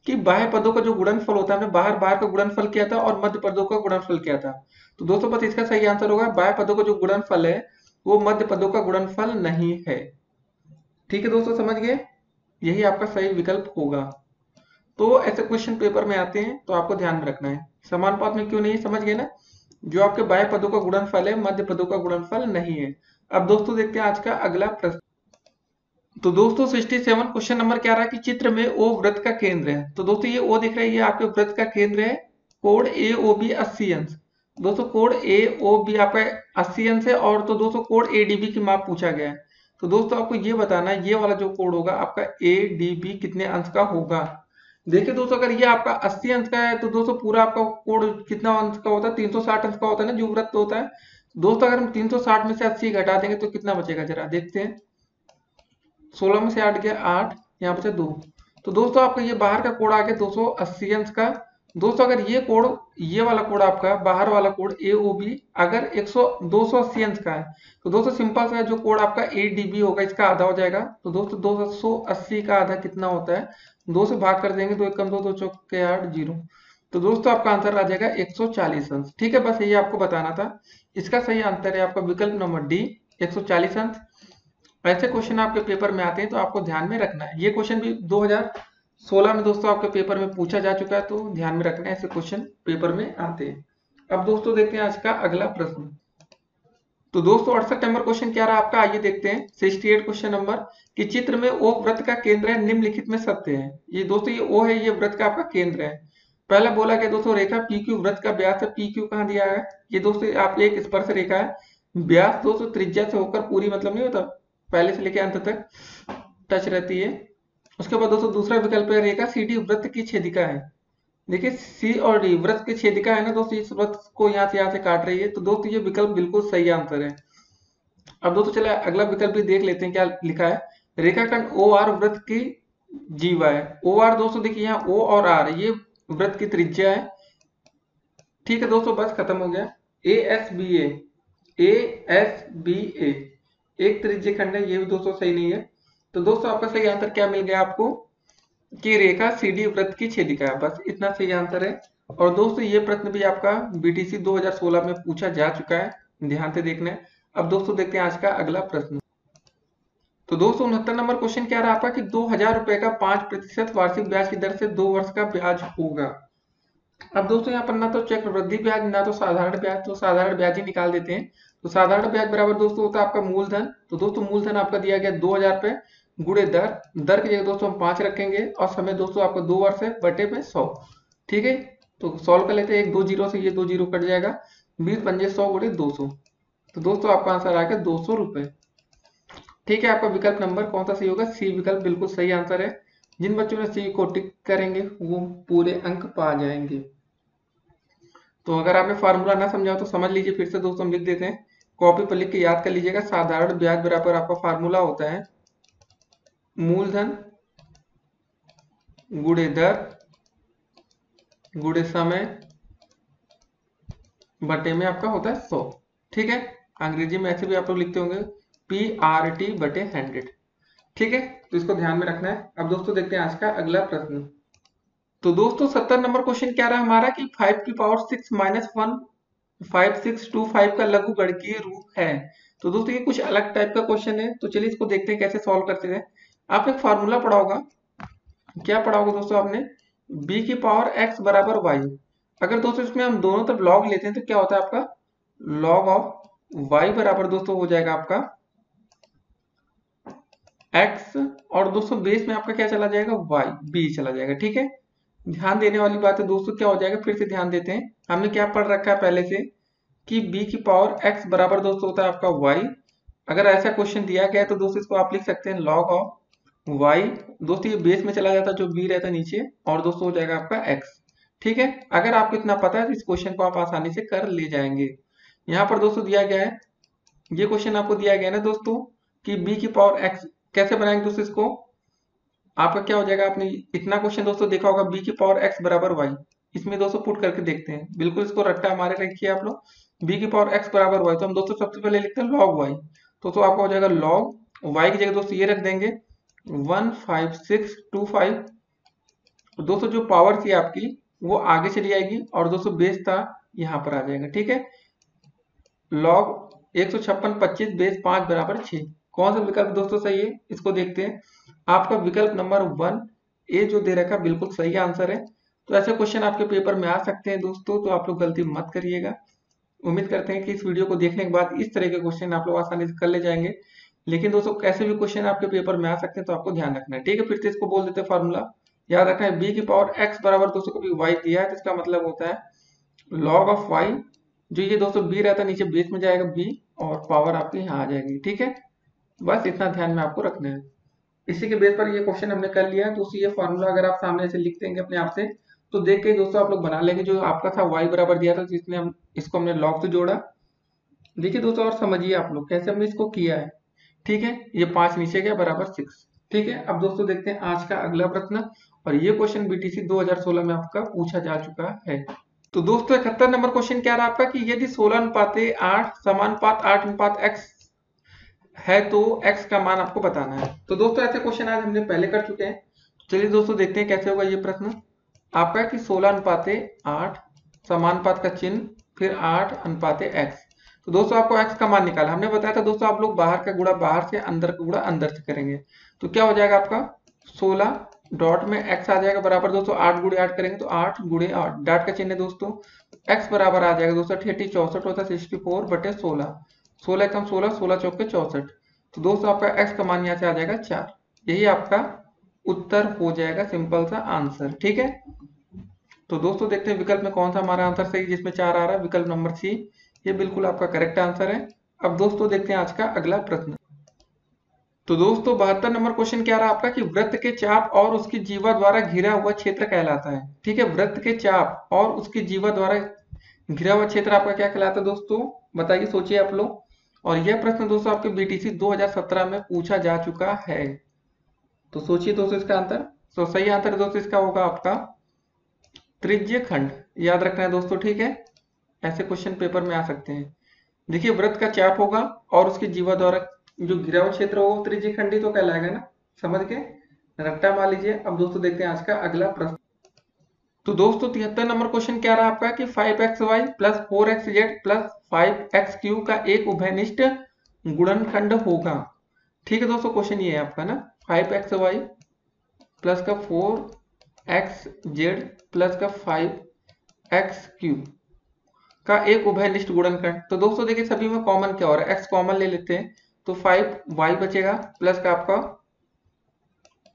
कि बाह्य पदों का जो गुणनफल होता है, हमने बाहर बाहर का गुणनफल किया था और मध्य पदों का गुणनफल किया था। तो दोस्तों बस इसका सही आंसर होगा बाह्य पदों का जो गुणनफल है वो मध्य पदों का गुणनफल नहीं है। ठीक है दोस्तों, समझ गए, यही आपका सही विकल्प होगा। तो ऐसे क्वेश्चन पेपर में आते हैं तो आपको ध्यान में रखना है। समानुपात में क्यों नहीं है, समझ गए ना। जो आपके बाह्य पदों का गुणनफल है मध्य पदों का गुणनफल नहीं है। अब दोस्तों देखते हैं आज का अगला प्रश्न। तो दोस्तों 67 क्वेश्चन नंबर क्या रहा है कि चित्र में ओ वृत्त का केंद्र है। तो दोस्तों ये ओ दिख रहा है, ये आपके वृत्त का केंद्र है। कोण ए ओ बी 80 अंश। दोस्तों कोण ए ओ बी आपका 80 अंश है। और तो दोस्तों कोण ए डी बी की माप पूछा गया है। तो दोस्तों आपको ये बताना है ये वाला जो कोण होगा आपका ए डी बी कितने अंश का होगा। देखिए दोस्तों अगर ये आपका 80 अंश का है तो दोस्तों पूरा आपका कोण कितना अंश का होता है, 360 अंश का होता है ना जो वृत्त होता है। दोस्तों अगर हम 360 में से 80 घटा देंगे तो कितना बचेगा जरा देखते हैं। 16 में से 8 गया 8, यहाँ बचा 2। तो दोस्तों आपका ये बाहर का कोण आ गया 280 अंश का। दोस्तों अगर ये कोण ये वाला कोण आपका बाहर वाला कोण ए ओ बी अगर 280 अंश का है तो दोस्तों सिंपल सा जो कोण आपका ए डी बी होगा इसका आधा हो जाएगा। तो दोस्तों 280 का आधा कितना होता है, 2 से भाग कर देंगे तो 1 कम 2 2 चौके 8 0। तो दोस्तों आपका आंसर आ जाएगा 140 अंश। ठीक है, बस ये आपको बताना था। इसका सही आंसर है आपका विकल्प नंबर डी 140 अंश। ऐसे क्वेश्चन आपके पेपर में आते हैं तो आपको ध्यान में रखना है। ये क्वेश्चन भी 2016 में दोस्तों आपके पेपर में पूछा जा चुका है। तो ध्यान में रखना है, ऐसे क्वेश्चन पेपर में आते हैं। अब दोस्तों देखते हैं आज का अगला प्रश्न। तो दोस्तों 68 नंबर क्वेश्चन क्या रहा आपका, आइए देखते हैं। 68 क्वेश्चन नंबर कि चित्र में ओ वृत्त का केंद्र है निम्नलिखित में सत्य है। ये दोस्तों ये ओ है, ये वृत्त का आपका केंद्र है। पहला बोला गया दोस्तों रेखा पी क्यू वृत्त का व्यास है। पी क्यू कहाँ दिया है, ये दोस्तों आप एक स्पर्श रेखा है। व्यास दोस्तों त्रिज्या से होकर पूरी मतलब नहीं होता, पहले से लेकर अंत तक टच रहती है। उसके बाद दोस्तों दूसरा विकल्प है रेखा सी डी वृत्त की छेदिका है। देखिए सी और डी वृत्त की छेदिका है ना दोस्तों, इस वृत्त को यहाँ से काट रही है। तो दोस्तों ये विकल्प बिल्कुल सही आंसर है। अब दोस्तों चले अगला विकल्प भी देख लेते हैं क्या लिखा है। रेखाखंड ओ आर वृत्त की जीवा है। ओ आर दोस्तों देखिए यहाँ ओ और आर ये वृत्त की त्रिज्या है। ठीक है दोस्तों, बस खत्म हो गया। ए एस बी ए एक त्रिज्य खंड है, ये भी दोस्तों सही नहीं है। तो दोस्तों आपका सही आंसर क्या मिल गया आपको कि रेखा सीडी वृत्त की छेदिका है। बस इतना सही आंसर है। और दोस्तों ये प्रश्न भी आपका बीटीसी 2016 में पूछा जा चुका है, ध्यान से देखना है। अब दोस्तों देखते हैं आज का अगला प्रश्न। तो दोस्तों 69 नंबर क्वेश्चन क्या रहा आपका कि 2000 रुपए का 5% वार्षिक ब्याज की दर से 2 वर्ष का ब्याज होगा। अब दोस्तों यहाँ पर ना तो चक्रवृद्धि ब्याज ना तो साधारण ब्याज, तो साधारण ब्याज ही निकाल देते हैं। तो साधारण ब्याज बराबर दोस्तों होता है आपका मूलधन। तो दोस्तों मूलधन आपका दिया गया 2000 रुपए गुणे दर। दर की जगह दोस्तों हम 5 रखेंगे और समय दोस्तों आपका 2 वर्ष है बटे में 100। ठीक है, तो सॉल्व कर लेते हैं। एक 2 जीरो से ये 2 जीरो कट जाएगा, 20 पंजे 100 गुणे 200। तो दोस्तों आपका आंसर आ गया 200 रुपए। ठीक है, आपका विकल्प नंबर कौन सा सही होगा, सी विकल्प बिल्कुल सही आंसर है। जिन बच्चों ने सी को टिक करेंगे वो पूरे अंक पा जाएंगे। तो अगर आपने फार्मूला ना समझा हो तो समझ लीजिए, फिर से दोस्तों हम लिख देते हैं, कॉपी पर लिख के याद कर लीजिएगा। साधारण ब्याज बराबर आपका फार्मूला होता है मूलधन गुणे दर गुणे समय बटे में आपका होता है 100। ठीक है, अंग्रेजी में ऐसे भी आप लोग लिखते होंगे PRT बटे 100। ठीक है, तो इसको ध्यान में रखना है। अब दोस्तों देखते हैं आज का अगला प्रश्न। तो दोस्तों 70 नंबर क्वेश्चन क्या रहा हमारा कि 5 की पावर 6 माइनस 1 5625 का लघु गणकीय रूप है। तो दोस्तों ये कुछ अलग टाइप का क्वेश्चन है, तो चलिए इसको देखते हैं कैसे सॉल्व करते हैं। आपने एक फार्मूला पढ़ा होगा, क्या पढ़ा होगा दोस्तों आपने, b की पावर x बराबर y। अगर दोस्तों इसमें हम दोनों तरफ लॉग लेते हैं तो क्या होता है आपका लॉग ऑफ y बराबर दोस्तों हो जाएगा आपका x, और दोस्तों बेस में आपका क्या चला जाएगा y, b चला जाएगा। ठीक है, ध्यान देने वाली बात है दोस्तों, क्या हो जाएगा फिर से ध्यान देते हैं। हमने क्या पढ़ रखा है पहले से कि b की पावर x बराबर दोस्तों होता है आपका y। अगर ऐसा क्वेश्चन दिया गया है तो दोस्तों इसको आप लिख सकते हैं लॉग ऑफ y, दोस्तों ये बेस में चला जाता है जो b रहता है नीचे, और दोस्तों हो जाएगा आपका x। ठीक है, अगर आपको इतना पता है तो इस क्वेश्चन को आप आसानी से कर ले जाएंगे। यहाँ पर दोस्तों दिया गया है, ये क्वेश्चन आपको दिया गया है ना दोस्तों कि b की पावर x कैसे बनाएंगे दोस्तों, इसको आपका क्या हो जाएगा। आपने इतना क्वेश्चन दोस्तों देखा होगा b की पावर x बराबर y, इसमें दोस्तों पुट करके देखते हैं, बिल्कुल इसको रट्टा हमारे रखिए आप लोग। b की पावर x बराबर y, तो हम दोस्तों सबसे पहले लिखते हैं log y, तो आपका हो जाएगा log y की जगह दोस्तों ये रख देंगे 15625। दोस्तों जो पावर थी आपकी वो आगे चली आएगी, और दोस्तों बेस था यहाँ पर आ जाएगा। ठीक है, log 156 25 बेस 5 बराबर 6। कौन सा विकल्प दोस्तों सही है, इसको देखते हैं। आपका विकल्प नंबर 1 ए जो दे रखा बिल्कुल सही आंसर है। तो ऐसे क्वेश्चन आपके पेपर में आ सकते हैं दोस्तों, तो आप लोग गलती मत करिएगा। उम्मीद करते हैं कि इस वीडियो को देखने के बाद इस तरह के क्वेश्चन आप लोग आसानी से कर ले जाएंगे। लेकिन दोस्तों कैसे भी क्वेश्चन आपके पेपर में आ सकते हैं, तो आपको ध्यान रखना है। ठीक है, फिर से इसको बोल देते हैं फार्मूला, याद रखना है b की पावर x बराबर दोस्तों कभी y दिया है तो इसका मतलब होता है log ऑफ y, जो ये दोस्तों b रहता है नीचे बेस में जाएगा b, और पावर आपकी यहाँ आ जाएगी। ठीक है, बस इतना ध्यान में आपको रखना है। इसी के बेस पर ये क्वेश्चन हमने कर लिया है। दोस्तों ये फार्मूला अगर आप सामने से लिख देंगे अपने आप से, तो देख के दोस्तों आप लोग बना लेंगे। जो आपका था y बराबर दिया था, जिसमें हम इसको हमने log से जोड़ा। देखिए दोस्तों और समझिए आप लोग कैसे हमने इसको किया है। ठीक है, ये 5 नीचे गया बराबर 6। ठीक है, अब दोस्तों देखते हैं आज का अगला प्रश्न, और ये क्वेश्चन बीटीसी 2016 में आपका पूछा जा चुका है। तो दोस्तों 71 नंबर क्वेश्चन क्या रहा आपका कि यदि 16:8 समानुपात 8:x है तो x का मान आपको बताना है। तो दोस्तों ऐसे क्वेश्चन आज हमने पहले कर चुके हैं। चलिए दोस्तों देखते हैं कैसे होगा ये प्रश्न आपका कि 16:8 समानुपात का चिन्ह फिर 8:x। तो दोस्तों आपको x का मान निकाला, हमने बताया था दोस्तों आप लोग बाहर का गुणा बाहर से, अंदर का गुणा अंदर से करेंगे। तो क्या हो जाएगा आपका 16 डॉट में x आ जाएगा बराबर दोस्तों 8 गुणे 8 करेंगे तो 8 गुणे 8, डॉट का चिन्ह है दोस्तों, x बराबर आ जाएगा दोस्तों 88 64 होता है 64/16, 16 कम 16 16 चौके 64। तो दोस्तों आपका x का मान यहाँ से आ जाएगा 4। यही आपका उत्तर हो जाएगा, सिंपल सा आंसर। ठीक है, तो दोस्तों देखते हैं विकल्प में कौन सा हमारा आंसर सही जिसमें 4 आ रहा है। विकल्प नंबर सी, ये बिल्कुल आपका करेक्ट आंसर है। अब दोस्तों देखते हैं आज का अगला प्रश्न। तो दोस्तों 72 नंबर क्वेश्चन क्या रहा आपका कि वृत्त के चाप और उसकी जीवा द्वारा घिरा हुआ क्षेत्र कहलाता है। ठीक है, वृत्त के चाप और उसकी जीवा द्वारा घिरा हुआ क्षेत्र आपका क्या कहलाता है दोस्तों, बताइए, सोचिए आप लोग। और यह प्रश्न दोस्तों आपके बीटीसी 2017 में पूछा जा चुका है। तो सोचिए दोस्तों इसका आंसर। तो सही आंसर दोस्तों इसका होगा आपका त्रिज्य खंड, याद रखना है दोस्तों। ठीक है, ऐसे क्वेश्चन पेपर में आ सकते हैं। देखिए वृत्त का चाप होगा और उसकी जीवा द्वारा जो घिरा हुआ क्षेत्र होगा त्रिज्य खंडी तो कहलाएगा ना, समझ के रट्टा मार लीजिए। अब दोस्तों देखते हैं आज का अगला प्रश्न। तो दोस्तों 73 नंबर क्वेश्चन क्या रहा आपका कि 5xy plus 4xz plus 5x³ का एक उभयनिष्ठ गुणनखंड होगा। ठीक है दोस्तों, क्वेश्चन ये है आपका ना 5xy प्लस का 4xz प्लस का 5x³ का एक उभयनिष्ठ गुणनखंड। तो दोस्तों देखिए सभी में कॉमन क्या हो रहा है, x कॉमन ले लेते हैं तो 5y बचेगा प्लस का आपका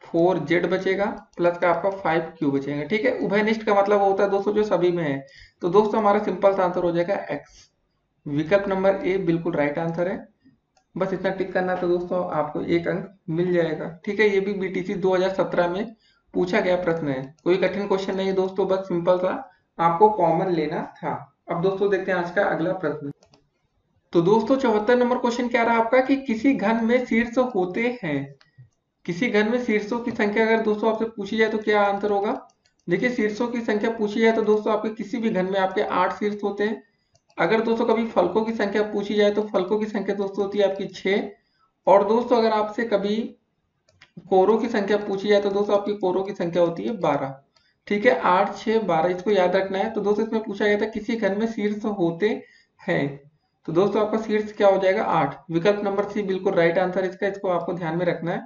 4z बचेगा प्लस का आपका 5q बचेगा। ठीक है, उभयनिष्ठ का मतलब होता है दोस्तों जो सभी में है। तो दोस्तों हमारा सिंपल सा आंसर हो जाएगा x। विकल्प नंबर ए बिल्कुल राइट आंसर है। बस इतना टिक करना तो दोस्तों आपको 1 अंक मिल जाएगा। ठीक है, ये भी बीटीसी 2017 में पूछा गया प्रश्न है, कोई कठिन क्वेश्चन नहीं है दोस्तों, बस सिंपल सा आपको कॉमन लेना था। अब दोस्तों देखते हैं आज का अगला प्रश्न। तो दोस्तों 74 नंबर क्वेश्चन क्या रहा आपका कि किसी घन में शीर्ष होते हैं। किसी घन में शीर्षों की संख्या अगर दोस्तों आपसे पूछी जाए तो क्या आंसर होगा। देखिए शीर्षों की संख्या पूछी जाए तो दोस्तों आपके किसी भी घन में आपके 8 शीर्ष होते हैं। अगर दोस्तों कभी फलकों की संख्या पूछी जाए तो फलकों की संख्या दोस्तों होती है आपकी 6। और दोस्तों अगर आपसे कभी कोरों की संख्या पूछी जाए तो दोस्तों आपकी कोरों की संख्या होती है 12। ठीक है, 8 6 12 इसको याद रखना है। तो दोस्तों इसमें पूछा गया था किसी घर में शीर्ष होते हैं, तो दोस्तों आपका शीर्ष क्या हो जाएगा 8। विकल्प नंबर सी बिल्कुल राइट आंसर इसका, इसको आपको ध्यान में रखना है।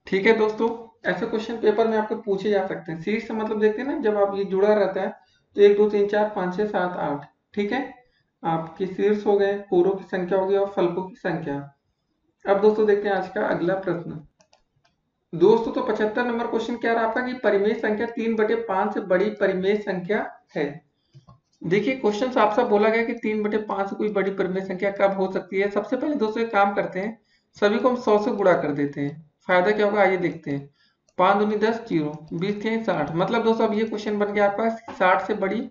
ठीक है दोस्तों, ऐसे क्वेश्चन पेपर में आपको पूछे जा सकते हैं। शीर्ष से मतलब देखते हैं ना, जब आप ये जुड़ा रहता है तो 1 2 3 4 5 6 7 8। ठीक है, आपकी शीर्ष हो गए, कोरों की संख्या हो गई और फलकों की संख्या। अब दोस्तों देखते हैं आज का अगला प्रश्न। दोस्तों तो 75 नंबर क्वेश्चन क्या रहा आपका कि परिमेय संख्या 3/5 से बड़ी परिमेय संख्या है। देखिए क्वेश्चन साफ साफ बोला गया कि 3/5 से कोई बड़ी परिमेय संख्या कब हो सकती है। सबसे पहले दोस्तों एक काम करते हैं, सभी को हम 100 से गुणा कर देते हैं। फायदा क्या होगा आइए देखते हैं। 5 दूनी 10 0 20 3 60। मतलब दोस्तों अब ये क्वेश्चन बन गया आपका 60 से बड़ी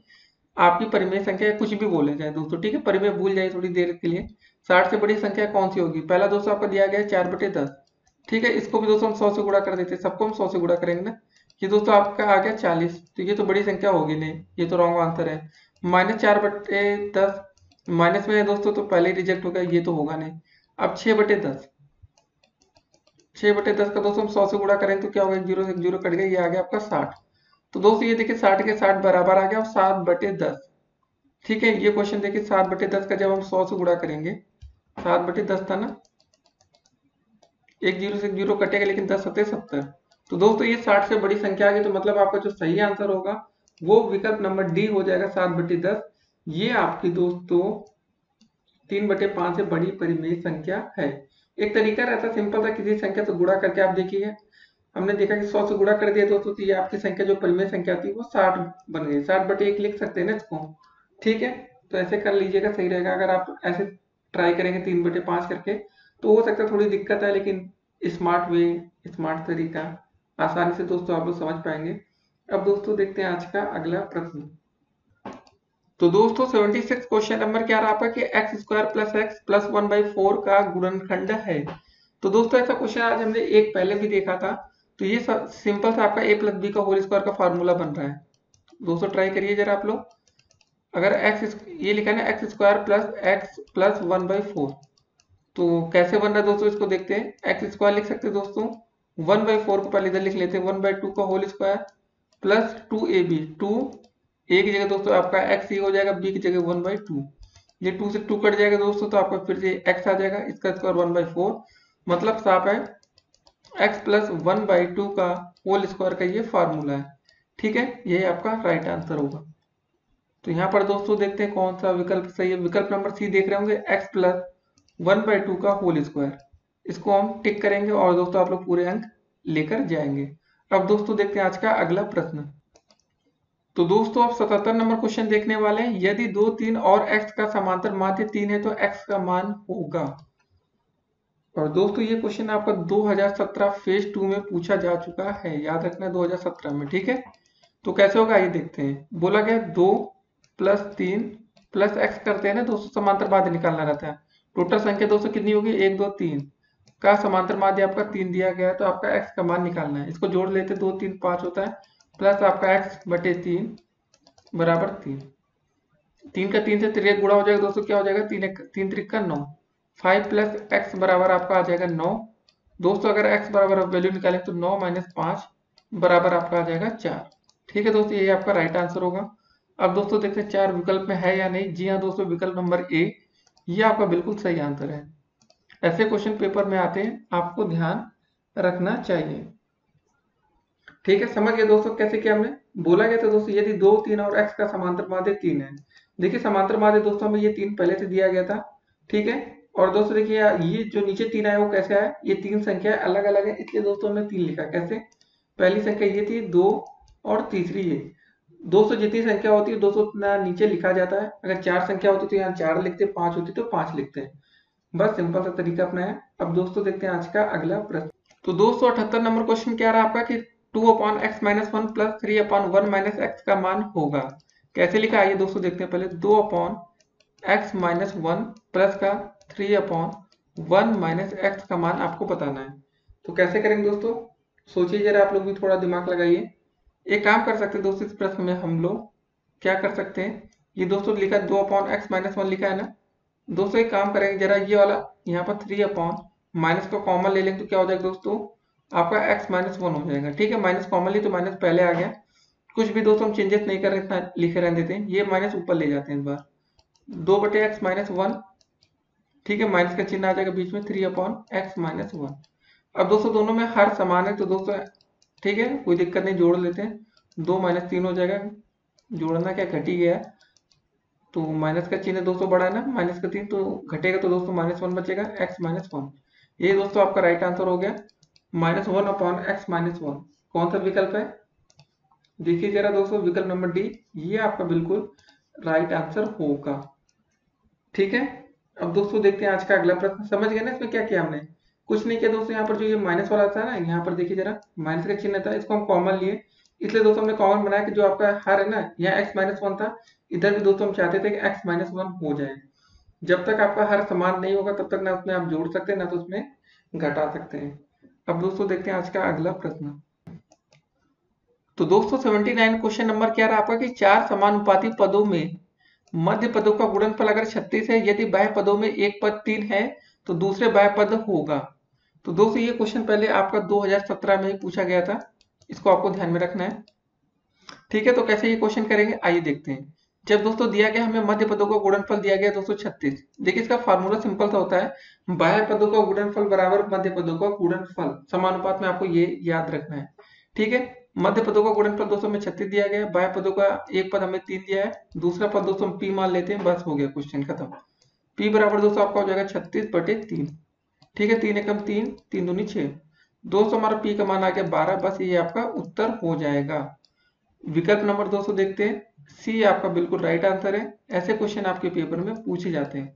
आपकी परिमेय संख्या, कुछ भी बोले जाए दोस्तों। ठीक है, परिमेय भूल जाए थोड़ी देर के लिए। 60 से बड़ी संख्या कौन सी होगी? पहला दोस्तों आपका दिया गया है 4/10। ठीक है, इसको भी दोस्तों हम 100 से गुणा कर देते हैं, सबको हम 100 से गुणा करेंगे ना। ये दोस्तों आपका आ गया 40। तो ये तो बड़ी संख्या होगी नहीं, ये तो रॉन्ग आंसर है। -4/10 माइनस में है दोस्तों, तो पहले ही रिजेक्ट हो गया, ये तो होगा नहीं। अब 6/10, 6/10 का दोस्तों हम 100 से गुणा करें तो क्या होगा, 0 से 0 कट गया, ये आ गया आपका 60। तो दोस्तों ये देखिए 60 के 60 बराबर आ गया और 7/10। ठीक है, ये क्वेश्चन देखिए 7/10 का जब हम 100 से गुणा करेंगे, 7/10 था ना, एक 0 से 0 कटेगा लेकिन 10 7 70। तो दोस्तों ये 60 से बड़ी संख्या आ गई, तो मतलब आपका जो सही आंसर होगा वो विकल्प नंबर डी हो जाएगा 7/10। ये आपकी दोस्तों 3/5 से बड़ी परिमेय संख्या है। एक तरीका रहता सिंपल था, किसी संख्या से गुणा करके आप देखिए, हमने देखा कि 100 से गुणा कर दिया दोस्तों, तो ये आपकी संख्या जो परिमेय संख्या थी वो 60 बन गई। 60/1 लिख सकते हैं ना इसको। ठीक है, तो ऐसे कर लीजिएगा, सही रहेगा। अगर आप ऐसे ट्राई करेंगे 3/5 करके तो हो सकता है थोड़ी दिक्कत है, लेकिन स्मार्ट वे, स्मार्ट तरीका, आसानी से दोस्तों आप लोग समझ पाएंगे। अब दोस्तों देखते हैं आज का अगला प्रश्न। तो दोस्तों 76 क्वेश्चन नंबर क्या रहा आपका कि x² + x + 1/4 का गुणनखंड है। तो दोस्तों ऐसा क्वेश्चन आज हमने एक पहले भी देखा था। तो ये सिंपल सा आपका a + b का होल स्क्वायर का फार्मूला बन रहा है। दोस्तों ट्राई करिए जरा आप लोग। अगर x ये लिखा है ना x² + x + 1/4, तो कैसे बन रहा है दोस्तों इसको देखते हैं। x² लिख सकते हैं दोस्तों, 1/4 को पहले इधर लिख लेते हैं, 1/2 का whole square plus 2ab। 2 a की जगह दोस्तों आपका x ही हो जाएगा, b की जगह 1/2। ये 2 से 2 कट जाएगा दोस्तों, तो आपका फिर से x आ जाएगा, इसका स्क्वायर 1/4। मतलब साफ है x + 1/2 का होल स्क्वायर का ये फार्मूला है। ठीक है, ये आपका राइट आंसर होगा। तो यहाँ पर दोस्तों देखते हैं कौन सा विकल्प सही है। विकल्प नंबर सी देख रहे होंगे, x + 1/2 का होल स्क्वायर। इसको हम टिक करेंगे और दोस्तों आप लोग पूरे अंक लेकर जाएंगे। अब दोस्तों देखते हैं आज का अगला प्रश्न। तो दोस्तों आप 77 नंबर क्वेश्चन देखने वाले हैं। यदि 2 3 और x का समांतर माध्य 3 है तो x का मान होगा। और दोस्तों ये क्वेश्चन आपका 2017 फेज 2 में पूछा जा चुका है, याद रखना 2017 में। ठीक है, तो कैसे होगा आइए देखते हैं। बोला गया 2 + 3 + x करते हैं ना दोस्तों, समांतर माध्य निकालना रहता है। टोटल संख्या दोस्तों कितनी होगी, 1 2 3 का समांतर माध्य आपका 3 दिया गया है, तो आपका x का मान निकालना है। इसको जोड़ लेते 2 3 5 होता है, प्लस आपका x/3 बराबर 3। 3 का 3 से त्रिक गुणा हो जाएगा दोस्तों, क्या हो जाएगा 3 त्रिक 9। 5 + x बराबर आपका आ जाएगा 9। दोस्तों अगर x बराबर वैल्यू निकालें तो 9 - 5 बराबर आपका आ जाएगा 4। ठीक है दोस्तों, ये आपका राइट आंसर होगा। अब दोस्तों देखते हैं 4 विकल्प में है या नहीं। जी हाँ दोस्तों, विकल्प नंबर ए ये आपका बिल्कुल सही आंसर है। ऐसे क्वेश्चन पेपर में आते हैं, आपको ध्यान रखना चाहिए। ठीक है, समझ गए दोस्तों कैसे किया हमने। बोला गया था दोस्तों यदि 2 3 और x का समांतर माध्य 3 है। देखिए समांतर माध्य दोस्तों हमें ये 3 पहले से दिया गया था। ठीक है, और दोस्तों देखिए ये जो नीचे 3 आया वो कैसे आया, ये 3 संख्या अलग अलग है, इसलिए दोस्तों हमने 3 लिखा। कैसे, पहली संख्या ये थी 2 और तीसरी ये। 200 जितनी संख्या होती है 200 उतना नीचे लिखा जाता है। अगर 4 संख्या होती तो यहाँ 4 लिखते, 5 होती तो 5 लिखते हैं। बस सिंपल सा तरीका अपनाया। अब दोस्तों देखते हैं आज का अगला प्रश्न। तो 278 नंबर क्वेश्चन क्या रहा आपका कि 2/x - 1 + 3/1 - x का मान होगा। कैसे लिखा आइए दोस्तों देखते हैं। पहले 2/x - 1 प्लस का 3/1 - x का मान आपको बताना है। तो कैसे करेंगे दोस्तों, सोचिए जरा, आप लोग भी थोड़ा दिमाग लगाइए। एक काम कर सकते हैं दोस्तों, इस प्रश्न में हम लोग क्या कर सकते हैं, ये दोस्तों लिखा 2/x - 1 लिखा है ना दोस्तों, एक काम करेंगे जरा, ये वाला यहाँ पर 3/1 माइनस का कॉमन ले लेंगे तो क्या हो जाएगा दोस्तों, आपका x माइनस वन हो जाएगा। ठीक है, माइनस कॉमन ली तो माइनस पहले आ गया, कुछ भी दोस्तों हम चेंजेस नहीं कर रहे, इतना लिखे रहने देते हैं, ये माइनस ऊपर ले जाते हैं इस बार, 2/x-1। ठीक है, माइनस का चिन्ह आ जाएगा बीच में, 3/x-1। अब दोस्तों दोनों में हर समान है तो दोस्तों ठीक है, कोई दिक्कत नहीं, जोड़ लेते हैं, 2 - 3 हो जाएगा, जोड़ना क्या घट ही गया, तो माइनस का चिन्ह दोस्तों बड़ा है ना, माइनस का 3 तो घटेगा, तो दोस्तों -1 बचेगा, x-1। ये दोस्तों आपका राइट आंसर हो गया, -1/x-1। कौन सा विकल्प है, देखिए जरा दोस्तों, विकल्प नंबर डी, ये आपका बिल्कुल राइट आंसर होगा। ठीक है, अब दोस्तों देखते हैं आज का अगला प्रश्न। समझ गए ना इसमें क्या किया हमने, कुछ नहीं किया दोस्तों, यहाँ पर जो ये माइनस वाला था ना, यहाँ पर देखिए जरा, माइनस का चिन्ह था, इसको हम कॉमन लिए, इसलिए दोस्तों हमने कॉमन बनाया कि जो आपका हर है ना, यहाँ x-1 था, इधर भी दोस्तों हम चाहते थे कि x-1 हो जाए। जब तक आपका हर समान नहीं होगा तब तक ना उसमें आप जोड़ सकते हैं ना तो उसमें घटा सकते हैं। अब दोस्तों देखते हैं आज का अगला प्रश्न। तो दोस्तों 79 क्वेश्चन नंबर क्या रहा आपका कि चार समानुपाती पदों में मध्य पदों का गुणनफल अगर 36 है, यदि बाह्य पदों में एक पद 3 है तो दूसरे बाह्य पद होगा। तो दोस्तों ये क्वेश्चन पहले आपका 2017 में ही पूछा गया था, इसको आपको ध्यान में रखना है। ठीक है, तो कैसे ये क्वेश्चन करेंगे आइए देखते हैं। जब दोस्तों दिया गया हमें मध्य पदों का गुणनफल दिया गया 236, देखिए इसका फार्मूला सिंपल सा होता है, बाह्य पदों का गुणनफल बराबर मध्य पदों का गुणनफल, समानुपात में आपको ये याद रखना है। ठीक है, मध्य पदों का गुणनफल दोस्तों में 36 दिया गया है, बाह्य पदों का एक पद हमें 3 दिया है, दूसरा पद दोस्तों हम p मान लेते हैं, बस हो गया क्वेश्चन खत्म। p बराबर दोस्तों आपका हो जाएगा 36/3। ठीक है, 3 एकम 3, 3 दूनी 6, दोस्तों हमारा p का मान आ गया 12, बस ये आपका उत्तर हो जाएगा। विकल्प नंबर दोस्तों देखते हैं, सी आपका बिल्कुल राइट आंसर है। ऐसे क्वेश्चन आपके पेपर में पूछे जाते हैं।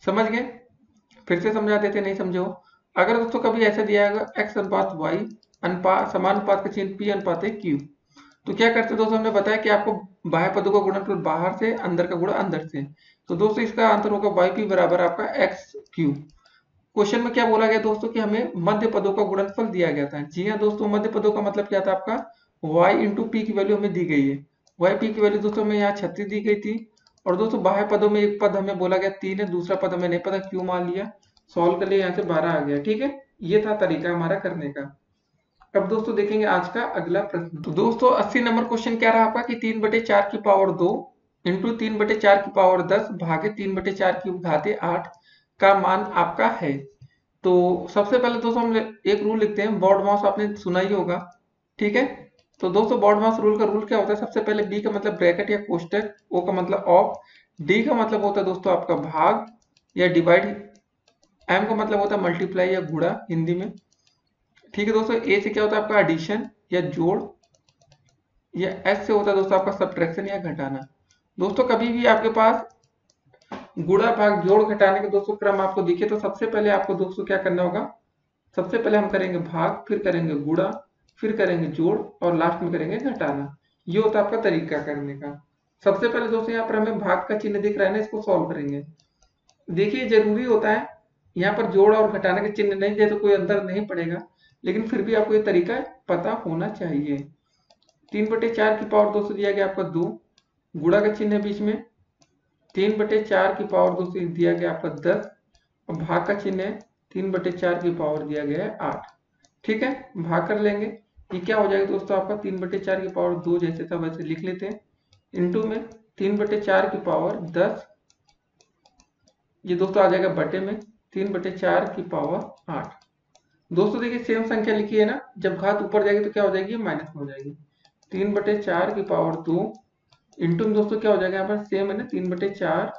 समझ गए, फिर से समझा देते, नहीं समझे हो। अगर दोस्तों कभी ऐसा दिया है x अनुपात y अनुपात समानुपात का चिन्ह p अनुपात q, तो क्या करते दोस्तों, हमने बताया कि आपको बाह्य पदों का गुणनफल बाहर से, अंदर का गुणा अंदर से, तो दोस्तों इसका आंसर होगा yp बराबर आपका xq। क्वेश्चन में क्या बोला गया दोस्तों कि हमें मध्य पदों का गुणनफल दिया गया था। जी हाँ दोस्तों, मध्य पदों का मतलब क्या था आपका, y इंटू पी की वैल्यू हमें दी गई है, y p की वैल्यू दोस्तों हमें यहाँ 36 दी गई थी, और दोस्तों बाह्य पदों में एक पद हमें बोला गया 3 है, दूसरा पद हमें नहीं पता, क्यों मान लिया, सॉल्व कर लिया, यहाँ से 12 आ गया। ठीक है, ये था तरीका हमारा करने का। अब दोस्तों देखेंगे आज का अगला प्रश्न। तो दोस्तों 80 नंबर क्वेश्चन क्या रहा आपका कि 3/4 की पावर 2 इंटू 3/4 की पावर 10 भागे 3/4 की घाते 8 का मान आपका है। तो सबसे पहले दोस्तों हम एक रूल लिखते हैं, बॉड मास आपने सुना ही होगा। ठीक है, तो दोस्तों बॉड मास रूल का रूल क्या होता है, सबसे पहले बी का मतलब ब्रैकेट या कोष्टक, ओ का मतलब ऑफ, डी का मतलब होता है दोस्तों आपका भाग या डिवाइड, एम का मतलब होता है मल्टीप्लाई या गुणा हिंदी में। ठीक है दोस्तों, ए से क्या होता है आपका एडिशन या जोड़, या एस से होता है दोस्तों आपका सब्ट्रैक्शन या घटाना। दोस्तों कभी भी आपके पास गुणा भाग जोड़ घटाने के दोस्तों क्रम आपको दिखे तो सबसे पहले आपको दोस्तों क्या करना होगा, सबसे पहले हम करेंगे भाग, फिर करेंगे गुणा, फिर करेंगे जोड़, और लास्ट में करेंगे घटाना। ये होता है आपका तरीका करने का। सबसे पहले दोस्तों यहाँ पर हमें भाग का चिन्ह दिख रहा है ना, इसको सॉल्व करेंगे। देखिए जरूरी होता है, यहाँ पर जोड़ और घटाने के चिन्ह नहीं दे तो कोई अंतर नहीं पड़ेगा, लेकिन फिर भी आपको ये तरीका पता होना चाहिए। 3/4 की पावर दोस्तों दिया गया आपका 2, गुणा का चिन्ह है बीच में, 3/4 की पावर दोस्तों दिया गया आपका 10, और भाग का चिन्ह है, 3/4 की पावर दिया गया है 8। ठीक है, भाग कर लेंगे, ये क्या हो जाएगा दोस्तों आपका 3/4 की पावर 2 जैसे था वैसे लिख लेते हैं, इंटू में 3/4 की पावर 10, ये दोस्तों आ जाएगा बटे में 3/4 की पावर 8। दोस्तों देखिए सेम संख्या लिखी है ना, जब घात ऊपर जाएगी तो क्या हो जाएगी, माइनस में हो जाएगी। 3/4 की पावर 2 इंटू में दोस्तों क्या हो जाएगा, यहाँ पर सेम है ना 3/4,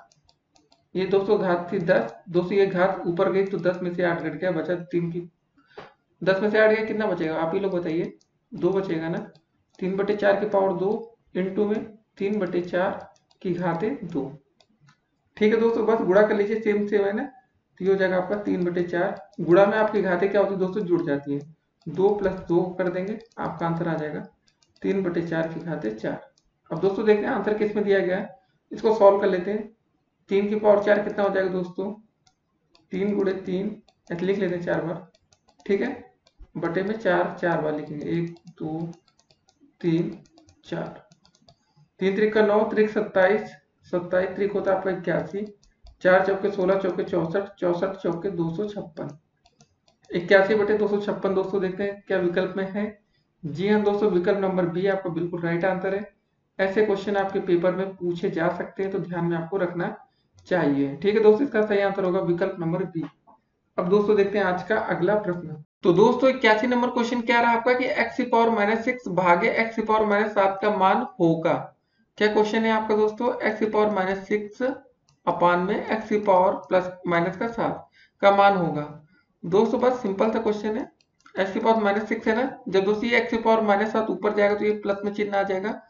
ये दोस्तों घात थी 10, दोस्तों ये घात ऊपर गई तो 10 में से 8 घट गया, बचा 3 की, 10 में से 8 गया कितना बचेगा, आप ही लोग बताइए, 2 बचेगा ना। 3/4 की पावर 2 इंटू में 3/4 की घाते 2। ठीक है दोस्तों, बस गुणा कर लीजिए, सेम सेम है ना, तो ये हो जाएगा आपका 3/4, गुणा में आपकी घाते क्या होती है दोस्तों, जुड़ जाती है, 2 + 2 कर देंगे, आपका आंसर आ जाएगा 3/4 की घाते 4। अब दोस्तों देखते हैं आंसर किस में दिया गया है, इसको सॉल्व कर लेते हैं। 3 की पावर 4 कितना हो जाएगा दोस्तों, 3 × 3, ऐसे लिख लेते हैं 4 बार। ठीक है, बटे में 4 4 बार लिखेंगे, 1 2 3 4, 3 3 का 9, 3 27, 27 3 होता है आपका 81, 4 चौके 16 चौके 64, 64 चौके 256। 81/256 दोस्तों देखते हैं क्या विकल्प में है। जी हाँ दोस्तों, विकल्प नंबर बी आपका बिल्कुल राइट आंसर है। ऐसे क्वेश्चन आपके पेपर में पूछे जा सकते हैं, तो ध्यान में आपको रखना चाहिए। ठीक है दोस्तों, इसका सही आंसर होगा विकल्प नंबर बी। अब दोस्तों देखते हैं आज का अगला प्रश्न। तो दोस्तों 81 नंबर क्वेश्चन क्या रहा आपका कि x⁻6 भागे x⁻7 का मान होगा। क्या क्वेश्चन है आपका दोस्तों, x⁻6 अपान में x⁻+−7 का मान होगा। दोस्तों बस सिंपल सा क्वेश्चन है, x⁻6 है ना, जब दोस्तों ये x⁻7 ऊपर जाएगा तो ये प्लस में चिन्ह आ जाएगा।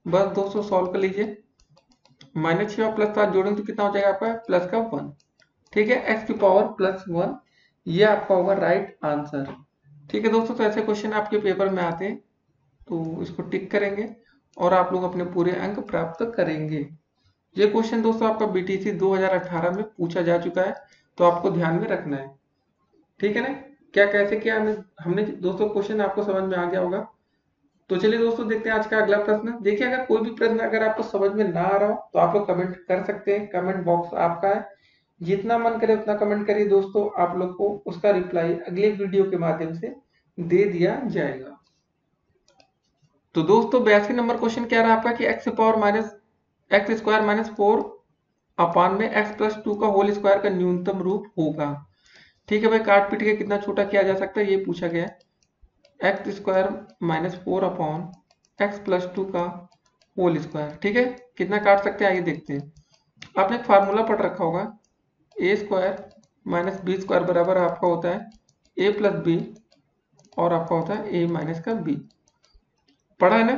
बस दोस्तों सॉल्व कर लीजिए, -6 और +7 जोड़ेंगे तो कितना हो जाएगा आपका +1। ठीक है, x⁻+1 ये आपका होगा राइट आंसर। ठीक है दोस्तों, तो ऐसे क्वेश्चन आपके पेपर में आते हैं, तो इसको टिक करेंगे और आप लोग अपने पूरे अंक प्राप्त करेंगे। ये क्वेश्चन दोस्तों आपका बीटीसी 2018 में पूछा जा चुका है, तो आपको ध्यान में रखना है। ठीक है ना, क्या कैसे किया हमने दोस्तों, क्वेश्चन आपको समझ में आ गया होगा। तो चलिए दोस्तों देखते हैं आज का अगला प्रश्न। देखिए, अगर कोई भी प्रश्न अगर आपको समझ में ना आ रहा हो तो आप लोग कमेंट कर सकते हैं, कमेंट बॉक्स आपका है, जितना मन करे उतना कमेंट करिए दोस्तों, आप लोग को उसका रिप्लाई अगले वीडियो के माध्यम से दे दिया जाएगा। तो दोस्तों 82 नंबर क्वेश्चन क्या रहा आपका कि x⁻(x²-4) अपान में x+2 का होल स्क्वायर का न्यूनतम रूप होगा। ठीक है भाई, काट पीट के कितना छोटा किया जा सकता है ये पूछा गया है। x²-4 अपॉन x+2 का होल स्क्वायर। ठीक है, कितना काट सकते हैं आइए देखते हैं। आपने एक फार्मूला पढ़ रखा होगा, a² - b² बराबर आपका होता है a+b और आपका होता है a-b। पढ़ा है ना।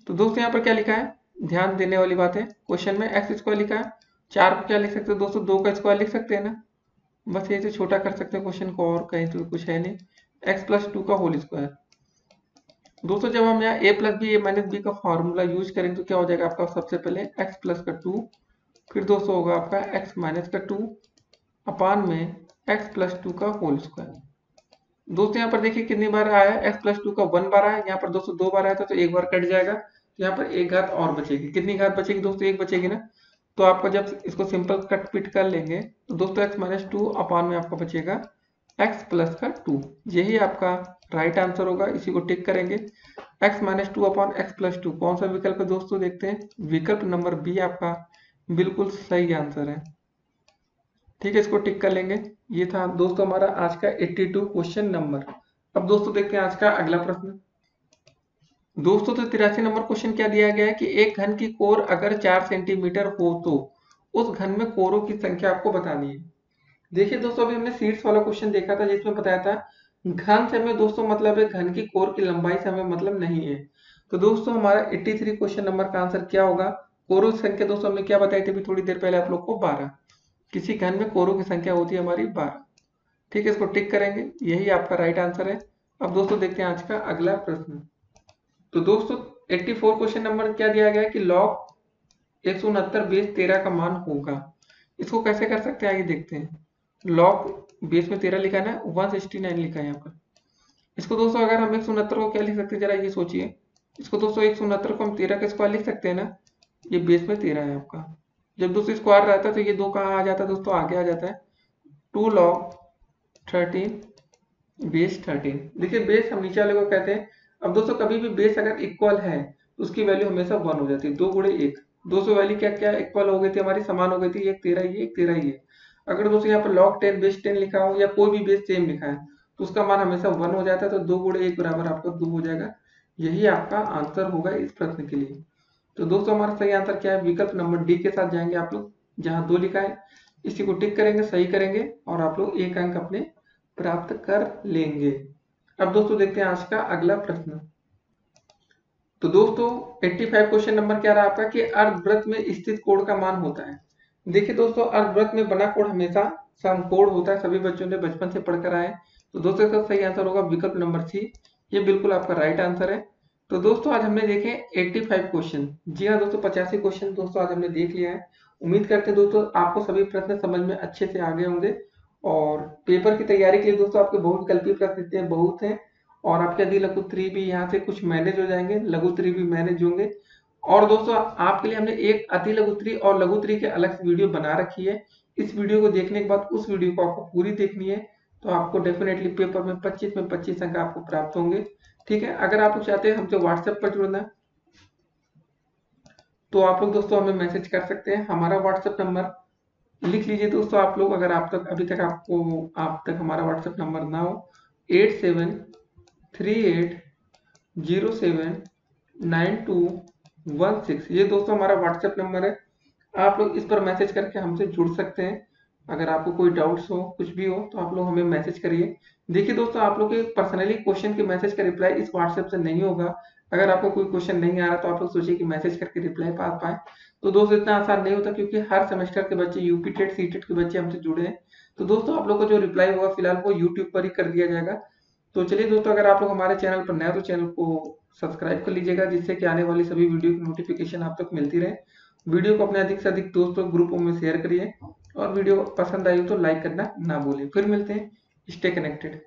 तो दोस्तों यहाँ पर क्या लिखा है, ध्यान देने वाली बात है, क्वेश्चन में x² लिखा है, 4 को क्या लिख सकते हैं दोस्तों, 2 का स्क्वायर लिख सकते हैं ना, बस यही से छोटा कर सकते हैं क्वेश्चन को, और कहीं तो कुछ है नहीं। x+2 का होल स्क्वायर। दोस्तों जब हम यहाँ a+b a-b का फॉर्मूला यूज करेंगे तो क्या हो जाएगा आपका, सबसे पहले x+2, फिर दोस्तों होगा आपका x-2 अपान में x+2 का होल स्क्वायर। दोस्तों यहाँ पर देखिए कितनी बार आया है, x+2 का 1 बार आया, यहाँ पर दोस्तों 2 बार आया था तो 1 बार कट जाएगा, तो यहाँ पर 1 घात और बचेगी। कितनी घात बचेगी दोस्तों, 1 बचेगी ना। तो आपका जब इसको सिंपल कट पिट कर लेंगे तो दोस्तों x-2 अपान में आपका बचेगा x+2। यही आपका राइट आंसर होगा, इसी को टिक करेंगे। x-2 अपान x+2 कौन सा विकल्प है दोस्तों, देखते हैं। विकल्प नंबर बी आपका बिल्कुल सही आंसर है। ठीक है, इसको टिक कर लेंगे। ये था दोस्तों हमारा आज का 82 क्वेश्चन नंबर। अब दोस्तों देखते हैं आज का अगला प्रश्न। दोस्तों तो 83 नंबर क्वेश्चन क्या दिया गया है कि एक घन की कोर अगर 4 सेंटीमीटर हो तो उस घन में कोरों की संख्या आपको बतानी है। देखिए दोस्तों, अभी हमने सीट्स वाला क्वेश्चन देखा था जिसमें बताया था घन से हमें दोस्तों मतलब है, घन की कोर की लंबाई से हमें मतलब नहीं है। तो दोस्तों हमारा 83 क्वेश्चन नंबर का आंसर क्या होगा, कोरों की संख्या दोस्तों हमने क्या बताई थी अभी थोड़ी देर पहले आप लोग को, 12। किसी घन में कोरों की संख्या होती है हमारी 12। ठीक है, इसको टिक करेंगे, यही आपका राइट आंसर है। अब दोस्तों देखते हैं आज का अगला प्रश्न। तो दोस्तों 84 क्वेश्चन नंबर क्या दिया गया है कि log 169 बेस 13 का मान होगा। इसको कैसे कर सकते हैं आइए देखते हैं। log बेस में 13 लिखा है ना, 169 लिखा है यहाँ पर। इसको दोस्तों अगर हम 169 को क्या लिख सकते हैं, जरा ये सोचिए। इसको दोस्तों 169 को हम 13 का स्क्वायर लिख सकते हैं ना, ये बेस में 13 है आपका। जब दोस्तों स्क्वायर रहता है तो ये 2 कहाँ आ जाता है दोस्तों, आगे आ जाता है। 2 log 13 बेस 13। देखिए बेस हम नीचे वाले को कहते हैं। अब दोस्तों कभी भी बेस अगर इक्वल है तो उसकी वैल्यू हमेशा 1 हो जाती है। 2 गुणे 1, 200 वैल्यू क्या क्या इक्वल हो गई थी हमारी, समान हो गई थी, एक 13 ये, एक 13 ये। अगर दोस्तों यहाँ पर log 10 बेस 10 लिखा हो या कोई भी बेस सेम लिखा है तो उसका मान हमेशा 1 हो जाता है। तो 2 गुणे 1 बराबर आपका 2 हो जाएगा। यही आपका आंसर होगा इस प्रश्न के लिए। तो दोस्तों हमारा सही आंसर क्या है, विकल्प नंबर डी के साथ जाएंगे आप लोग, जहां 2 लिखा है इसी को टिक करेंगे, सही करेंगे और आप लोग 1 अंक अपने प्राप्त कर लेंगे। अब दोस्तों देखते हैं आज का अगला प्रश्न। तो दोस्तों 85 क्वेश्चन नंबर क्या रहा आपका कि अर्धवृत्त में स्थित कोण का मान होता है। देखिए दोस्तों अर्धवृत्त में बना कोण हमेशा समकोण होता है, सभी बच्चों ने बचपन से पढ़कर आए। तो दोस्तों इसका सही आंसर होगा विकल्प नंबर सी, ये बिल्कुल आपका राइट आंसर है। तो दोस्तों आज हमने देखे 85 क्वेश्चन। जी हाँ दोस्तों, 85 क्वेश्चन दोस्तों आज हमने देख लिया है। उम्मीद करते हैं दोस्तों आपको सभी प्रश्न समझ में अच्छे से आ गए होंगे। और पेपर की तैयारी के लिए दोस्तों आपके बहुविकल्पीय प्रश्न बहुत हैं, और आपके अधि लघु उत्तरीय भी यहाँ से कुछ मैनेज हो जाएंगे, लघु उत्तरीय भी मैनेज होंगे। और दोस्तों आपके लिए हमने एक अति लघु उत्तरीय और लघु उत्तरीय के अलग से वीडियो बना रखी है। इस वीडियो को देखने के बाद उस वीडियो को आपको पूरी देखनी है, तो आपको डेफिनेटली पेपर में 25 अंक आपको प्राप्त होंगे। ठीक है, अगर आप लोग चाहते हैं हमसे व्हाट्सएप पर जुड़ना तो आप लोग दोस्तों हमें मैसेज कर सकते हैं। हमारा व्हाट्सएप नंबर लिख लीजिए दोस्तों आप लोग, अगर आप तक अभी तक आप तक हमारा व्हाट्सएप नंबर ना हो, 8738079216। ये दोस्तों हमारा व्हाट्सएप नंबर है। आप लोग इस पर मैसेज करके हमसे जुड़ सकते हैं। अगर आपको कोई डाउट्स हो, कुछ भी हो, तो आप लोग हमें मैसेज करिए। देखिए दोस्तों, आप लोग के पर्सनली क्वेश्चन के मैसेज का रिप्लाई इस व्हाट्सएप से नहीं होगा। अगर आपको कोई क्वेश्चन नहीं आ रहा तो आप लोग सोचिए कि मैसेज करके रिप्लाई पा पाए, तो दोस्तों इतना आसान नहीं होता, क्योंकि हर सेमेस्टर के बच्चे, यूपी टेट, सी टेट के बच्चे हमसे जुड़े हैं। तो दोस्तों आप लोग को जो रिप्लाई होगा फिलहाल वो यूट्यूब पर ही कर दिया जाएगा। तो चलिए दोस्तों, अगर आप लोग हमारे चैनल पर नए हो तो चैनल को सब्सक्राइब कर लीजिएगा, जिससे कि आने वाली सभी वीडियो की नोटिफिकेशन आप तक मिलती रहे। वीडियो को अपने अधिक से अधिक दोस्तों ग्रुपों में शेयर करिए, और वीडियो पसंद आई तो लाइक करना ना भूलें। फिर मिलते हैं, स्टे कनेक्टेड।